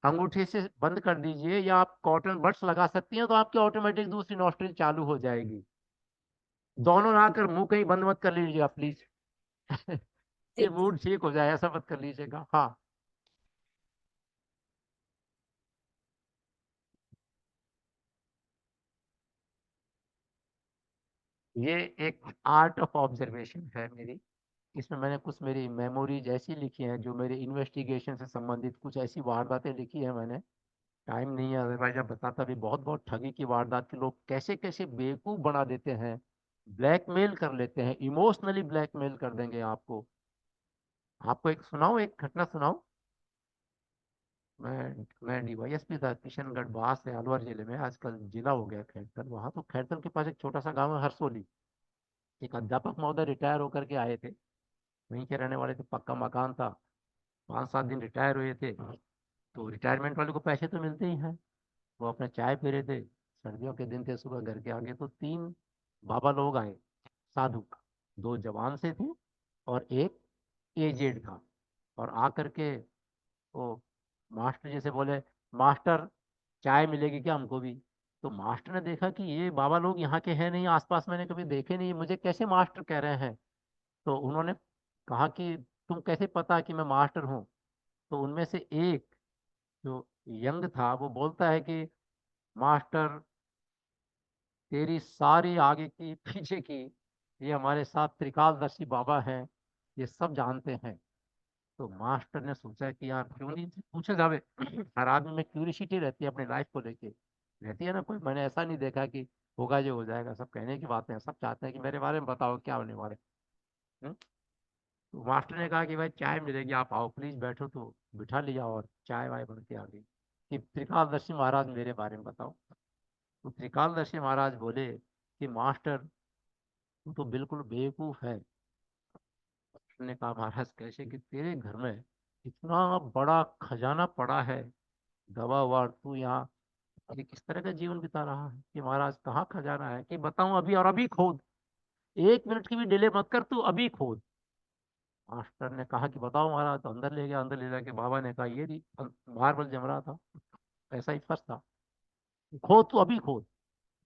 अंगूठे से बंद कर दीजिए, या आप कॉटन बड्स लगा सकती हैं, तो आपकी ऑटोमेटिक दूसरी नोस्ट्रिल चालू हो जाएगी। दोनों आकर मुंह कहीं बंद मत कर लीजिएगा प्लीज। ये ठीक। मूड ठीक हो जाए, ऐसा मत कर लीजिएगा। हाँ, ये एक आर्ट ऑफ ऑब्जर्वेशन है मेरी। इसमें मैंने कुछ मेरी मेमोरीज ऐसी लिखी हैं, जो मेरे इन्वेस्टिगेशन से संबंधित कुछ ऐसी वारदातें लिखी है मैंने। टाइम नहीं है अदरवाइज मैं बताता भी। बहुत बहुत ठगी की वारदात के लोग कैसे कैसे बेवकूफ बना देते हैं, ब्लैकमेल कर लेते हैं, इमोशनली ब्लैकमेल कर देंगे आपको। आपको एक सुनाऊं, एक घटना सुनाऊं। मैं डीवाईएसपी था किशनगढ़, बास से अलवर जिले में, आजकल जिला हो गया खैरथल। वहाँ तो खैरथल के पास एक छोटा सा गांव है हरसोली। एक अध्यापक महोदय रिटायर होकर के आए थे, वहीं के रहने वाले थे, पक्का मकान था। 5-7 दिन रिटायर हुए थे, तो रिटायरमेंट वाले को पैसे तो मिलते ही हैं। वो अपने चाय पी रहे थे, सर्दियों के दिन थे, सुबह घर के आगे तो 3 बाबा लोग आए, साधु। 2 जवान से थे और एक एजेड था। और आकर के वो मास्टर जैसे बोले, मास्टर चाय मिलेगी क्या हमको भी। तो मास्टर ने देखा कि ये बाबा लोग यहाँ के हैं नहीं, आसपास मैंने कभी देखे नहीं, मुझे कैसे मास्टर कह रहे हैं। तो उन्होंने कहा कि तुम कैसे पता कि मैं मास्टर हूँ। तो उनमें से एक जो यंग था वो बोलता है कि मास्टर, तेरी सारी आगे की पीछे की, ये हमारे साथ त्रिकालदर्शी बाबा हैं, ये सब जानते हैं। तो मास्टर ने सोचा कि यार क्यों नहीं इनसे पूछा जावे। हर आदमी में क्यूरियोसिटी रहती है अपनी लाइफ को लेके, रहती है ना। कोई मैंने ऐसा नहीं देखा कि होगा जो हो जाएगा, सब कहने की बातें हैं, सब चाहते हैं कि मेरे बारे में बताओ क्या होने वाले। हम्म? तो मास्टर ने कहा कि भाई चाय मिलेगी, आप आओ प्लीज बैठो। तो बिठा लिया और चाय वाय बन के आ गई कि त्रिकालदर्शी महाराज मेरे बारे में बताओ। तो त्रिकालदर्शी महाराज बोले कि मास्टर तू तो बिल्कुल बेवकूफ है। उसने कहा महाराज कैसे, कि तेरे घर में इतना बड़ा खजाना पड़ा है, दवा ववा, तू यहाँ ये किस तरह का जीवन बिता रहा है। कि महाराज कहाँ खजाना है, कि बताऊं अभी, और अभी खोद, 1 मिनट की भी डिले मत कर, तू अभी खोद। मास्टर ने कहा कि बताओ महाराज। तो अंदर ले गया, अंदर ले जाके बाबा ने कहा ये नहीं, मार्बल जम रहा था, ऐसा ही फर्श था, खोद तू अभी खोद।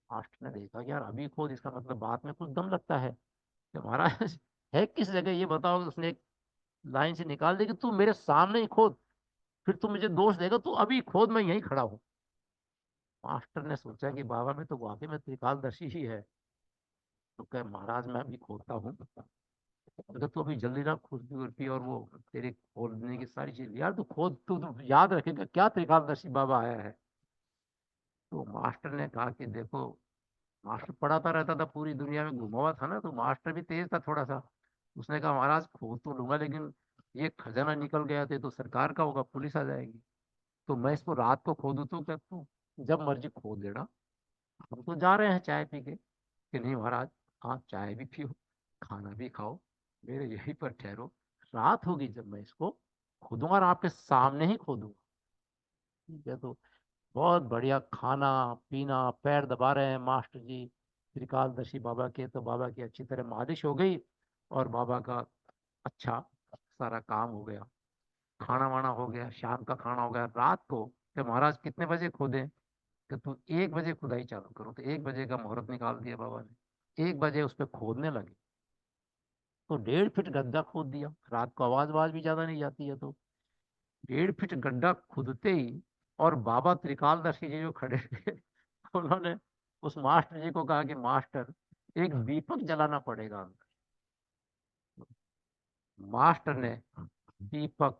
मास्टर ने देखा कि यार अभी खोद, इसका मतलब बात में कुछ दम लगता है। कि महाराज है किस जगह ये बताओ। उसने एक लाइन से निकाल दी कि तू मेरे सामने ही खोद, फिर तू मुझे दोष देगा, तू अभी खोद, मैं यहीं खड़ा हूँ। मास्टर ने सोचा कि बाबा में तो वाकई में त्रिकालदर्शी ही है। तो कहे महाराज मैं अभी खोदता हूँ, अगर तू अभी जल्दी ना खुरपी उर्पी और वो तेरे खोदने की सारी चीज, यार तू खोद, तू याद रखेगा क्या त्रिकालदर्शी बाबा आया है। तो मास्टर ने कहा कि देखो, मास्टर पढ़ाता रहता था, पूरी दुनिया में घुमा हुआ था ना, तो मास्टर भी तेज था थोड़ा सा। उसने कहा महाराज खोद तो लूंगा, लेकिन ये खजाना निकल गया तो सरकार का होगा, पुलिस आ जाएगी। तो मैं इसको रात को खोदूं तो क्या, तू जब मर्जी खोद लेना, हम तो जा रहे हैं चाय पी के। कि नहीं महाराज, आप चाय भी पियो, खाना भी खाओ, मेरे यहीं पर ठहरो, रात होगी जब मैं इसको खोदूंगा और आपके सामने ही खोदूंगा। ठीक है। तो बहुत बढ़िया खाना पीना, पैर दबा रहे हैं मास्टर जी त्रिकालदर्शी बाबा के, तो बाबा की अच्छी तरह मालिश हो गई और बाबा का अच्छा सारा काम हो गया। खाना वाना हो गया, शाम का खाना हो गया। रात को कि महाराज कितने बजे खोदें, कि तू 1 बजे खुदाई चालू करो। तो 1 बजे का मुहूर्त निकाल दिया बाबा ने, 1 बजे उस पर खोदने लगे। तो 1.5 फीट गड्ढा खोद दिया। रात को आवाज आवाज भी ज्यादा नहीं जाती है, तो 1.5 फीट गड्ढा खुदते ही, और बाबा त्रिकालदर्शी जी जो खड़े थे उन्होंने उस मास्टर जी को कहा कि मास्टर एक दीपक जलाना पड़ेगा अंदर। मास्टर ने दीपक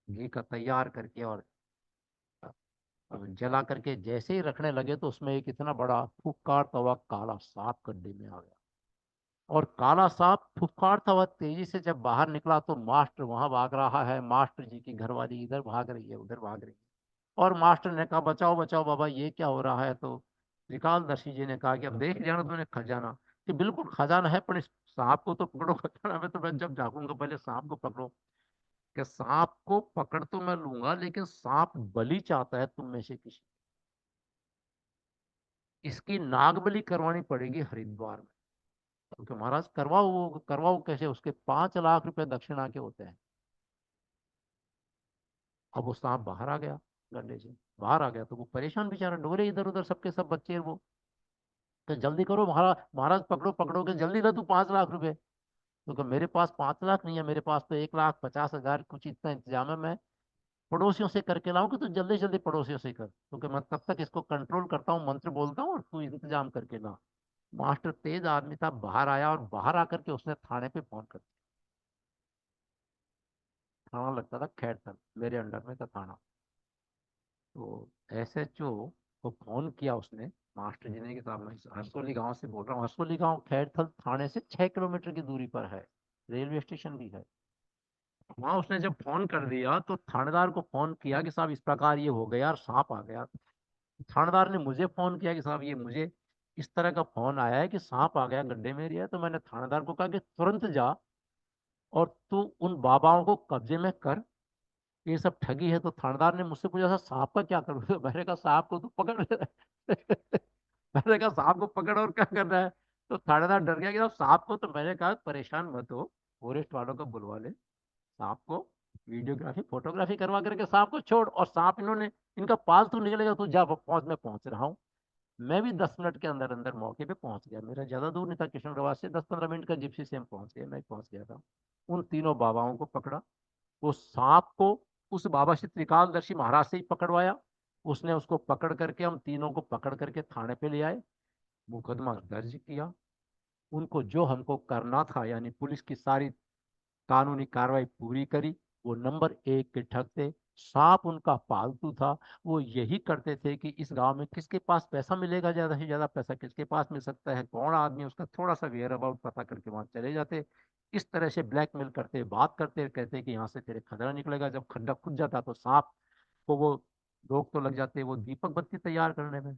घी का तैयार करके और जला करके जैसे ही रखने लगे, तो उसमें एक इतना बड़ा फुफकार हुआ काला सांप गड्ढे में आ गया। और काला सांप फुफकारता हुआ तेजी से जब बाहर निकला, तो मास्टर वहां भाग रहा है, मास्टर जी की घरवाली इधर भाग रही है, उधर भाग रही है। और मास्टर ने कहा बचाओ बचाओ बाबा, ये क्या हो रहा है। तो त्रिकालदर्शी जी ने कहा कि अब देख लिया ना तुमने खजाना, कि बिल्कुल खजाना है, पर इस सांप को तो पकड़ो। खजाना में तो मैं जब जागूंगा, पहले सांप को पकड़ो। कि सांप को पकड़ तो मैं लूंगा, लेकिन सांप बलि चाहता है तुम में से किसी, इसकी नाग बलि करवानी पड़ेगी हरिद्वार में। क्योंकि महाराज करवाओ, वो करवाओ कैसे, उसके 5 लाख रुपए दक्षिणा के होते हैं। अब वो सांप बाहर आ गया, गड्ढे से बाहर आ गया, तो वो परेशान बेचारा, डोरे इधर उधर सबके सब बच्चे वो। तो जल्दी करो महाराज, महाराज पकड़ो पकड़ो के जल्दी ला तू 5 लाख रुपए। तो कहा, मेरे पास 5 लाख नहीं है, मेरे पास तो 1,50,000 कुछ इतना इंतजाम है, मैं पड़ोसियों से करके लाऊं कि तू जल्दी जल्दी पड़ोसियों से कर। तो कि मैं तब तक इसको कंट्रोल करता हूँ, मंत्र बोलता हूँ और तू इंतजाम करके ला। मास्टर तेज आदमी था, बाहर आया और बाहर आकर के उसने थाने पे फोन कर दिया। थाना लगता था खैरथल, मेरे अंडर में था थाना। तो SHO को फोन किया उसने, मास्टर जी ने, कि साहब मैं हरसोली गांव से बोल रहा हूँ। हरसोली गांव खैरथल थाने से 6 किलोमीटर की दूरी पर है, रेलवे स्टेशन भी है। वहां उसने जब फोन कर दिया तो थानेदार को फोन किया कि साहब इस प्रकार ये हो गया और सांप आ गया। थानेदार ने मुझे फोन किया कि साहब ये मुझे इस तरह का फोन आया है कि सांप आ गया गड्ढे में एरिया। तो मैंने थानेदार को कहा कि तुरंत जा और तू उन बाबाओं को कब्जे में कर, ये सब ठगी है। तो थानेदार ने मुझसे पूछा था सांप का क्या करूँ। तो मैंने कहा सांप को तो पकड़ मैंने कहा सांप को पकड़ और क्या करना है। तो थानेदार डर गया कि साहब सांप को, तो मैंने कहा परेशान मत हो, फॉरेस्ट वालों को बुलवा ले, सांप को वीडियोग्राफी फोटोग्राफी करवा करके सांप को छोड़। और सांप इन्होंने, इनका पालतू निकलेगा तो जा पहुंच, मैं पहुंच रहा हूँ। मैं भी 10 मिनट के अंदर अंदर मौके पे पहुंच गया, मेरा ज्यादा दूर नहीं था, किशनगंज से 10-15 मिनट का जिप्सी से हम पहुंच गए, मैं पहुंच गया था। उन तीनों बाबाओं को पकड़ा, वो सांप को उस बाबा श्री त्रिकालदर्शी महाराज से ही पकड़वाया। उसने उसको पकड़ करके, हम तीनों को पकड़ करके थाने पे ले आए, मुकदमा दर्ज किया। उनको जो हमको करना था, यानी पुलिस की सारी कानूनी कार्रवाई पूरी करी। वो नंबर 1 के ठग थे, सांप उनका पालतू था। वो यही करते थे कि इस गांव में किसके पास पैसा मिलेगा, ज्यादा से ज्यादा पैसा किसके पास मिल सकता है, कौन आदमी, उसका थोड़ा सा वेयर अबाउट पता करके वहां चले जाते। इस तरह से ब्लैकमेल करते, बात करते, कहते कि यहाँ से तेरे खतरा निकलेगा। जब खड्डा खुद जाता तो सांप को वो रोक तो लग जाते वो दीपक बत्ती तैयार करने में।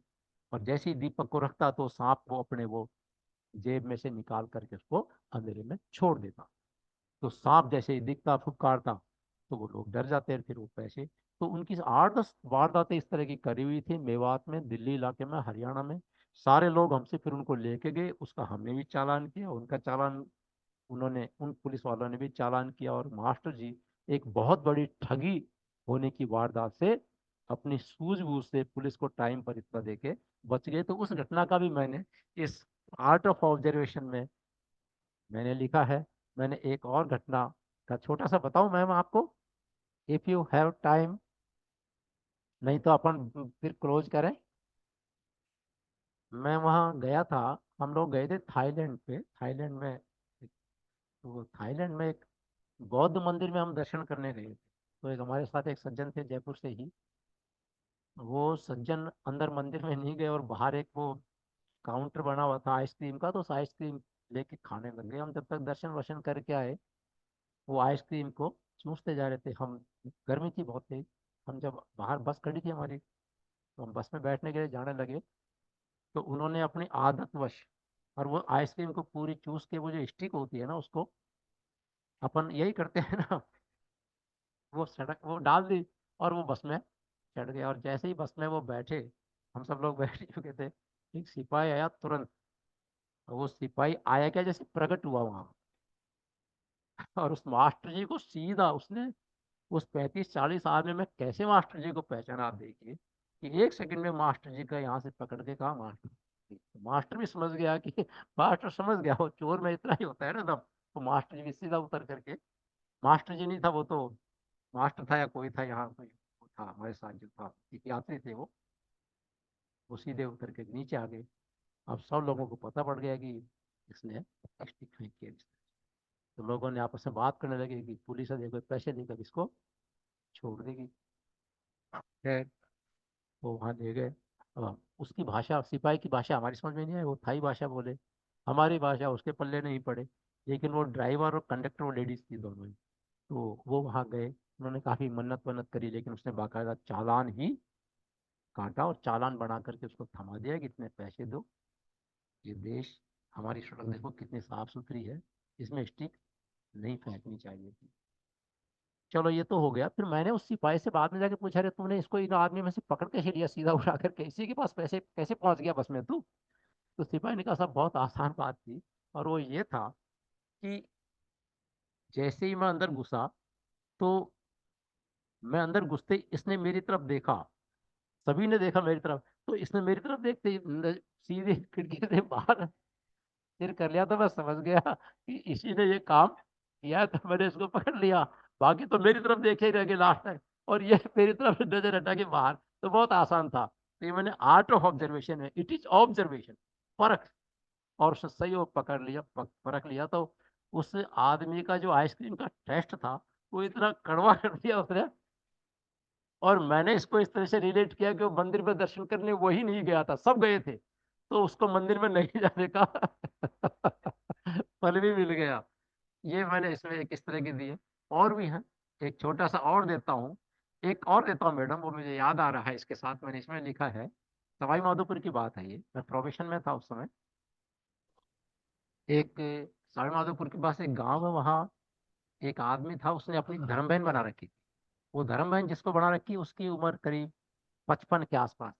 और जैसे ही दीपक को रखता तो सांप को अपने वो जेब में से निकाल करके उसको अंधेरे में छोड़ देता। तो सांप जैसे ही दिखता फुफकारता तो वो लोग डर जाते हैं, फिर वो पैसे। तो उनकी 8-10 वारदातें इस तरह की करी हुई थी मेवात में, दिल्ली इलाके में, हरियाणा में। सारे लोग हमसे फिर उनको लेके गए, उसका हमने भी चालान किया, उनका चालान उन्होंने, उन पुलिस वालों ने भी चालान किया। और मास्टर जी एक बहुत बड़ी ठगी होने की वारदात से अपनी सूझबूझ से पुलिस को टाइम पर इतना देके बच गए। तो उस घटना का भी मैंने इस आर्ट ऑफ ऑब्जर्वेशन में मैंने लिखा है। मैंने एक और घटना का छोटा सा बताऊं मैम आपको, इफ यू हैव टाइम, नहीं तो अपन फिर क्लोज करें। मैं वहाँ गया था, हम लोग गए थे थाईलैंड पे, थाईलैंड में। तो थाईलैंड में एक बौद्ध मंदिर में हम दर्शन करने गए थे। तो एक हमारे साथ एक सज्जन थे जयपुर से ही, वो सज्जन अंदर मंदिर में नहीं गए और बाहर एक वो काउंटर बना हुआ था आइसक्रीम का, तो उस आइसक्रीम लेके खाने लग गए। हम जब तक दर्शन वर्शन करके आए, वो आइसक्रीम को चूसते जा रहे थे हम। गर्मी थी बहुत तेज। हम जब बाहर बस खड़ी थी हमारी, तो हम बस में बैठने के लिए जाने लगे, तो उन्होंने अपनी आदतवश, और वो आइसक्रीम को पूरी चूस के वो जो स्टिक होती है ना, उसको अपन यही करते हैं ना, वो सड़क वो डाल दी और वो बस में चढ़ गए। और जैसे ही बस में वो बैठे, हम सब लोग बैठ चुके थे, एक सिपाही आया तुरंत। वो सिपाही आया क्या, जैसे प्रकट हुआ वहां, और उस मास्टर जी को सीधा उसने, उस 35-40 आदमी में कैसे मास्टर जी को पहचाना, आप देखिए कि 1 सेकंड में मास्टर जी का यहाँ से पकड़ के कहा मास्टर जी। तो मास्टर भी समझ गया कि मास्टर समझ गया, वो चोर में इतना ही होता है ना तब। तो मास्टर जी भी सीधा उतर करके, मास्टर जी नहीं था वो तो, मास्टर था या कोई था यहाँ, कोई वो था हमारे साथ जो था, एक यात्री थे वो सीधे उतर के नीचे आ गए। अब सब लोगों को पता पड़ गया कि इसने स्टिक फेंक के। तो लोगों ने आपस में बात करने लगे कि पुलिस है, देखो पैसे देकर इसको छोड़ देगी। खैर वो वहाँ ले गए। अब उसकी भाषा, सिपाही की भाषा हमारी समझ में नहीं आई, वो थाई भाषा बोले, हमारी भाषा उसके पल्ले नहीं पड़े। लेकिन वो ड्राइवर और कंडक्टर, वो लेडीज थी दोनों ही। तो वो वहाँ गए, उन्होंने काफी मन्नत वन्नत करी, लेकिन उसने बाकायदा चालान ही काटा और चालान बना करके उसको थमा दिया कि इतने पैसे दो, ये देश, हमारी सड़क देखो कितनी साफ सुथरी है, इसमें स्टिक नहीं फेंकनी चाहिए थी। चलो ये तो हो गया। फिर मैंने उस सिपाही से बाद में जाके पूछा, अरे तूने इसको इन आदमी में से पकड़ कैसे लिया, सीधा उठा करके इसी के पास पैसे कैसे पहुंच गया बस में तू। तो सिपाही ने कहा साहब बहुत आसान बात थी, और वो ये था कि जैसे ही मैं अंदर घुसा, तो मैं अंदर घुसते ही इसने मेरी तरफ देखा, सभी ने देखा मेरी तरफ। तो इसने मेरी तरफ देखते ही सीधे खिड़की से बाहर सिर कर लिया। तो मैं समझ गया कि इसी ने ये काम किया है, तो मैंने इसको पकड़ लिया। बाकी तो मेरी तरफ देखे ही रह गए लास्ट तक, और ये मेरी तरफ नजर हटा के बाहर। तो बहुत आसान था। तो ये मैंने आर्ट ऑफ ऑब्जर्वेशन में, इट इज ऑब्जर्वेशन, परख। और उसने सही वो पकड़ लिया, परख लिया। तो उस आदमी का जो आइसक्रीम का टेस्ट था वो इतना कड़वा कर दिया उसने। और मैंने इसको इस तरह से रिलेट किया कि वो मंदिर में दर्शन करने वही नहीं गया था, सब गए थे, तो उसको मंदिर में नहीं जाने का फल भी मिल गया। ये मैंने इसमें एक इस तरह की दी है। और भी है, एक छोटा सा और देता हूँ। एक और देता हूँ मैडम, वो मुझे याद आ रहा है, इसके साथ मैंने इसमें लिखा है। सवाई माधोपुर की बात है, ये मैं प्रोफेशन में था उस समय। एक सवाई माधोपुर के पास एक गांव है, वहाँ एक आदमी था, उसने अपनी धर्म बहन बना रखी थी। वो धर्म बहन जिसको बना रखी, उसकी उम्र करीब 55 के आसपास।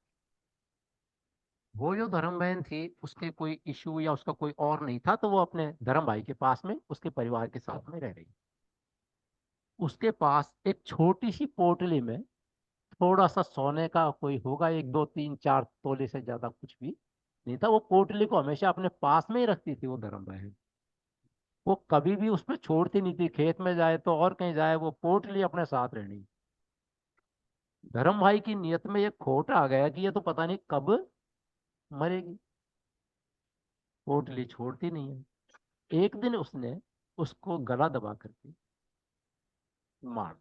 वो जो धर्म बहन थी, उसके कोई इशू या उसका कोई और नहीं था, तो वो अपने धर्म भाई के पास में उसके परिवार के साथ में रह रही। उसके पास एक छोटी सी पोटली में थोड़ा सा सोने का कोई होगा, 1 2 3 4 तोले से ज्यादा कुछ भी नहीं था। वो पोटली को हमेशा अपने पास में ही रखती थी वो धर्म बहन। वो कभी भी उसमें छोड़ती नहीं थी, खेत में जाए तो और कहीं जाए, वो पोटली अपने साथ रहनी। धर्म भाई की नियत में ये खोट आ गया कि ये तो पता नहीं कब मरेगी, पोटली छोड़ती नहीं है। एक दिन उसने उसको गला दबा करके मार,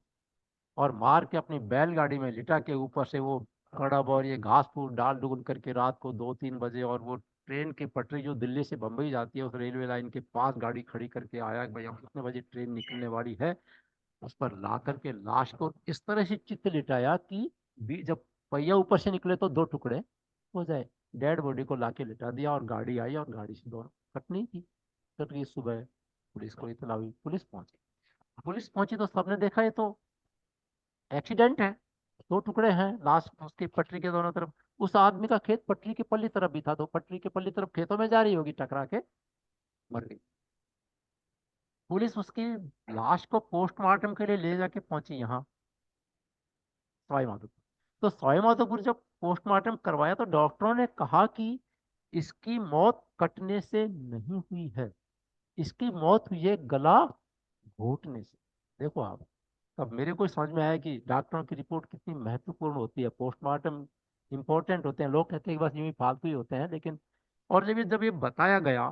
और मार के अपनी बैलगाड़ी में लिटा के ऊपर से वो कड़ब और ये घास फूस डाल डूल करके रात को 2 3 बजे, और वो ट्रेन की पटरी जो दिल्ली से बम्बई जाती है उस रेलवे लाइन के पास गाड़ी खड़ी करके आया कि भाई अब कितने बजे ट्रेन निकलने वाली है। उस पर ला करके लाश को इस तरह से चित्त लिटाया कि जब पहिया ऊपर से निकले तो 2 टुकड़े हो जाए। डेड बॉडी को लाके लिटा दिया, और गाड़ी आई और गाड़ी से दोनों कटनी थी। कट गई। सुबह पुलिस को इतला हुई, पुलिस पहुंची। पुलिस पहुंची तो सबने देखा ये तो एक्सीडेंट है, 2 टुकड़े हैं लाश उसकी पटरी के दोनों तरफ। उस आदमी का खेत पटरी के पल्ली तरफ भी था, तो पटरी के पल्ली तरफ खेतों में जा रही होगी, टकरा के मर गई। पुलिस उसकी लाश को पोस्टमार्टम के लिए ले जाके पहुंची यहाँ सवाई माधोपुर। तो सवाई माधोपुर जब पोस्टमार्टम करवाया तो डॉक्टरों ने कहा कि इसकी मौत कटने से नहीं हुई है, इसकी मौत हुई है गला घोटने से। देखो आप, तब मेरे को समझ में आया कि डॉक्टरों की रिपोर्ट कितनी महत्वपूर्ण होती है। पोस्टमार्टम इंपॉर्टेंट होते हैं, लोग कहते हैं कि बस यूं ही फालतू ही होते हैं, लेकिन और जब ये बताया गया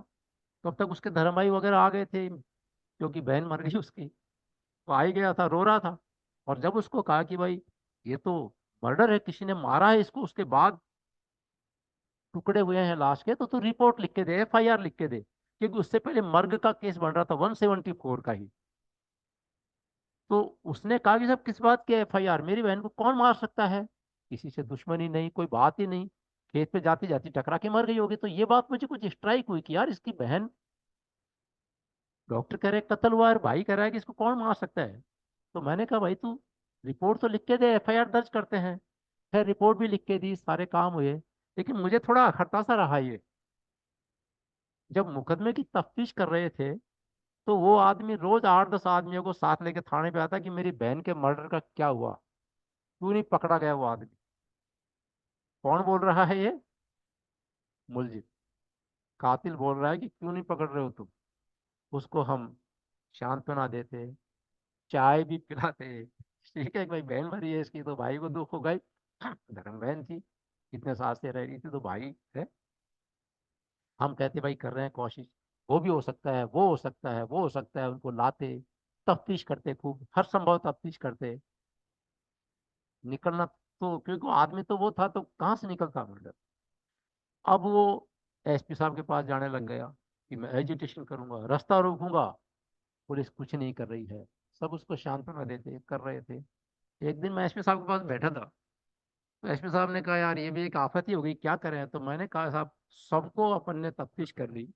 तब तक उसके धर्माई वगैरह आ गए थे, क्योंकि बहन मर गई उसकी। तो आ ही गया था, रो रहा था। और जब उसको कहा कि भाई ये तो मर्डर है, किसी ने मारा है इसको, उसके बाद टुकड़े हुए हैं लाश के, तो तू रिपोर्ट लिख के दे, FIR लिख के दे, क्योंकि उससे पहले मर्ग का केस बन रहा था 174 का ही। तो उसने कहा कि साहब किस बात की FIR, मेरी बहन को कौन मार सकता है, किसी से दुश्मनी नहीं, कोई बात ही नहीं, खेत पे जाती जाती टकरा के मर गई होगी। तो ये बात मुझे कुछ स्ट्राइक हुई कि यार इसकी बहन, डॉक्टर कह रहे कत्ल हुआ है, भाई कह रहा है कि इसको कौन मार सकता है। तो मैंने कहा भाई तू रिपोर्ट तो लिख के दे, FIR दर्ज करते हैं। खैर रिपोर्ट भी लिख के दी, सारे काम हुए। लेकिन मुझे थोड़ा हताशा रहा ये, जब मुकदमे की तफ्तीश कर रहे थे तो वो आदमी रोज 8 10 आदमियों को साथ लेके थाने पे आता कि मेरी बहन के मर्डर का क्या हुआ, क्यों नहीं पकड़ा गया वो आदमी। कौन बोल रहा है ये? मुलजिम, कातिल बोल रहा है कि क्यों नहीं पकड़ रहे हो तुम। उसको हम सांत्वना देते, चाय भी पिलाते। ठीक है कि भाई बहन मरी है इसकी तो भाई को दुख हो गई, धर्म बहन थी, इतने साल से रह रही थी तो भाई है। हम कहते भाई कर रहे हैं कोशिश, वो भी हो सकता है, वो हो सकता है, वो हो सकता है, उनको लाते, तफ्तीश करते, खूब हर संभव तफ्तीश करते। निकलना तो, क्योंकि वो आदमी तो वो था, तो कहाँ से निकलता मर्डर। अब वो SP साहब के पास जाने लग गया कि मैं एजिटेशन करूंगा, रास्ता रोकूंगा, पुलिस कुछ नहीं कर रही है। सब उसको सांत्वना देते कर रहे थे। एक दिन मैं SP साहब के पास बैठा था, तो SP साहब ने कहा यार ये भी एक आफत ही हो गई, क्या करें। तो मैंने कहा साहब सबको अपन ने तफ्तीश कर ली,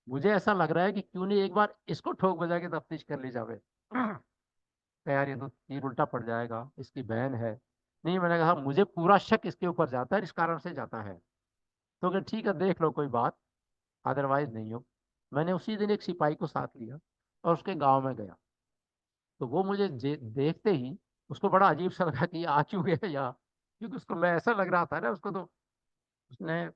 मुझे ऐसा लग रहा है कि क्यों नहीं एक बार इसको ठोक बजा के तफ्तीश कर ली जावे। तो यार ये तो तीर उल्टा पड़ जाएगा, इसकी बहन है। नहीं, मैंने कहा मुझे पूरा शक इसके ऊपर जाता है, इस कारण से जाता है। तो कहा ठीक है देख लो कोई बात, अदरवाइज नहीं हो। मैंने उसी दिन एक सिपाही को साथ लिया और उसके गांव में गया। तो वो मुझे देखते ही उसको बड़ा अजीब सा लगा कि ये आ क्यों गया यहाँ, क्योंकि उसको मैं ऐसा लग रहा था ना उसको, तो उसने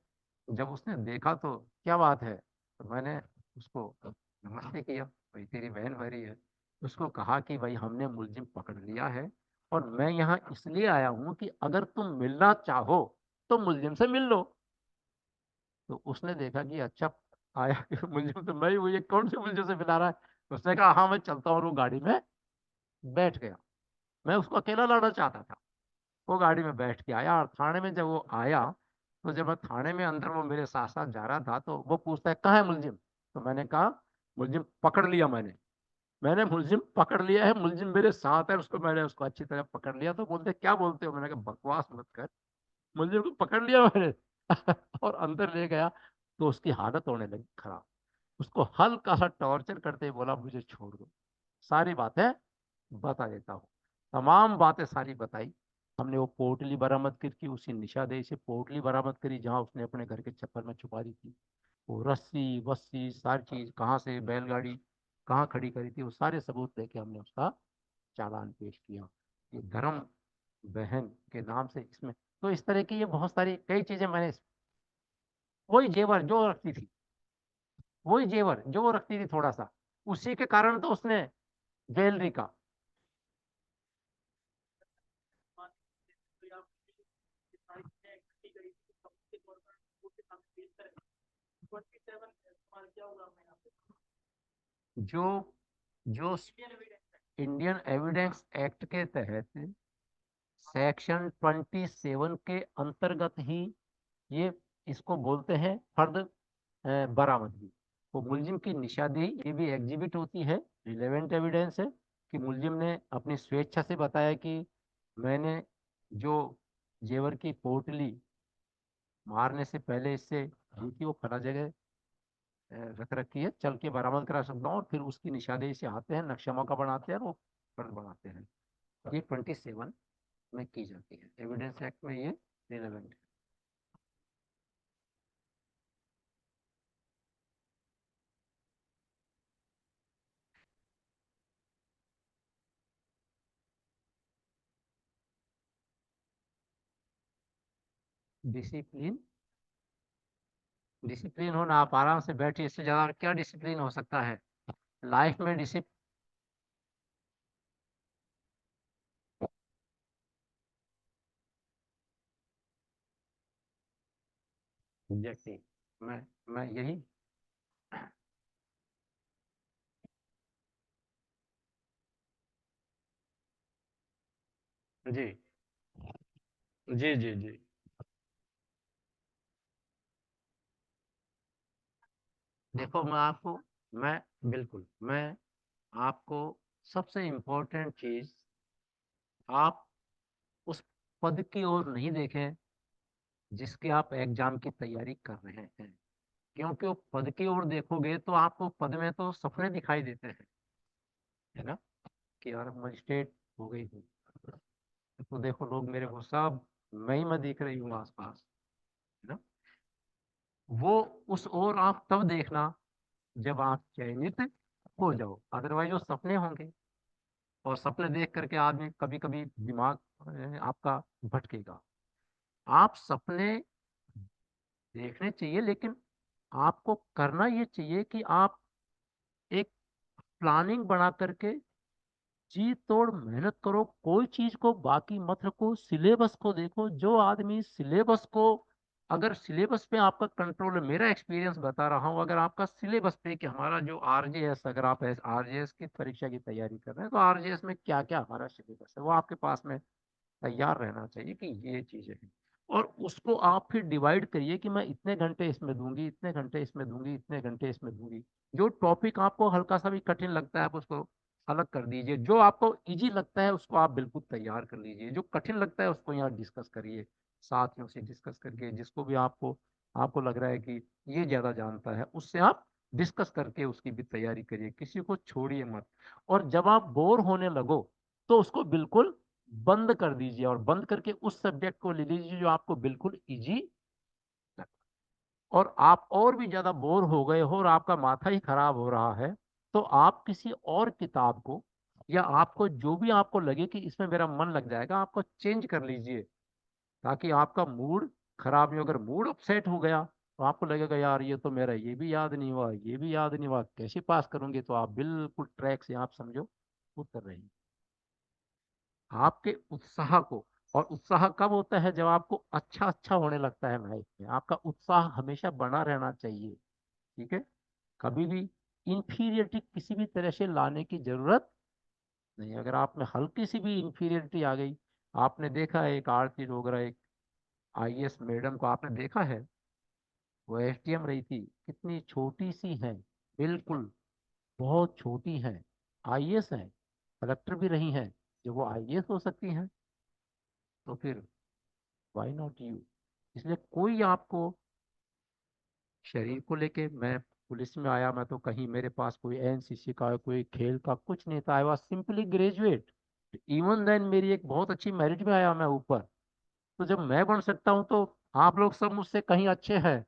जब उसने देखा तो क्या बात है, तो मैंने उसको नमस्ते किया, भाई तेरी बहन भरी है। उसको कहा कि भाई हमने मुलजिम पकड़ लिया है और मैं यहाँ इसलिए आया हूँ कि अगर तुम मिलना चाहो तो मुलजिम से मिल लो। तो उसने देखा कि अच्छा आया कि मुलजिम तो मैं ही हूँ, ये कौन से मुलजिम से मिला रहा है। उसने कहा हाँ मैं चलता हूँ, और वो गाड़ी में बैठ गया। मैं उसको अकेला लाना चाहता था। वो गाड़ी में बैठ के आया, और थाने में जब वो आया, तो जब मैं थाने में अंदर वो मेरे साथ साथ जा रहा था, तो वो पूछता है कहाँ है मुलजिम। तो मैंने कहा मुलजिम पकड़ लिया मैंने, मैंने मुलजिम पकड़ लिया है, मुलजिम मेरे साथ है, उसको मैंने उसको अच्छी तरह पकड़ लिया। तो बोलते क्या बोलते हो, मैंने कहा बकवास मत कर, मुलजिम को पकड़ लिया मैंने। और अंदर ले गया, तो उसकी हालत होने लगी खराब। उसको हल्का सा टॉर्चर करते ही बोला मुझे छोड़ दो, सारी बातें बता देता हूँ। तमाम बातें सारी बताई। हमने वो पोटली बरामद की, उसी निशादेही से पोटली बरामद करी जहाँ उसने अपने घर के छप्पर में छुपा दी थी। वो रस्सी वस्सी सारी चीज, कहाँ से बैलगाड़ी कहाँ खड़ी करी थी, वो सारे सबूत लेके हमने उसका चालान पेश किया। ये धर्म बहन के नाम से इसमें, तो इस तरह की ये बहुत सारी कई चीजें मैंने, वही जेवर जो रखती थी, वही जेवर जो वो रखती थी थोड़ा सा, उसी के कारण तो उसने ज्वेलरी का। जो जो इंडियन एविडेंस एक्ट के तहत सेक्शन 27 के अंतर्गत ही ये इसको बोलते हैं फर्द बरामदगी। वो मुलजिम की निशानदेही ये भी एग्जिबिट होती है, रिलेवेंट एविडेंस है कि मुलजिम ने अपनी स्वेच्छा से बताया कि मैंने जो जेवर की पोटली मारने से पहले इससे दी थी, वो फला जगह रख रखी है, चल के बरामद करा सकता हूँ, और फिर उसकी निशानदेही से आते हैं, नक्शा मौका बनाते हैं और वो फर्द बनाते हैं। ये 27 में की जाती है, एविडेंस एक्ट में ये रिलेवेंट है। डिसिप्लिन, डिसिप्लिन होना, आप आराम से बैठिए, इससे ज्यादा क्या डिसिप्लिन हो सकता है लाइफ में। डिसिप्लिन एग्जैक्टली, मैं यही, जी जी जी जी। देखो मैं बिल्कुल मैं आपको सबसे इम्पोर्टेंट चीज, आप उस पद की ओर नहीं देखें जिसके आप एग्जाम की तैयारी कर रहे हैं, क्योंकि वो पद की ओर देखोगे तो आपको पद में तो सपने दिखाई देते हैं, है ना, कि यार मजिस्ट्रेट हो गई हूँ, तो देखो लोग मेरे को सब मैं दिख रही हूँ आसपास, है ना। वो उस ओर आप तब देखना जब आप चयनित हो जाओ, अदरवाइज वो सपने होंगे। और सपने देख करके आदमी कभी कभी दिमाग आपका भटकेगा। आप सपने देखने चाहिए, लेकिन आपको करना ये चाहिए कि आप एक प्लानिंग बना करके जी तोड़ मेहनत करो, कोई चीज को बाकी मत रखो, सिलेबस को देखो। जो आदमी सिलेबस को, अगर सिलेबस पे आपका कंट्रोल है, मेरा एक्सपीरियंस बता रहा हूँ, अगर आपका सिलेबस पे कि हमारा जो आरजेएस, अगर आप आरजेएस की परीक्षा की तैयारी कर रहे हैं तो आरजेएस में क्या क्या हमारा सिलेबस है वो आपके पास में तैयार रहना चाहिए कि ये चीजें हैं। और उसको आप फिर डिवाइड करिए कि मैं इतने घंटे इसमें दूंगी, इतने घंटे इसमें दूंगी, इतने घंटे इसमें दूंगी। जो टॉपिक आपको हल्का सा भी कठिन लगता है आप उसको अलग कर दीजिए, जो आपको इजी लगता है उसको आप बिल्कुल तैयार कर लीजिए, जो कठिन लगता है उसको यहाँ डिस्कस करिए, साथियों से डिस्कस करके, जिसको भी आपको आपको लग रहा है कि ये ज्यादा जानता है उससे आप डिस्कस करके उसकी भी तैयारी करिए, किसी को छोड़िए मत। और जब आप बोर होने लगो तो उसको बिल्कुल बंद कर दीजिए, और बंद करके उस सब्जेक्ट को ले लीजिए जो आपको बिल्कुल इजी। और आप और भी ज्यादा बोर हो गए हो और आपका माथा ही खराब हो रहा है, तो आप किसी और किताब को, या आपको जो भी आपको लगे कि इसमें मेरा मन लग जाएगा, आपको चेंज कर लीजिए, ताकि आपका मूड खराब नहीं, अगर मूड अपसेट हो गया तो आपको लगेगा यार ये तो मेरा ये भी याद नहीं हुआ, ये भी याद नहीं हुआ, कैसे पास करूंगी, तो आप बिल्कुल ट्रैक से आप समझो उतर रही हैं। आपके उत्साह को, और उत्साह कब होता है, जब आपको अच्छा अच्छा होने लगता है लाइफ में, आपका उत्साह हमेशा बना रहना चाहिए। ठीक है, कभी भी इंफीरियरिटी किसी भी तरह से लाने की जरूरत नहीं। अगर आप में हल्की सी भी इंफीरियरिटी आ गई, आपने देखा है एक आरती डोगरा, एक आईएएस मैडम को आपने देखा है, वो एसडीएम रही थी, कितनी छोटी सी है, बिल्कुल बहुत छोटी है, आईएएस है, कलेक्टर भी रही हैं, जब वो आईएएस हो सकती हैं तो फिर व्हाई नॉट यू। इसलिए कोई आपको शरीर को लेके, मैं पुलिस में आया, मैं तो कहीं मेरे पास कोई एनसीसी का कोई खेल का कुछ नहीं था, I was simply graduate. Even then मेरी एक बहुत अच्छी मेरिट में आया मैं ऊपर। तो जब मैं बन सकता हूँ तो आप लोग सब मुझसे कहीं अच्छे हैं।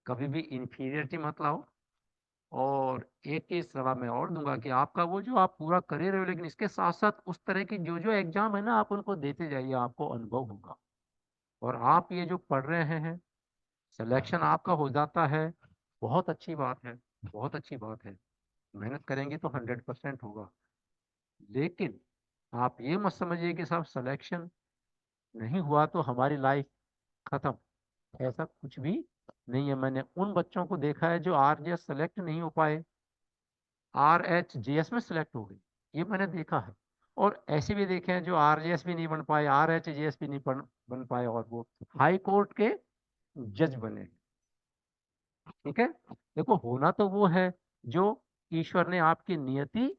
कभी भी इंफीरियरिटी मत लाओ। और एक ही सलाह मैं और दूंगा कि आपका वो जो आप पूरा करे रहे हो, लेकिन इसके साथ साथ उस तरह की जो जो एग्जाम है ना, आप उनको देते जाइए, आपको अनुभव होगा। और आप ये जो पढ़ रहे हैं, सिलेक्शन आपका हो जाता है, बहुत अच्छी बात है, बहुत अच्छी बात है। मेहनत करेंगे तो 100% होगा। लेकिन आप ये मत समझिए कि साहब सिलेक्शन नहीं हुआ तो हमारी लाइफ खत्म, ऐसा कुछ भी नहीं है। मैंने उन बच्चों को देखा है जो आरजेएस सेलेक्ट नहीं हो पाए, आरएचजेएस में सेलेक्ट हो गए, ये मैंने देखा है। और ऐसे भी देखे हैं जो आरजेएस भी नहीं बन पाए, आरएचजेएस भी नहीं बन पाए, और वो हाई कोर्ट के जज बने। ठीक है, देखो होना तो वो है जो ईश्वर ने आपकी नियति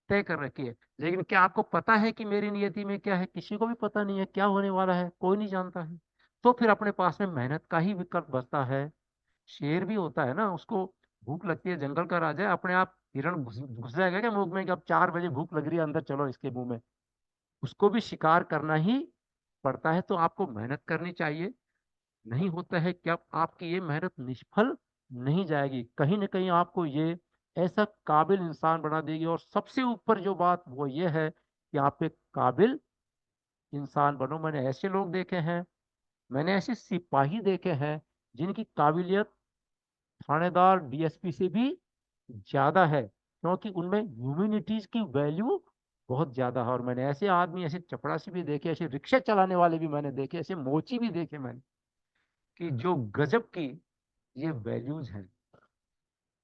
तय कर रखी है। लेकिन क्या आपको पता है कि मेरी नियति में क्या है? किसी को भी पता नहीं है, क्या होने वाला है कोई नहीं जानता है। तो फिर अपने पास में मेहनत का ही विकल्प बचता है। शेर भी होता है ना, उसको भूख लगती है, जंगल का राजा है, अपने आप हिरण घुस घुस जाएगा क्या मुंह में कि अब 4 बजे भूख लग रही है, अंदर चलो इसके मुंह में? उसको भी शिकार करना ही पड़ता है। तो आपको मेहनत करनी चाहिए। नहीं होता है कि आपकी ये मेहनत निष्फल नहीं जाएगी, कहीं ना कहीं आपको ये ऐसा काबिल इंसान बना देगी। और सबसे ऊपर जो बात वो ये है कि आप एक काबिल इंसान बनो। मैंने ऐसे लोग देखे हैं, मैंने ऐसे सिपाही देखे हैं जिनकी काबिलियत थानेदार डीएसपी से भी ज्यादा है, क्योंकि उनमें ह्यूमैनिटीज की वैल्यू बहुत ज्यादा है। और मैंने ऐसे आदमी, ऐसे चपरासी भी देखे, ऐसे रिक्शा चलाने वाले भी मैंने देखे, ऐसे मोची भी देखे मैंने, कि जो गजब की ये वैल्यूज हैं,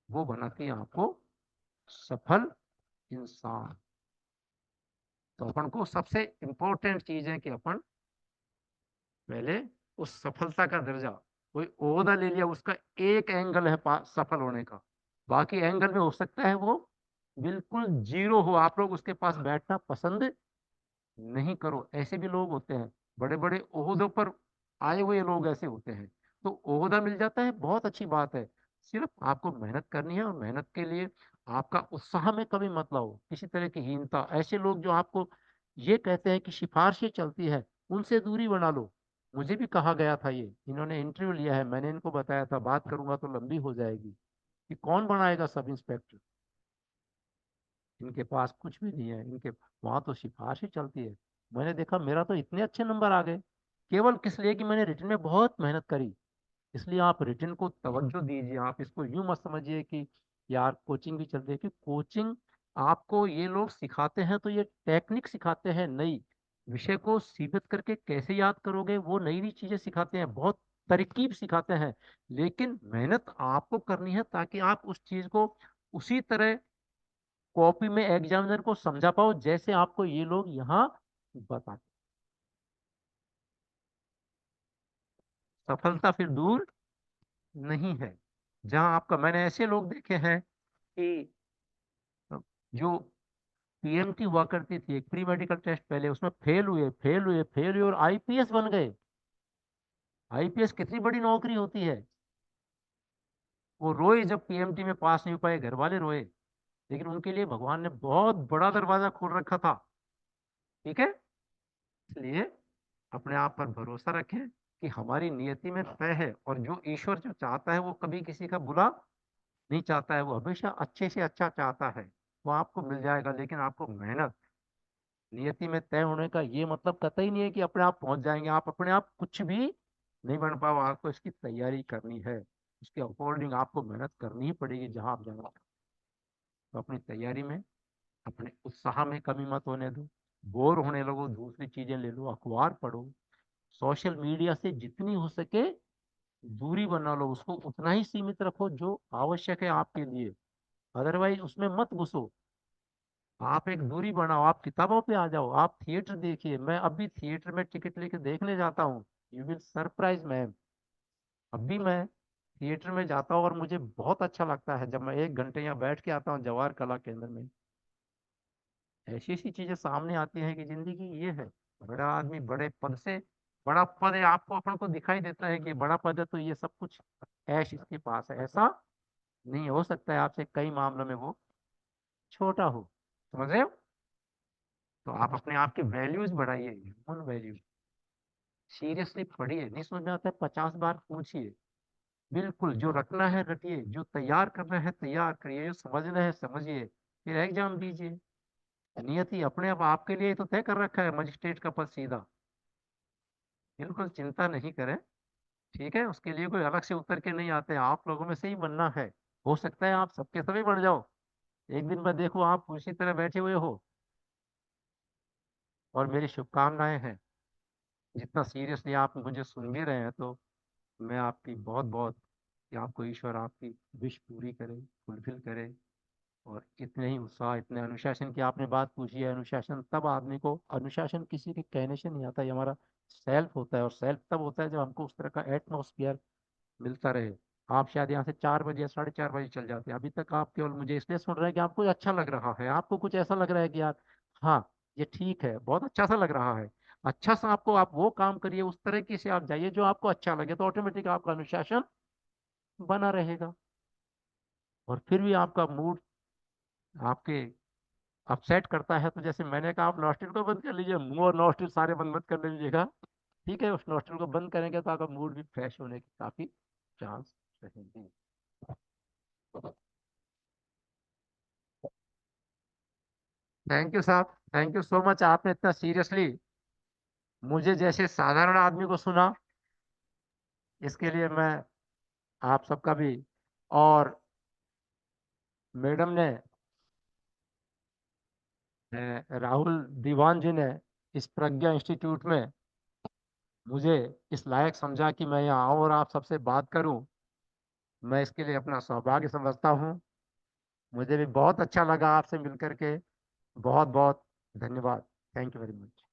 वो बनाती है आपको सफल इंसान। तो अपन को सबसे इम्पोर्टेंट चीज है कि अपन पहले उस सफलता का दर्जा, कोई ओहदा ले लिया, उसका एक एंगल है सफल होने का, बाकी एंगल में हो सकता है वो बिल्कुल जीरो हो, आप लोग उसके पास बैठना पसंद नहीं करो। ऐसे भी लोग होते हैं, बड़े बड़े ओहदों पर आए हुए लोग ऐसे होते हैं। तो ओहदा मिल जाता है, बहुत अच्छी बात है, सिर्फ आपको मेहनत करनी है। और मेहनत के लिए आपका उत्साह में कभी मत लाओ किसी तरह की हीनता। ऐसे लोग जो आपको ये कहते हैं कि सिफारिशें चलती है, उनसे दूरी बना लो। मुझे भी कहा गया था, ये इन्होंने इंटरव्यू लिया है, मैंने इनको बताया था, बात करूंगा तो लंबी हो जाएगी, कि कौन बनाएगा सब इंस्पेक्टर, इनके पास कुछ भी नहीं है, इनके वहां तो सिफारिश ही चलती है। मैंने देखा मेरा तो इतने अच्छे नंबर आ गए, केवल किस लिए कि मैंने रिटन में बहुत मेहनत करी। इसलिए आप रिटन को तवज्जो दीजिए, आप इसको यूं मत समझिए कि यार कोचिंग भी चलती है, कि कोचिंग आपको ये लोग सिखाते हैं तो ये टेक्निक सिखाते हैं, नई विषय को सीमित करके कैसे याद करोगे, वो नई नई चीजें सिखाते हैं, बहुत तरकीब सिखाते हैं। लेकिन मेहनत आपको करनी है ताकि आप उस चीज को उसी तरह कॉपी में एग्जामिनर को समझा पाओ जैसे आपको ये लोग यहाँ बताते। सफलता फिर दूर नहीं है। जहां आपका, मैंने ऐसे लोग देखे हैं कि जो पीएमटी हुआ करती थी, एक प्री मेडिकल टेस्ट, पहले उसमें फेल हुए, फेल हुए, फेल हुए, और आईपीएस बन गए। आईपीएस कितनी बड़ी नौकरी होती है। वो रोए जब पीएमटी में पास नहीं हो पाए, घर वाले रोए, लेकिन उनके लिए भगवान ने बहुत बड़ा दरवाजा खोल रखा था। ठीक है, इसलिए अपने आप पर भरोसा रखें कि हमारी नियति में तय है, और जो ईश्वर जो चाहता है वो कभी किसी का बुरा नहीं चाहता है, वो हमेशा अच्छे से अच्छा चाहता है। वो आपको मिल जाएगा, लेकिन आपको मेहनत नियति में तय होने का ये मतलब कतई नहीं है कि अपने आप पहुंच जाएंगे। आप अपने आप कुछ भी नहीं बन पाओ, आपको इसकी तैयारी करनी है, उसके अकॉर्डिंग आपको मेहनत करनी ही पड़ेगी जहां आप जाना। तो अपनी तैयारी में, अपने उत्साह में कमी मत होने दो। बोर होने लगो, दूसरी चीजें ले लो, अखबार पढ़ो, सोशल मीडिया से जितनी हो सके दूरी बना लो, उसको उतना ही सीमित रखो जो आवश्यक है आपके लिए, अदरवाइज उसमें मत घुसो। आप एक दूरी बनाओ, आप किताबों पे आ जाओ, आप थिएटर देखिए। मैं अभी थिएटर में टिकट लेके देखने जाता हूँ, यू विल सरप्राइज मैम। अभी मैं थिएटर में जाता हूँ और मुझे बहुत अच्छा लगता है जब मैं 1 घंटे यहाँ बैठ के आता हूँ जवाहर कला केंद्र में। ऐसी ऐसी चीजें सामने आती हैं कि जिंदगी ये है। बड़ा आदमी बड़े पद से, बड़ा पद है, आपको अपन को दिखाई देता है कि बड़ा पद है तो ये सब कुछ ऐश इसके पास है, ऐसा नहीं। हो सकता है आपसे कई मामलों में वो छोटा हो, समझ रहे हो? तो आप अपने आप की वैल्यूज बढ़ाइए, ह्यूमन वैल्यू। सीरियसली पढ़िए, नहीं समझ में आता है 50 बार पूछिए। बिल्कुल, जो रटना है रटिए, जो तैयार करना है तैयार करिए, जो समझना है समझिए, फिर एग्जाम दीजिए। नियति अपने आप आपके लिए तो तय कर रखा है, मजिस्ट्रेट का पद सीधा। बिल्कुल चिंता नहीं करें, ठीक है? उसके लिए कोई अलग से उतर के नहीं आते, आप लोगों में से ही बनना है। हो सकता है आप सबके सभी बन जाओ, एक दिन मैं देखूं आप उसी तरह बैठे हुए हो। और मेरी शुभकामनाएं हैं, जितना सीरियसली आप मुझे सुन भी रहे हैं, तो मैं आपकी बहुत बहुत, कि आपको ईश्वर आपकी विश पूरी करे, फुलफिल करे। और इतने ही उत्साह, इतने अनुशासन की आपने बात पूछी है। अनुशासन तब आदमी को, अनुशासन किसी के कहने से नहीं आता, ये हमारा सेल्फ होता है। और सेल्फ तब होता है जब हमको उस तरह का एटमोसफियर मिलता रहे। आप शायद यहाँ से 4 बजे या 4:30 बजे चल जाते हैं, अभी तक आप केवल मुझे इसलिए सुन रहे हैं कि आपको अच्छा लग रहा है, आपको कुछ ऐसा लग रहा है कि यार हाँ ये ठीक है, बहुत अच्छा सा लग रहा है। अच्छा सा आपको, आप वो काम करिए, उस तरीके से आप जाइए जो आपको अच्छा लगे, तो ऑटोमेटिक आपका अनुशासन बना रहेगा। और फिर भी आपका मूड आपके अपसेट करता है, तो जैसे मैंने कहा, आप नॉस्ट्रिल को बंद कर लीजिए, मुंह और नॉस्ट्रिल सारे बंद मत कर लीजिएगा, ठीक है? उस नॉस्ट्रिल को बंद करेंगे तो आपका मूड भी फ्रेश होने की काफी चांस रहेंगे। थैंक यू साहब, थैंक यू सो मच, आपने इतना सीरियसली मुझे जैसे साधारण आदमी को सुना, इसके लिए मैं आप सबका भी, और मैडम ने, राहुल दीवान जी ने इस प्रज्ञा इंस्टीट्यूट में मुझे इस लायक समझा कि मैं यहाँ आऊँ और आप सबसे बात करूँ। मैं इसके लिए अपना सौभाग्य समझता हूँ। मुझे भी बहुत अच्छा लगा आपसे मिलकर के। बहुत बहुत धन्यवाद। Thank you very much.